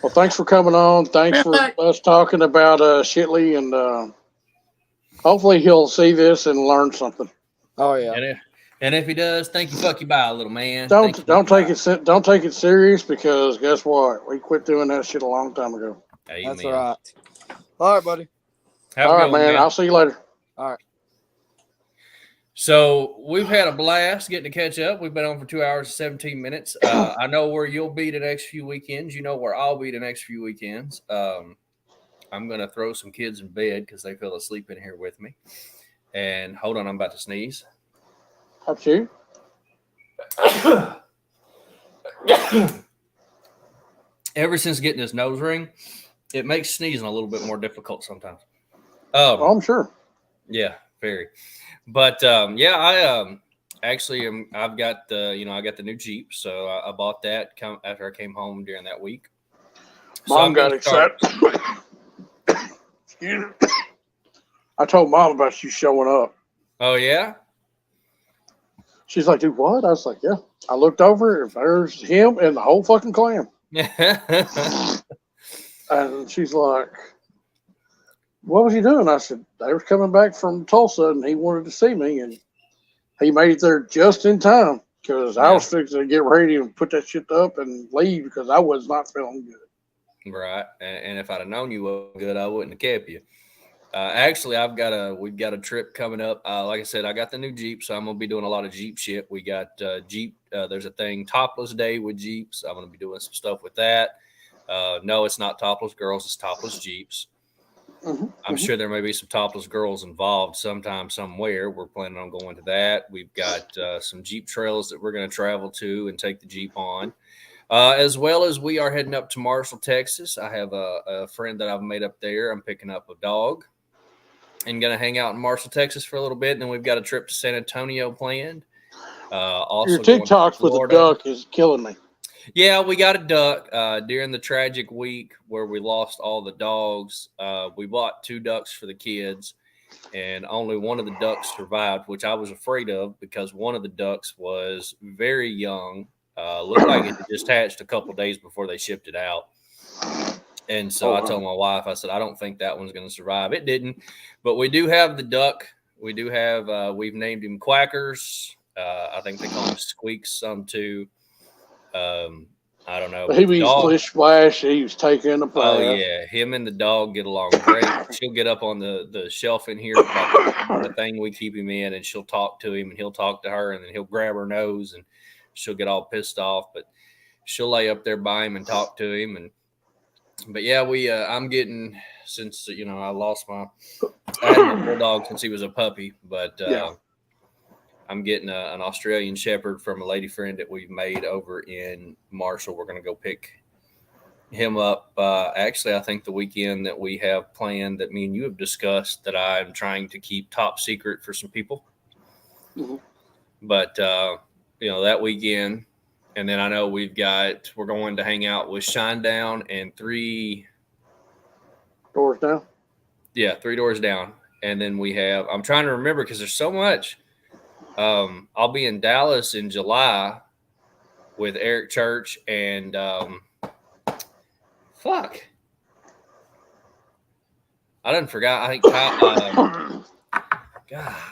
[SPEAKER 1] well, thanks for coming on. Thanks for us talking about Shitley, and hopefully he'll see this and learn something.
[SPEAKER 3] oh yeah.
[SPEAKER 2] And if he does, thank you, fuck you, bye, little man.
[SPEAKER 1] Don't take it serious because guess what? We quit doing that shit a long time ago.
[SPEAKER 2] Amen.
[SPEAKER 3] That's all right. All right, buddy.
[SPEAKER 2] Have a
[SPEAKER 1] All
[SPEAKER 2] good
[SPEAKER 1] right,
[SPEAKER 2] one,
[SPEAKER 1] man. I'll see you later.
[SPEAKER 3] All right.
[SPEAKER 2] So we've had a blast getting to catch up. We've been on for 2 hours and 17 minutes. I know where you'll be the next few weekends. You know where I'll be the next few weekends. I'm going to throw some kids in bed because they fell asleep in here with me. And hold on, I'm about to sneeze.
[SPEAKER 1] That's you.
[SPEAKER 2] Ever since getting this nose ring, it makes sneezing a little bit more difficult sometimes.
[SPEAKER 1] I'm sure.
[SPEAKER 2] Yeah, very. But I actually I've got I got the new Jeep, so I bought that after I came home during that week. So
[SPEAKER 1] Mom got excited. Excuse me. I told Mom about you showing up.
[SPEAKER 2] Oh yeah.
[SPEAKER 1] She's like, dude, what? I was like, yeah. I looked over, and there's him and the whole fucking clan. And she's like, what was he doing? I said, they were coming back from Tulsa, and he wanted to see me, and he made it there just in time because I was fixing to get ready and put that shit up and leave because I was not feeling good.
[SPEAKER 2] Right. And if I'd have known you were good, I wouldn't have kept you. Actually, we've got a trip coming up. Like I said, I got the new Jeep, so I'm going to be doing a lot of Jeep shit. We got Jeep. There's a thing, Topless Day with Jeeps. I'm going to be doing some stuff with that. No, it's not Topless Girls. It's Topless Jeeps. I'm sure there may be some topless girls involved sometime, somewhere. We're planning on going to that. We've got some Jeep trails that we're going to travel to and take the Jeep on. As well as we are heading up to Marshall, Texas. I have a friend that I've made up there. I'm picking up a dog and going to hang out in Marshall, Texas for a little bit. And then we've got a trip to San Antonio planned. Also,
[SPEAKER 1] your TikToks with the duck is killing me.
[SPEAKER 2] Yeah, we got a duck during the tragic week where we lost all the dogs. We bought 2 ducks for the kids, and only one of the ducks survived, which I was afraid of because one of the ducks was very young. Looked like it had just hatched a couple days before they shipped it out. And so I told my wife, I said, I don't think that one's going to survive. It didn't, but we do have the duck We do have. We've named him Quackers. I think they call him Squeaks some too. I don't know.
[SPEAKER 1] He was splish splash. He was taking the path.
[SPEAKER 2] Oh yeah, him and the dog get along great. She'll get up on the shelf in here, the thing we keep him in, and she'll talk to him, and he'll talk to her, and then he'll grab her nose, and she'll get all pissed off, but she'll lay up there by him and talk to him. But yeah, I'm getting, since I lost I had my bulldog since he was a puppy, but I'm getting an Australian Shepherd from a lady friend that we've made over in Marshall. We're going to go pick him up. Actually, I think the weekend that we have planned that me and you have discussed that I'm trying to keep top secret for some people.
[SPEAKER 1] Mm-hmm.
[SPEAKER 2] But, that weekend. And then I know we're going to hang out with Shinedown and 3
[SPEAKER 1] Doors Down.
[SPEAKER 2] Yeah, 3 Doors Down. And then I'm trying to remember because there's so much. I'll be in Dallas in July with Eric Church and fuck. I done forgot. I think God,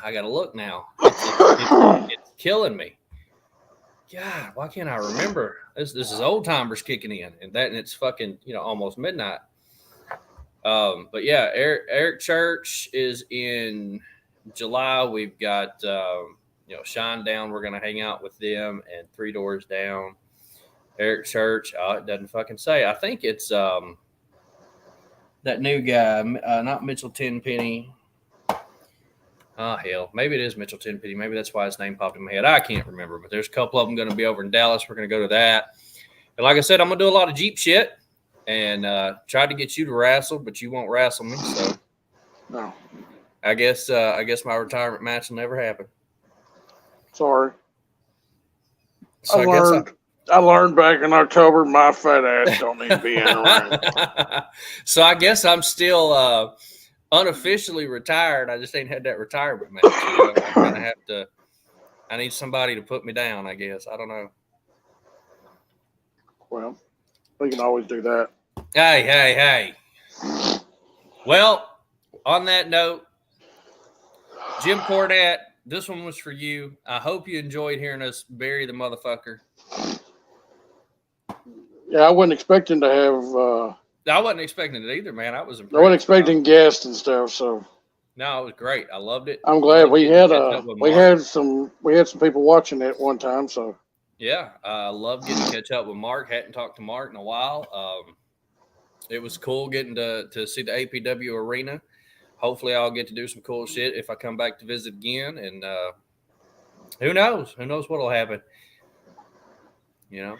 [SPEAKER 2] I gotta look now. It's killing me. God, why can't I remember? This is old timers kicking in, and it's fucking almost midnight. But yeah, Eric Church is in July. We've got Shinedown. We're gonna hang out with them, and 3 Doors Down. Eric Church. It doesn't fucking say. I think it's that new guy, not Mitchell Tenpenny. Oh, hell. Maybe it is Mitchell Tenpenny. Maybe that's why his name popped in my head. I can't remember, but there's a couple of them going to be over in Dallas. We're going to go to that. And like I said, I'm going to do a lot of Jeep shit and try to get you to wrestle, but you won't wrestle me. So
[SPEAKER 1] no.
[SPEAKER 2] I guess my retirement match will never happen.
[SPEAKER 1] Sorry.
[SPEAKER 2] So
[SPEAKER 1] I learned back in October my fat ass don't need to be in the ring.
[SPEAKER 2] So I guess I'm still unofficially retired. I just ain't had that retirement match. I'm gonna have to. I need somebody to put me down. I guess I don't know.
[SPEAKER 1] Well, we can always do that.
[SPEAKER 2] Hey. Well, on that note, Jim Cornette, this one was for you. I hope you enjoyed hearing us bury the motherfucker.
[SPEAKER 1] Yeah, I wasn't expecting to have.
[SPEAKER 2] I wasn't expecting it either, man. I was impressed.
[SPEAKER 1] I wasn't expecting guests and stuff, so.
[SPEAKER 2] No, it was great. I loved it.
[SPEAKER 1] I'm glad we had some people watching it one time, so.
[SPEAKER 2] Yeah, I love getting to catch up with Mark. Hadn't talked to Mark in a while. It was cool getting to see the APW arena. Hopefully, I'll get to do some cool shit if I come back to visit again. And who knows? Who knows what'll happen?
[SPEAKER 1] Damn.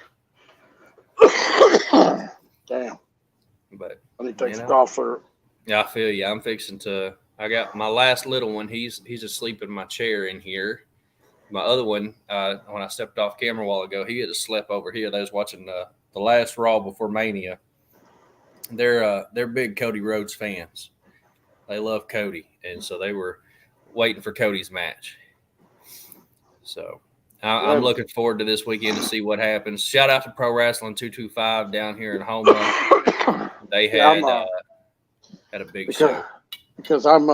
[SPEAKER 2] But
[SPEAKER 1] I need to take some golf for it.
[SPEAKER 2] Yeah, I feel you. I'm fixing to. I got my last little one. He's asleep in my chair in here. My other one, when I stepped off camera a while ago, he had slept over here. They was watching the last Raw before Mania. They're big Cody Rhodes fans. They love Cody, and so they were waiting for Cody's match. So I'm looking forward to this weekend to see what happens. Shout out to Pro Wrestling 225 down here in Houma. They had a big show.
[SPEAKER 1] Because I'm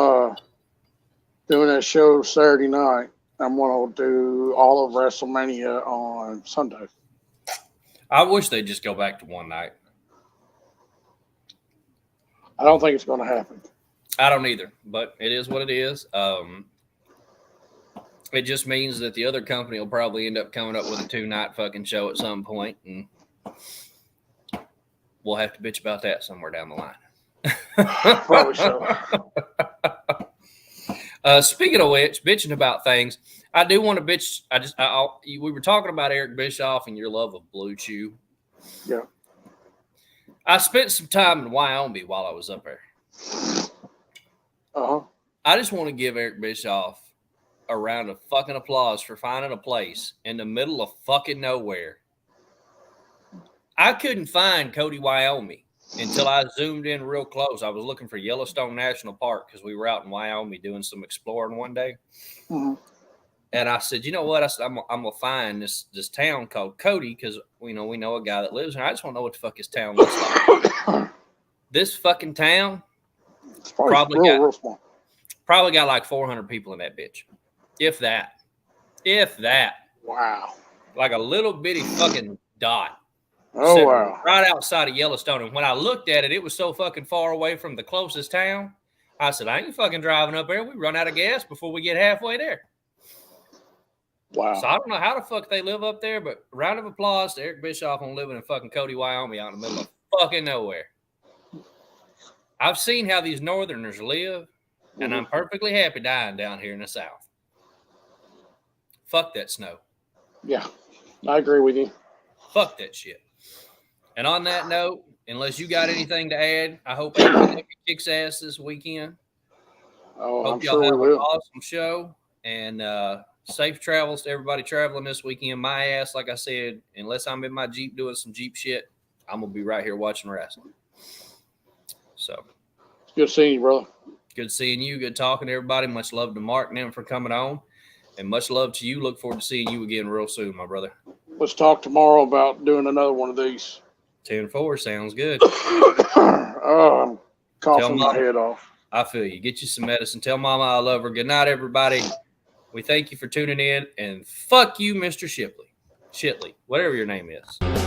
[SPEAKER 1] doing that show Saturday night. I'm going to do all of WrestleMania on Sunday.
[SPEAKER 2] I wish they'd just go back to one night.
[SPEAKER 1] I don't think it's going to happen.
[SPEAKER 2] I don't either, but it is what it is. It just means that the other company will probably end up coming up with a 2-night fucking show at some point, and we'll have to bitch about that somewhere down the line.
[SPEAKER 1] Probably so.
[SPEAKER 2] Speaking of which, bitching about things, I do want to bitch. We were talking about Eric Bischoff and your love of Blue Chew.
[SPEAKER 1] Yeah.
[SPEAKER 2] I spent some time in Wyoming while I was up there.
[SPEAKER 1] Uh-huh.
[SPEAKER 2] I just want to give Eric Bischoff a round of fucking applause for finding a place in the middle of fucking nowhere. I couldn't find Cody, Wyoming until I zoomed in real close. I was looking for Yellowstone National Park because we were out in Wyoming doing some exploring one day.
[SPEAKER 1] Mm-hmm.
[SPEAKER 2] And I said, you know what? I said, I'm going to find this town called Cody because, we know a guy that lives there. I just want to know what the fuck his town looks like. This fucking town
[SPEAKER 1] it's probably real small.
[SPEAKER 2] Probably got like 400 people in that bitch. If that.
[SPEAKER 1] Wow.
[SPEAKER 2] Like a little bitty fucking dot.
[SPEAKER 1] Oh, wow.
[SPEAKER 2] Right outside of Yellowstone. And when I looked at it, it was so fucking far away from the closest town. I said, I ain't fucking driving up there. We run out of gas before we get halfway there.
[SPEAKER 1] Wow.
[SPEAKER 2] So I don't know how the fuck they live up there, but round of applause to Eric Bischoff on living in fucking Cody, Wyoming, out in the middle of fucking nowhere. I've seen how these northerners live, and I'm perfectly happy dying down here in the South. Fuck that snow.
[SPEAKER 1] Yeah, I agree with you.
[SPEAKER 2] Fuck that shit. And on that note, unless you got anything to add, I hope everybody kicks ass this weekend.
[SPEAKER 1] Oh,
[SPEAKER 2] Hope
[SPEAKER 1] I'm
[SPEAKER 2] y'all
[SPEAKER 1] sure
[SPEAKER 2] have
[SPEAKER 1] we
[SPEAKER 2] an
[SPEAKER 1] will.
[SPEAKER 2] awesome show, and safe travels to everybody traveling this weekend. My ass, like I said, unless I'm in my Jeep doing some Jeep shit, I'm going to be right here watching wrestling. So.
[SPEAKER 1] Good seeing you, brother.
[SPEAKER 2] Good seeing you. Good talking to everybody. Much love to Mark and them for coming on. And much love to you. Look forward to seeing you again real soon, my brother.
[SPEAKER 1] Let's talk tomorrow about doing another one of these.
[SPEAKER 2] 10-4 sounds good.
[SPEAKER 1] Oh, I'm coughing my
[SPEAKER 2] Mama,
[SPEAKER 1] head off.
[SPEAKER 2] I feel you. Get you some medicine. Tell Mama I love her. Good night, everybody. We thank you for tuning in. And fuck you, Mr. Shipley. Shitley, whatever your name is.